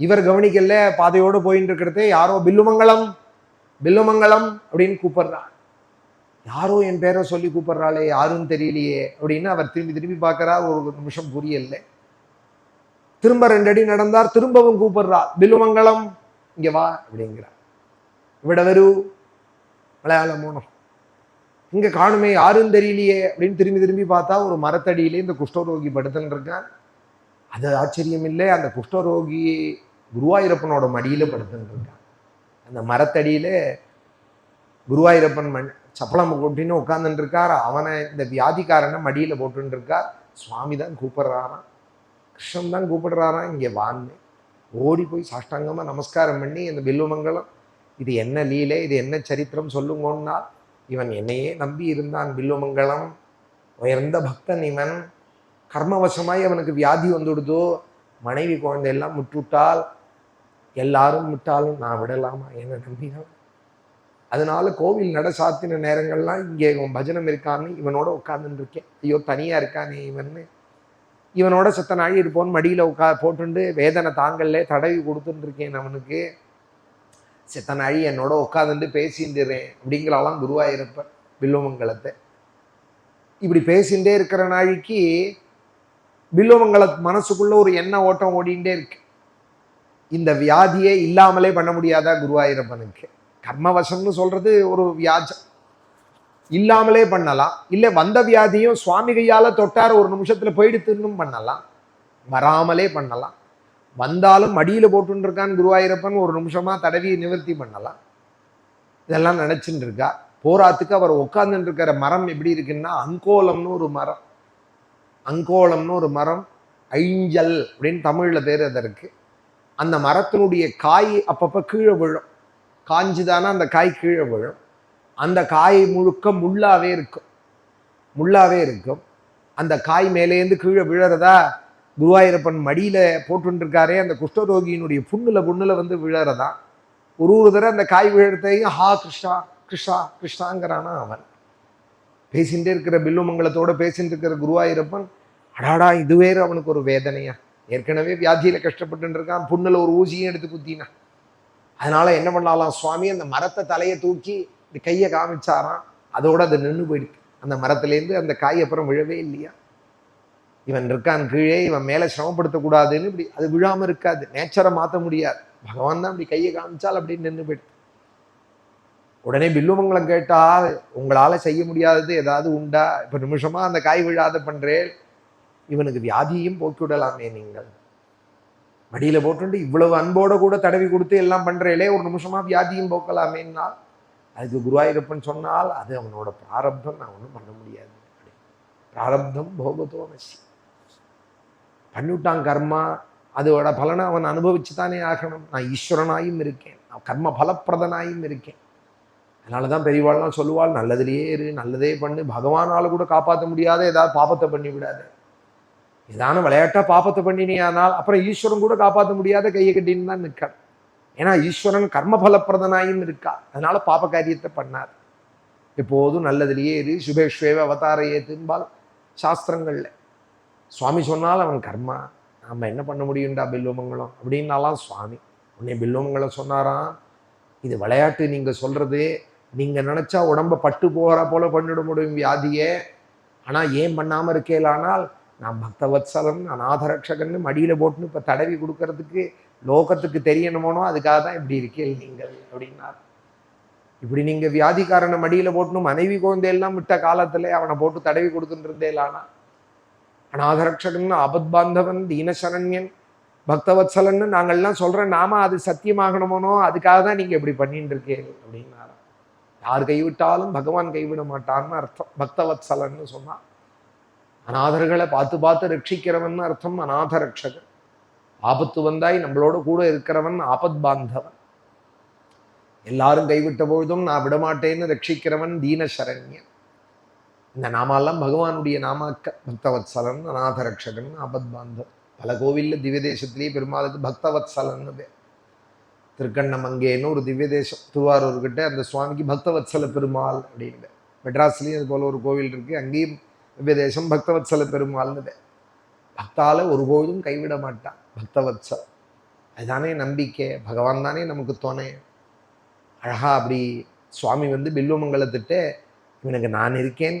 இவர் கவனிக்கல, பாதையோடு போயின்னு இருக்கிறதே யாரோ பில்லுமங்கலம் பில்லுமங்கலம் அப்படின்னு கூப்பிடுறான். யாரோ என் பேரை சொல்லி கூப்பிடுறாளே, யாரும் தெரியலையே அப்படின்னு அவர் திரும்பி பார்க்கிறார். ஒரு நிமிஷம் புரியல. திரும்ப 2 அடி நடந்தார், திரும்பவும் கூப்பிடுறார், பில்லுமங்கலம் இங்க வா அப்படிங்கிறார். இவிட வரு மலையாளம் போனோம், இங்க காணுமே, யாரும் தெரியலையே அப்படின்னு திரும்பி பார்த்தா ஒரு மரத்தடியிலே இந்த குஷ்டரோகி படுத்துன்னு இருக்கான். அது ஆச்சரியம் இல்லை, அந்த குஷ்டரோகி குருவாயூரப்பனோட மடியில படுத்துன்னு இருக்கான். அந்த மரத்தடியில குருவாயூரப்பன் சப்பளம் கொட்டின்னு உட்காந்துட்டு இருக்கார். அவனை இந்த வியாதிக்காரனை மடியில போட்டுன்னு இருக்கார். சுவாமி தான் கூப்பிடுறாராம், கிருஷ்ணன் தான் கூப்பிடுறாராம், இங்கே வான்னு. ஓடி போய் சாஷ்டாங்கமா நமஸ்காரம் பண்ணி, இந்த பில்லுமங்கலம் இது என்ன லீலை, இது என்ன சரித்திரம் சொல்லுங்கன்னா, இவன் என்னையே நம்பி இருந்தான், பில்லுமங்கலம் உயர்ந்த பக்தன் இவன். கர்மவசமாய் அவனுக்கு வியாதி வந்துடுதோ, மனைவி குழந்தை எல்லாம் விட்டுவிட்டால், எல்லாரும் விட்டாலும் நான் விடலாமா, என்ன நம்பினான். அதனால கோவில் நட சாத்தின நேரங்கள்லாம் இங்கே இவன் பஜனம் இருக்கான்னு இவனோட உட்கார்ந்துட்டு இருக்கேன். ஐயோ தனியா இருக்கானே இவன்னு இவனோட செத்த நாழி இருப்போன்னு மடியில் போட்டுண்டு வேதனை தாங்கல்ல தடவி கொடுத்துட்டு இருக்கேன் அவனுக்கு. செத்த நாழி என்னோட உட்காந்துட்டு பேசிட்டுறேன் அப்படிங்கிறாலாம் குருவாயூரப்பன் பில்வமங்கலத்தை. இப்படி பேசிகிட்டே இருக்கிற நாளைக்கு பில்வமங்கல மனசுக்குள்ள ஒரு எண்ண ஓட்டம் ஓடிண்டே இருக்கு. இந்த வியாதியே இல்லாமலே பண்ண முடியாதா குருவாயூரப்பனுக்கு? கர்மவசம்னு சொல்றது ஒரு வியாஜம். இல்லாமலே பண்ணலாம், இல்லை வந்த வியாதியும் சுவாமி கையால தொட்டார் ஒரு நிமிஷத்துல போயிடுத்துன்னும் பண்ணலாம், வராமலே பண்ணலாம். வந்தாலும் மடியில போட்டுன்னு இருக்கான் குருவாயூரப்பன், ஒரு நிமிஷமா தடவி நிவர்த்தி பண்ணலாம். இதெல்லாம் நினைச்சுட்டு இருக்கா. போராத்துக்கு அவர் உட்கார்ந்துட்டு இருக்கிற மரம் எப்படி இருக்குன்னா அங்கோலம்னு ஒரு மரம். அங்கோலம்னு ஒரு மரம், ஐஞ்சல் அப்படின்னு தமிழ்ல பேர் அதற்கு. அந்த மரத்தினுடைய காய் அப்பப்ப கீழே விழும். காஞ்சுதானா அந்த காய் கீழே விழும். அந்த காய் முழுக்க முள்ளாவே இருக்கும். அந்த காய் மேலேந்து கீழே விழறதா குருவாயூரப்பன் மடியில போட்டு இருக்காரே அந்த குஷ்டரோகியினுடைய புண்ணுல வந்து விழறதா. ஒரு தடவை அந்த காய் விழறதையும் ஹா கிருஷ்ணா கிருஷ்ணா கிருஷ்ணாங்கிறானா அவன். பேசிகிட்டே இருக்கிற பில்வமங்கலத்தோட பேசிட்டு இருக்கிற குருவாயூரப்பன், அடாடா இது வேறு அவனுக்கு ஒரு வேதனையா. ஏற்கனவே வியாதியில கஷ்டப்பட்டு இருக்கான், புண்ணுல ஒரு ஊசியும் எடுத்து குத்தினான். அதனால என்ன பண்ணலாம் சுவாமி, அந்த மரத்தை தலையை தூக்கி இந்த கையை காமிச்சாராம். அதோட அது நின்று போயிடுது. அந்த மரத்துலேருந்து அந்த காய் அப்புறம் விழவே இல்லையா. இவன் இருக்கான் கீழே, இவன் மேலே சிரமப்படுத்தக்கூடாதுன்னு இப்படி அது விழாமல் இருக்காது. நேச்சரை மாற்ற முடியாது. பகவான் தான் இப்படி கையை காமிச்சால் அப்படின்னு நின்று போயிடுது. உடனே பில்வமங்கலம் கேட்டால், உங்களால் செய்ய முடியாதது ஏதாவது உண்டா? இப்போ நிமிஷமா அந்த காய் விழாத பண்றேன், இவனுக்கு வியாதியும் போக்கிவிடலாமே நீங்கள். மடியில் போட்டுட்டு இவ்வளவு அன்போட கூட தடவி கொடுத்து எல்லாம் பண்றேலே, ஒரு நிமிஷமா வியாதியும் போக்கலாமேன்னா அதுக்கு குருவாயூரப்பன் சொன்னால் அது அவனோட பிராரப்தம், நான் ஒன்றும் பண்ண முடியாது. பிராரப்தம் போகத்தோ நசி. பண்ணிவிட்டான் கர்மா, அதோட பலனை அவன் அனுபவிச்சு தானே ஆகணும். நான் ஈஸ்வரனாயும் இருக்கேன், நான் கர்ம பலப்பிரதனாயும் இருக்கேன். அதனாலதான் பெரியவாள்லாம் சொல்லுவாள், நல்லதுலேயே இரு, நல்லதே பண்ணு. பகவானால கூட காப்பாற்ற முடியாத ஏதாவது பாபத்தை பண்ணி விடாது. ஏதான விளையாட்டா பாபத்தை பண்ணினியானால் அப்புறம் ஈஸ்வரன் கூட காப்பாற்ற முடியாத கையை கட்டின்னு தான் நிற்க. ஏன்னா ஈஸ்வரன் கர்மபலப்பிரதனாயும் இருக்கா. அதனால பாப காரியத்தை பண்ணார். எப்போதும் நல்லதுலேயே இரு, சுபேஸ்வேவ அவதார ஏத்தும்பால் சாஸ்திரங்கள்ல. சுவாமி சொன்னால் அவன் கர்மா, நம்ம என்ன பண்ண முடியும்டா பில்வமங்கலம் அப்படின்னாலாம் சுவாமி. உன்னை பில்வமங்கலம் சொன்னாராம், இது விளையாட்டு நீங்க சொல்றது, நீங்க நினைச்சா உடம்ப பட்டு போகிற போல பண்ணிட முடியும் வியாதியே. ஆனா ஏன் பண்ணாம இருக்கேலானால், நான் பக்தவத்சலன் அநாதரட்சகன்னு மடியில போட்டுன்னு இப்ப தடவி கொடுக்கறதுக்கு லோகத்துக்கு தெரியணுமோனோ, அதுக்காக தான் இப்படி இருக்கேள் நீங்கள் அப்படின்னார். இப்படி நீங்க வியாதிக்காரனை மடியில போட்டுன்னு மனைவி குழந்தையெல்லாம் விட்ட காலத்துல அவனை போட்டு தடவி கொடுத்துட்டு இருந்தேலானா, அநாதரட்சகன், ஆபத்பாந்தவன், தீனசரண்யன், பக்தவத்சலன்னு நாங்கள்லாம் சொல்றேன், நாம அது சத்தியமாகணுமோனோ, அதுக்காக தான் நீங்க இப்படி பண்ணிட்டு இருக்கீங்க அப்படின்னாரா. யார் கைவிட்டாலும் பகவான் கைவிட மாட்டான்னு அர்த்தம். பக்தவத்சலன்னு சொன்னா அநாதர்களை பார்த்து பார்த்து ரட்சிக்கிறவன் அர்த்தம் அநாதரட்சகன். ஆபத்து வந்தாய் நம்மளோட கூட இருக்கிறவன் ஆபத் பாந்தவன். எல்லாரும் கைவிட்ட பொழுதும் நான் விடமாட்டேன்னு ரட்சிக்கிறவன் தீனசரண்யன். இந்த நாமெல்லாம் பகவானுடைய நாமாக்க. பக்தவத்சலன், அநாதரட்சகன், ஆபத் பாந்தவன். பல கோவில்ல திவ்ய தேசத்திலேயே பெருமாளுக்கு பக்தவத்சலன்னு பேர். திருக்கண்ணமங்கேன்னு ஒரு திவ்ய தேசம் திருவாரூர்கிட்ட, அந்த சுவாமிக்கு பக்தவத்சல பெருமாள் அப்படின்னு. மெட்ராஸ்லேயும் அது போல ஒரு கோவில் இருக்கு, அங்கேயும் திவ்ய தேசம் பக்தவத்சல பெருமாள்னு பேர். பக்தால ஒருபோதும் கைவிட மாட்டான் பக்தவத்சல். அதுதானே நம்பிக்கை, பகவான் தானே நமக்கு துணை. அழகா அப்படி சுவாமி வந்து பில்வமங்கலத்திட்ட இவனுக்கு நான் இருக்கேன்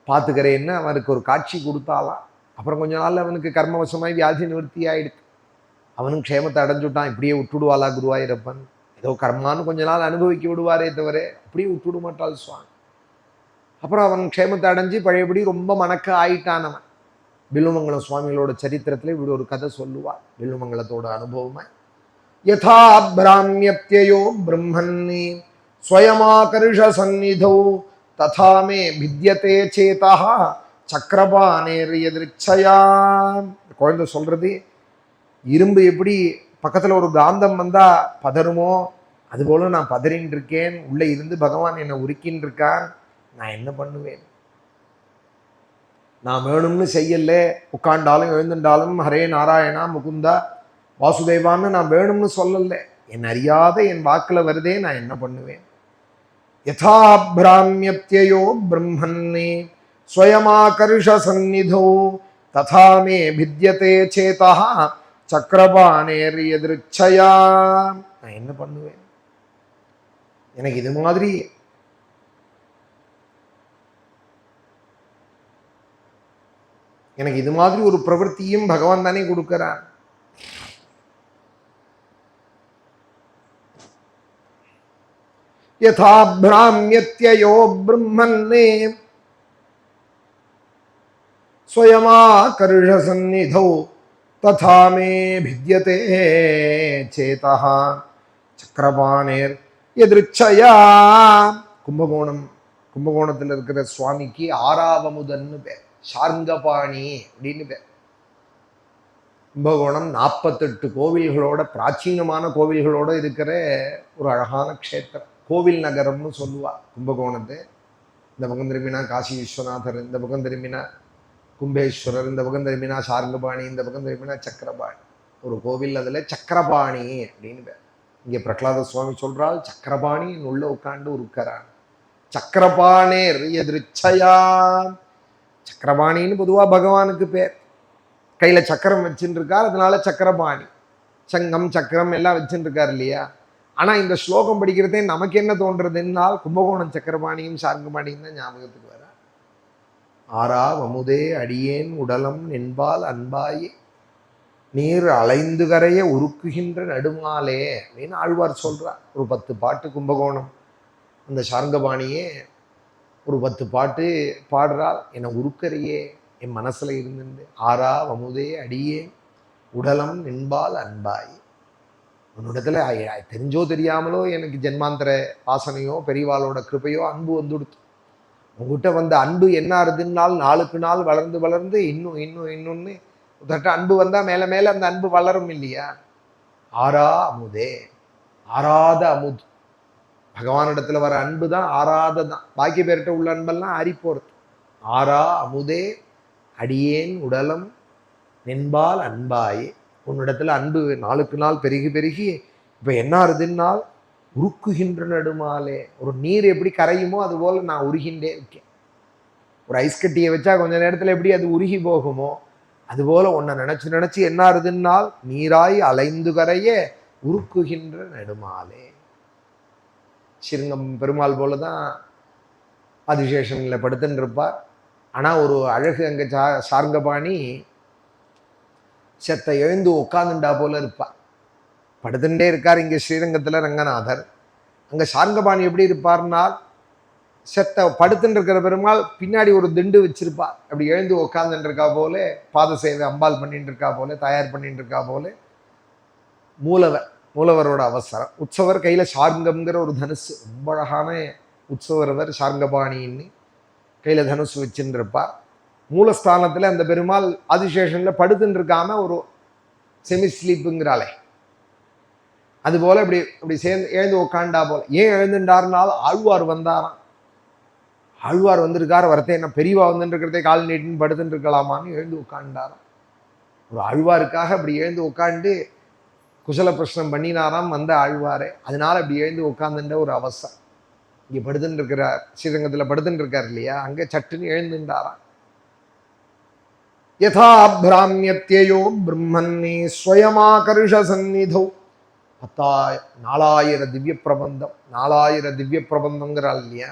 பார்த்துக்கிறேன்னு அவனுக்கு ஒரு காட்சி கொடுத்தாலாம். அப்புறம் கொஞ்ச நாள் அவனுக்கு கர்மவசமாய் வியாதி நிவர்த்தி ஆயிடுச்சு. அவனும் க்ஷேமத்தை அடைஞ்சுட்டான். இப்படியே விட்டுடுவாளா குருவாயூரப்பன்? ஏதோ கர்மான்னு கொஞ்ச நாள் அனுபவிக்க விடுவாரே தவிர அப்படியே விட்டுவிட மாட்டாள் சுவாமி. அப்புறம் அவன் க்ஷேமத்தை அடைஞ்சு பழையபடி ரொம்ப மணக்க ஆயிட்டான் அவன். பில்வமங்கலம் சுவாமிகளோட சரித்திரத்துல இப்படி ஒரு கதை சொல்லுவார், பில்வமங்கலத்தோட அனுபவமா. யதா பிராமியப்தியோ பிரம்மன்னி ஸ்வயமாகர்ஷ சந்நிதோ ததா மே வித்யதே சேதா சக்கரபானேர் எதிர்ச்சயா. குழந்தை சொல்றது, இரும்பு எப்படி பக்கத்துல ஒரு காந்தம் வந்தா பதறுமோ, அதுபோல நான் பதறின்னு இருக்கேன். உள்ள இருந்து பகவான் என்னை உருக்கின்னு இருக்கான். நான் என்ன பண்ணுவேன்? நான் வேணும்னு செய்யல, உட்காண்டாலும் எழுந்துட்டாலும் ஹரே நாராயணா முகுந்தா வாசுதேவான்னு நான் வேணும்னு சொல்லல. என் அறியாத என் வாக்குல வருதே, நான் என்ன பண்ணுவேன்? யதா பிராமியப்தியோ பிரம்மன்னே ஸ்வயமாகர்ஷ சந்நிதோ ததாமே பித்யதே சேதா சக்கரபாணேர் எதிர்ச்சயா. நான் என்ன பண்ணுவேன்? எனக்கு இது மாதிரி ஒரு பிரவൃத்தியும் பகவான் தானே கொடுக்கிறான். யதா பிராம்யத்யயோ பிரம்மன்னே ஸ்வயமாகர்ஷசந்நிதௌ ததா மே பித்யதே சேதா சக்கரபாணேர் எதிர்ச்சயா. கும்பகோணத்தில் இருக்கிற சுவாமிக்கு ஆறாவமுதன்னு பேர், சார்ங்கபாணி அப்படின்னு பேர். கும்பகோணம் 48 கோவில்களோட, பிராச்சீனமான கோவில்களோட இருக்கிற ஒரு அழகான க்ஷேத்திரம். கோவில் நகரம்னு சொல்லுவா கும்பகோணத்தை. இந்த பக்கம் திரும்பினா காசி விஸ்வநாதர், இந்த பக்கம் திரும்பினா கும்பேஸ்வரர், இந்த பக்கம் திரும்பினா சார்ங்கபாணி, இந்த பக்கம் திரும்பினா சக்கரபாணி. ஒரு கோவில் அதில் சக்கரபாணி அப்படின்னு பேர். இங்கே பிரகலாத சுவாமி சொல்றால் சக்கரபாணி உள்ள உட்காண்டு இருக்கிறான். சக்கரபாணேர் எதிர்ச்சயா. சக்கரபாணின்னு பொதுவாக பகவானுக்கு பேர். கையில சக்கரம் வச்சுட்டு இருக்கார், அதனால சக்கரபாணி. சங்கம் சக்கரம் எல்லாம் வச்சுட்டு இருக்கார் இல்லையா? ஆனா இந்த ஸ்லோகம் படிக்கிறதே நமக்கு என்ன தோன்றதுன்னால் கும்பகோணம் சக்கரபாணியும் சார்ங்கபாணியும் தான் ஞாபகத்துக்கு வர. ஆரா வமுதே அடியேன் உடலம் என்பால் அன்பாயே நீர் அலைந்து கரைய உருக்குகின்ற நடுமாலே அப்படின்னு ஆழ்வார் சொல்றார். ஒரு 10 பாட்டு கும்பகோணம் அந்த சார்ங்கபாணியே ஒரு 10 பாட்டு பாடுறாள். என்னை உருக்கரையே என் மனசுல இருந்து. ஆரா வமுதே அடியே உடலம் நின்பால் அன்பாய். உன்னிடத்துல தெரிஞ்சோ தெரியாமலோ எனக்கு ஜென்மாந்திர வாசனையோ பெரியவாளோட கிருப்பையோ அன்பு வந்துடுத்து. உங்ககிட்ட வந்த அன்பு என்ன ஆறுதுன்னால் நாளுக்கு நாள் வளர்ந்து வளர்ந்து இன்னொன்னு தட்ட அன்பு வந்தா மேல மேல அந்த அன்பு வளரும் இல்லையா? ஆரா அமுதே, ஆராத அமுது. பகவானிடத்துல வர அன்பு தான் ஆராததான். பாக்கி பேர்கிட்ட உள்ள அன்பெல்லாம் ஆறி போறது. ஆரா அமுதே அடியேன் உடலம் நின்பால் அன்பாயே. உன்னிடத்துல அன்பு நாளுக்கு நாள் பெருகி பெருகி இப்ப என்ன ஆறுதுன்னால் உருக்குகின்ற நடுமாலே. ஒரு நீர் எப்படி கரையுமோ அது போல நான் உருகின்றே இருக்கேன். ஒரு ஐஸ் கட்டியை வச்சா கொஞ்ச நேரத்துல எப்படி அது உருகி போகுமோ அதுபோல உன்னை நினைச்சு நினைச்சு என்ன ஆறுதுன்னால் நீராய் அலைந்து கரைய உருக்குகின்ற நடுமாலே. ஸ்ரீரங்கம் பெருமாள் போலதான் ஆதிசேஷன்ல படுத்துன்னு இருப்பார். ஆனா ஒரு அழகு அங்க சார்ங்கபாணி செத்த எழுந்து உட்காந்துண்டா போல இருப்பார். படுத்துட்டே இருக்கார் இங்க ஸ்ரீரங்கத்துல ரங்கநாதர். அங்க சார்ங்கபாணி எப்படி இருப்பார்னால் செத்த படுத்துட்டு இருக்கிற பெருமாள் பின்னாடி ஒரு திண்டு வச்சிருப்பார். அப்படி எழுந்து உட்காந்துட்டு இருக்கா போல, பாத சேவை அம்பாள் பண்ணிட்டு இருக்கா போல, தயார் பண்ணிட்டு இருக்கா போல. மூலவரோட அவசரம். உற்சவர் கையில சார்ங்கம்ங்கிற ஒரு தனுசு, ரொம்ப அழகான உற்சவரவர் சார்ங்கபாணின்னு கையில தனுசு வச்சுட்டு இருப்பார். மூலஸ்தானத்துல அந்த பெருமாள் ஆதிசேஷன்ல படுத்துட்டு இருக்காம ஒரு செமி ஸ்லீப்புங்கிறாளே அது போல இப்படி இப்படி சேர்ந்து எழுந்து உட்காண்டா போல. ஏன் எழுந்துட்டாருனால ஆழ்வார் வந்தாராம். ஆழ்வார் வந்திருக்காரு, வரத்தே என்ன பெரியவா வந்துட்டு இருக்கிறதே கால் நீட்டுன்னு படுத்துட்டு இருக்கலாமான்னு எழுந்து உட்காண்டாராம். ஒரு ஆழ்வாருக்காக அப்படி எழுந்து உட்காந்து குசல பிரச்சனம் பண்ணினாராம் வந்த ஆழ்வாரே. அதனால அப்படி எழுந்து உட்காந்துட்ட ஒரு அவசரம். இங்க படுத்துட்டு இருக்கிறார், ஸ்ரீரங்கத்துல படுத்துட்டு இருக்கார் இல்லையா, அங்க சட்டுன்னு எழுந்துட்டாராம். யதா பிராமியத்யயோ பிரம்மன்னே ஸ்வயமாகர்ஷ சந்நிதௌ. 4000 திவ்ய பிரபந்தம், 4000 திவ்ய பிரபந்தங்கிறாள் இல்லையா.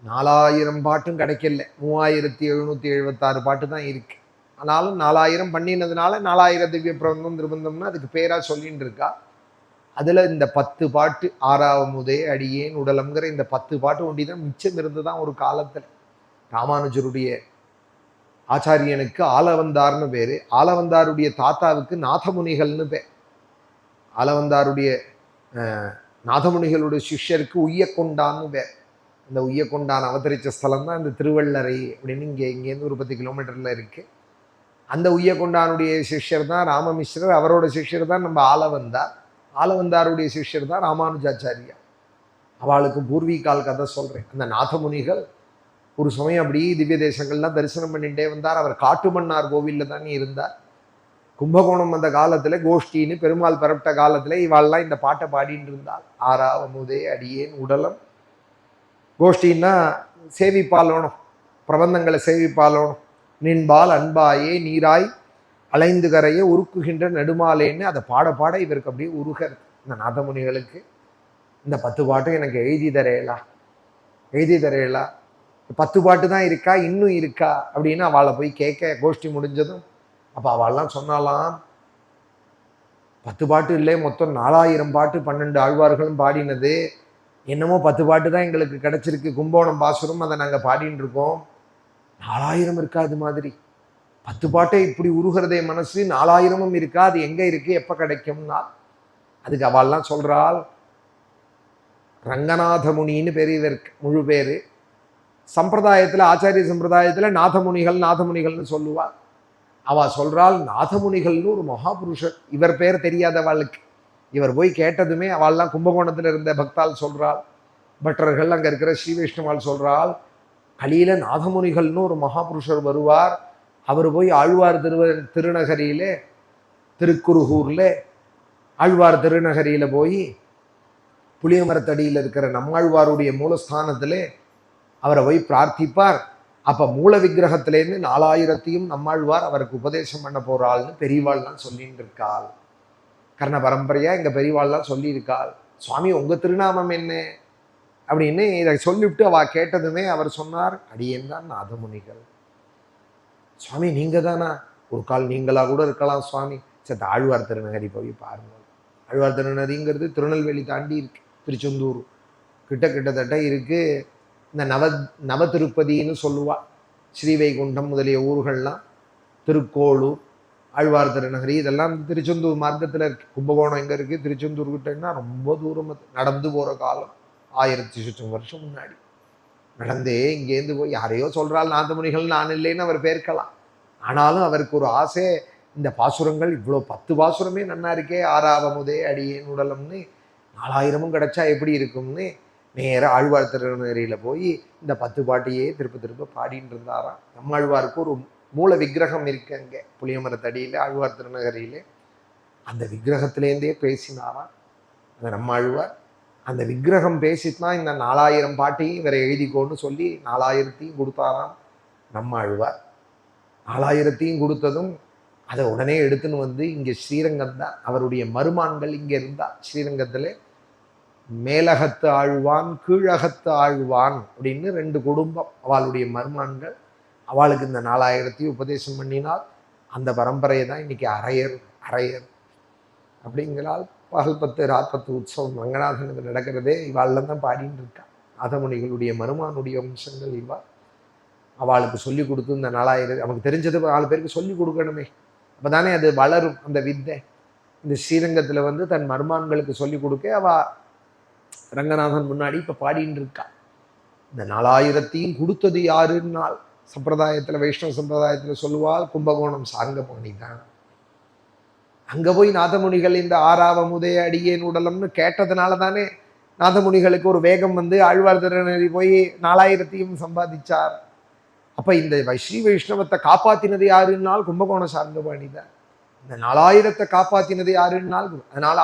4000 பாட்டும் கிடைக்கல, 3776 பாட்டு தான் இருக்கு. ஆனாலும் 4000 பண்ணினதுனால 4000 திவ்ய பிரபந்தம் திருபந்தம்னு அதுக்கு பேரா சொல்லிட்டு இருக்கா. அதுல இந்த 10 பாட்டு ஆறாவமுதே அடியேன் உடலம்ங்கிற இந்த 10 பாட்டு ஒண்டிதான் மிச்சம் இருந்துதான் ஒரு காலத்துல. ராமானுஜருடைய ஆச்சாரியனுக்கு ஆலவந்தார்னு பேரு. ஆலவந்தாருடைய தாத்தாவுக்கு நாதமுனிகள்னு பேர். ஆலவந்தாருடைய நாதமுனிகளுடைய சிஷ்யருக்கு உய்யக்கொண்டான்னு பேர். இந்த உய்யக்கொண்டான் அவதரிச்ச ஸ்தலம் தான் இந்த திருவள்ளரை அப்படின்னு இங்கேருந்து ஒரு 10 கிலோமீட்டர்ல இருக்கு. அந்த உய்யக்கொண்டானுடைய சிஷ்யர் தான் ராமமிஸ்ரர். அவரோட சிஷ்யர் தான் நம்ம ஆலவந்தார். ஆலவந்தாருடைய சிஷ்யர் தான் ராமானுஜாச்சாரியா. அவளுக்கு பூர்வீகால் கதை சொல்றேன். அந்த நாதமுனிகள் ஒரு சமயம் அப்படி திவ்ய தேசங்கள்லாம் தரிசனம் பண்ணிட்டே வந்தார். அவர் காட்டுமன்னார் கோவில்ல தான் இருந்தார். கும்பகோணம் அந்த காலத்துல கோஷ்டின்னு பெருமாள் பரப்பிட்ட காலத்துல இவாள்லாம் இந்த பாட்டை பாடிட்டு இருந்தாள். ஆறாவமுதே அடியேன் உடலம். கோஷ்டின்னா சேவிப்பாலோணும், பிரபந்தங்களை சேவிப்பாலோணும். நின்பால் அன்பாயே நீராய் அலைந்து கரையே உருக்குகின்ற நெடுமாலேன்னு அதை பாட பாட இவருக்கு அப்படியே உருகிறது. இந்த நாதமுனிகளுக்கு இந்த 10 பாட்டும் எனக்கு எழுதி தரையலா 10 பாட்டு தான் இருக்கா, இன்னும் இருக்கா அப்படின்னு அவளை போய் கேட்க, கோஷ்டி முடிஞ்சதும் அப்போ அவள்லாம் சொன்னாலாம், 10 பாட்டு இல்லை, மொத்தம் 4000 பாட்டு 12 ஆழ்வார்களும் பாடினது, என்னமோ 10 பாட்டு தான் எங்களுக்கு கிடைச்சிருக்கு, கும்போணம் பாசுரம், அதை நாங்கள் பாடின்னு இருக்கோம். 4000 இருக்காது மாதிரி 10 பாட்டை இப்படி உருகிறதே மனசு, 4000 இருக்கா, அது எங்க இருக்கு, எப்ப கிடைக்கும்னா அதுக்கு அவள்லாம் சொல்றாள். ரங்கநாத முனின்னு பேர் இதற்கு முழு பேரு. சம்பிரதாயத்துல, ஆச்சாரிய சம்பிரதாயத்துல நாதமுனிகள்னு சொல்லுவா. அவ சொல்றாள், நாதமுனிகள்னு ஒரு மகாபுருஷர், இவர் பேர் தெரியாதவாளுக்கு. இவர் போய் கேட்டதுமே அவள்லாம் கும்பகோணத்துல இருந்த பக்தால் சொல்றாள், பட்டர்கள் அங்க இருக்கிற ஸ்ரீ வைஷ்ணவால் சொல்றாள், கலியில நாதமுனிகள்னு ஒரு மகாபுருஷர் வருவார், அவர் போய் ஆழ்வார் திருநகரியிலே, திருக்குறுகூர்ல ஆழ்வார் திருநகரியில போய் புளியமரத்தடியில் இருக்கிற நம்மாழ்வாருடைய மூலஸ்தானத்திலே அவரை போய் பிரார்த்திப்பார். அப்ப மூல விக்கிரகத்திலேருந்து 4000 நம்மாழ்வார் அவருக்கு உபதேசம் பண்ண போறாள்னு பெரியவாள்லாம் சொல்லிட்டு இருக்காள். கர்ண பரம்பரையா எங்க பெரியவாள்லாம் சொல்லியிருக்காள். சுவாமி உங்க திருநாமம் என்ன அப்படின்னு இதை சொல்லிவிட்டு அவ கேட்டதுமே அவர் சொன்னார், அடியேன் தான் நாதமுனிகள். சுவாமி நீங்க தானா? ஒரு கால் நீங்களா கூட இருக்கலாம் சுவாமி. சரி, ஆழ்வார் திருநகரி போய் பாருங்க. ஆழ்வார் திருநகரிங்கிறது திருநெல்வேலி தாண்டி இருக்கு, திருச்செந்தூர் கிட்டத்தட்ட இருக்கு. இந்த நவ திருப்பதின்னு சொல்லுவா. ஸ்ரீவைகுண்டம் முதலிய ஊர்கள்லாம், திருக்கோளூர், ஆழ்வார் திருநகரி, இதெல்லாம் திருச்செந்தூர் மார்க்கத்தில் இருக்கு. கும்பகோணம் எங்க இருக்கு, திருச்செந்தூர் கிட்டன்னா ரொம்ப தூரம். நடந்து போற காலம் 1000 வருஷம் முன்னாடி நடந்தே இங்கேருந்து போய் யாரையோ சொல்றாள் நாதமுனிகள், நான் இல்லைன்னு அவர் பேர்க்கலாம். ஆனாலும் அவருக்கு ஒரு ஆசை, இந்த பாசுரங்கள் இவ்வளோ 10 பாசுரமே நன்னா இருக்கே, ஆறாவமுதே அடியேன் உடலம்னு 4000 கிடைச்சா எப்படி இருக்கும்னு நேராக ஆழ்வார் திருநகரியில் போய் இந்த 10 பாட்டையே திருப்ப பாடின்னு இருந்தாராம். நம்மாழ்வாருக்கு ஒரு மூல விக்கிரகம் இருக்கு அங்கே புளியமரத்தடியில் ஆழ்வார் திருநகரியில். அந்த விக்கிரகத்திலேருந்தே பேசினாராம் அந்த நம்மாழ்வார். அந்த விக்கிரகம் பேசித்தான் இந்த 4000 பாட்டையும் இவரை எழுதிக்கோன்னு சொல்லி 4000 கொடுத்தாராம் நம்மாழ்வார். 4000 கொடுத்ததும் அதை உடனே எடுத்துன்னு வந்து இங்கே ஸ்ரீரங்கம் தான் அவருடைய மருமான்கள் இங்கே இருந்தா. ஸ்ரீரங்கத்தில் மேலகத்து ஆழ்வான், கீழகத்து ஆழ்வான் அப்படின்னு 2 குடும்பம் அவளுடைய மருமான்கள். அவளுக்கு இந்த 4000 உபதேசம் பண்ணினால் அந்த பரம்பரையை தான் இன்னைக்கு அரையர் அப்படிங்கிறாள். பகல் 10 ராத் 10 உற்சவம் ரங்கநாதனுக்கு நடக்கிறதே இவாள்லாம் தான் பாடின்னு இருக்கா. நாதமுனிகளுடைய மருமானுடைய வம்சங்கள் இவா. அவளுக்கு சொல்லி கொடுத்து இந்த 4000 நமக்கு தெரிஞ்சது 4 பேருக்கு சொல்லி கொடுக்கணுமே, அப்பதானே அது வளரும் அந்த வித்தை. இந்த ஸ்ரீரங்கத்தில் வந்து தன் மருமான்களுக்கு சொல்லி கொடுக்க அவ ரங்கநாதன் முன்னாடி இப்போ பாடின்னு இருக்கா. இந்த 4000 கொடுத்தது யாருன்னால் சம்பிரதாயத்தில், வைஷ்ணவ சம்பிரதாயத்தில் சொல்லுவாள், கும்பகோணம் சார்ங்கபாணி தான். அங்கே போய் நாதமுனிகள் இந்த ஆறாவமுதே அடியேன் உடலம்னு கேட்டதுனால தானே நாதமுனிகளுக்கு ஒரு வேகம் வந்து ஆழ்வார் திருநகரி போய் 4000 சம்பாதிச்சார். அப்போ இந்த ஸ்ரீ வைஷ்ணவத்தை காப்பாற்றினது யாருன்னால் கும்பகோணம் சார்ங்கபாணி தான். இந்த 4000 காப்பாற்றினது யாருன்னால் அதனால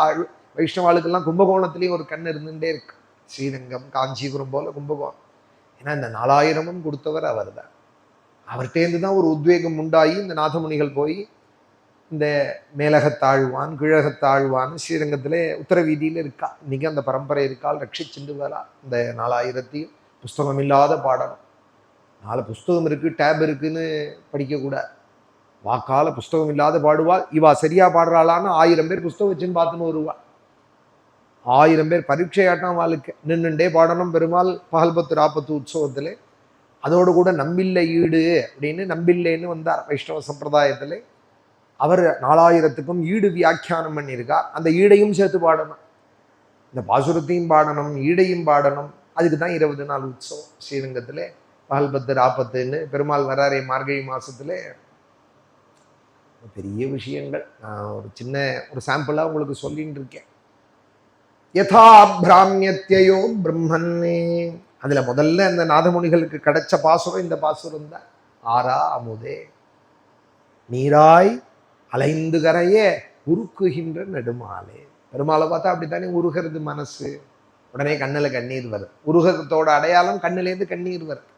வைஷ்ணவாளுக்கெல்லாம் கும்பகோணத்துலேயும் ஒரு கண் இருந்துகிட்டே இருக்கு. ஸ்ரீரங்கம், காஞ்சிபுரம் போல கும்பகோணம். ஏன்னா இந்த 4000 கொடுத்தவர் அவர் தான். அவர்கிட்டேருந்து தான் ஒரு உத்வேகம் உண்டாகி இந்த நாதமுனிகள் போய் இந்த மேலகத்தாழ்வான், கிழகத்தாழ்வான் ஸ்ரீரங்கத்தில் உத்தர வீதியில் இருக்கா. இன்னைக்கு அந்த பரம்பரை இருக்கால், ரட்சிச்சுண்டு வரா. இந்த 4000 புஸ்தகம் இல்லாத பாடணும். 4 புஸ்தகம் இருக்கு, டேப் இருக்குன்னு படிக்கக்கூடாது. வாக்கால புஸ்தகம் இல்லாத பாடுவாள். இவா சரியா பாடுறாளான்னு 1000 பேர் புஸ்தகம் வச்சுன்னு பார்த்துன்னு வருவாள். 1000 பேர் பரீட்சையாட்டம் வாழ்க்கை நின்றுண்டே பாடணும். பெருமாள் பகல் 10 ராப்பத்து உற்சவத்தில் அதோடு கூட நம்பில்லை ஈடு அப்படின்னு நம்பில்லைன்னு வந்தார் வைஷ்ணவ சம்பிரதாயத்தில். அவர் 4000 ஈடு வியாக்கியானம் பண்ணியிருக்கார். அந்த ஈடையும் சேர்த்து பாடணும், இந்த பாசுரத்தையும் பாடணும், ஈடையும் பாடணும். அதுக்கு தான் 20 நாள் உற்சவம் ஸ்ரீரங்கத்தில். பகல் 10 ராப்பத்துன்னு பெருமாள் வராரே மார்கழி மாசத்துல. பெரிய விஷயங்கள் நான் ஒரு சாம்பிளா உங்களுக்கு சொல்லிட்டு இருக்கேன். யதா பிராமியத்யோ பிரம்மன்னே, அதுல முதல்ல இந்த நாதமுனிகளுக்கு கிடைச்ச பாசுரம் இந்த பாசுரம் தான். ஆரா அமுதே நீராய் அலைந்து கரையே உருக்குகின்ற நெடுமாலே. பெருமாளை பார்த்தா அப்படித்தானே உருகிறது மனசு. உடனே கண்ணில் கண்ணீர் வருது. உருகத்தோட அடையாளம் கண்ணிலேருந்து கண்ணீர் வருது.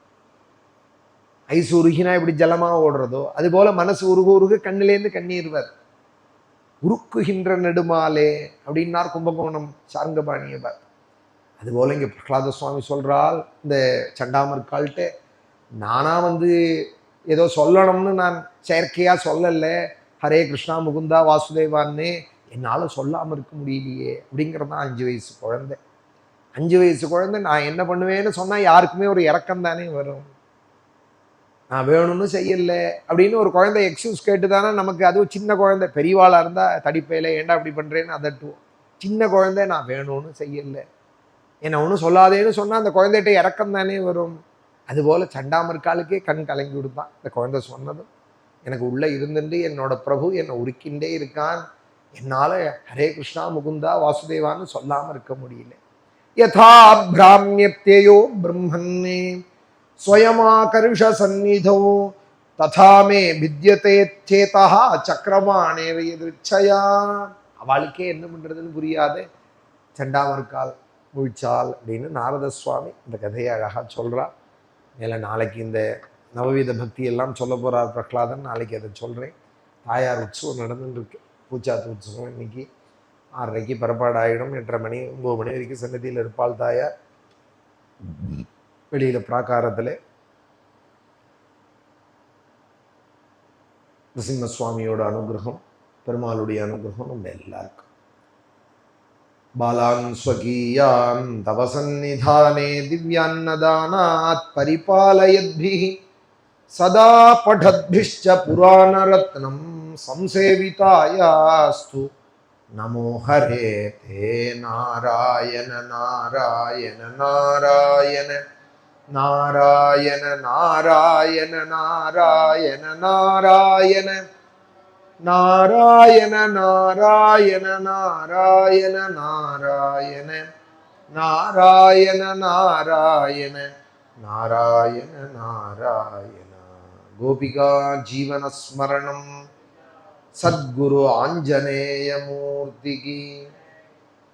ஐஸ் உருகினா இப்படி ஜலமாக ஓடுறதோ அதுபோல மனசு உருக உருக கண்ணிலேருந்து கண்ணீர் வரும். உருக்குகின்ற நெடுமாலே அப்படின்னார் கும்பகோணம் சார்ங்கபாணியவர். அதுபோல இங்கே பிரகலாத சுவாமி சொல்றால் இந்த சண்டாமர்கால்கிட்ட, நானா ஏதோ சொல்லணும்னு நான் செயற்கையாக சொல்லலை, ஹரே கிருஷ்ணா முகுந்தா வாசுதேவான்னு என்னால் சொல்லாமல் இருக்க முடியலையே அப்படிங்கிறதான் 5 வயசு குழந்தை. 5 வயசு குழந்தை நான் என்ன பண்ணுவேன்னு சொன்னால் யாருக்குமே ஒரு இறக்கம் தானே வரும். நான் வேணும்னு செய்யலை அப்படின்னு ஒரு குழந்தை எக்ஸ்கியூஸ் கேட்டு தானே நமக்கு, அதுவும் சின்ன குழந்தை, பெரியவாளாக இருந்தால் தடிப்பையில் ஏண்டா அப்படி பண்ணுறேன்னு அதட்டுவோம். சின்ன குழந்தை நான் வேணும்னு செய்யலை என்னை ஒன்றும் சொல்லாதேன்னு சொன்னால் அந்த குழந்தைகிட்ட இறக்கம் தானே வரும். அதுபோல் சண்டாமர்காலுக்கே கண் கலங்கி விடுத்தான் இந்த குழந்தை சொன்னதும். எனக்கு உள்ளே இருந்துட்டு என்னோட பிரபு என்னை உருக்கின்றே இருக்கான், என்னால் ஹரே கிருஷ்ணா முகுந்தா வாசுதேவான்னு சொல்லாமல் இருக்க முடியல. யதா பிராமியத்தேயோ பிரம்மன்னே ஸ்வயமாகர்ஷ சந்நிதோ ததா மே வித்யதே சேதா சக்கரவாணே எதிர்ச்சயா. அவளுக்கே என்ன பண்ணுறதுன்னு புரியாது சண்டாமர்கால் முழிச்சால் அப்படின்னு நாரத சுவாமி இந்த கதையை அழகாக சொல்கிறார். மேலே நாளைக்கு இந்த நவவித பக்தி எல்லாம் சொல்ல போகிறார் பிரகலாதன். நாளைக்கு அதை சொல்கிறேன். தாயார் உற்சவம் நடந்துட்டுருக்கு, பூச்சாத்து உற்சவம். இன்னைக்கு 6:30 புறப்பாடு ஆகிடும். 8:30 மணி 9 மணி வரைக்கும் சன்னதியில் இருப்பாள் தாயார். வெளியில் பிராகாரத்தில் நரசிம்ம சுவாமியோட அனுகிரகம், பெருமாளுடைய அனுகிரகம் நம்ம எல்லாருக்கும். பாலான் ஸ்வகீயான் தவ சந்நிதானே திவ்யான்னதானாத் பரிபாலயத்பிஹி சதா படத்பிஷ்ச புராணரத்னம் சம்சேவிதாயாஸ்து நமோ ஹரே தே நாராயண நாராயண நாராயண நாராயண நாராயண நாராயண நாராயண நாராயண நாராயண நாராயண நாராயண நாராயண நாராயண நாராயண நாராயண. கோபிகா ஜீவனஸ்மரணம். சத்குரு ஆஞ்சநேய மூர்த்திகி.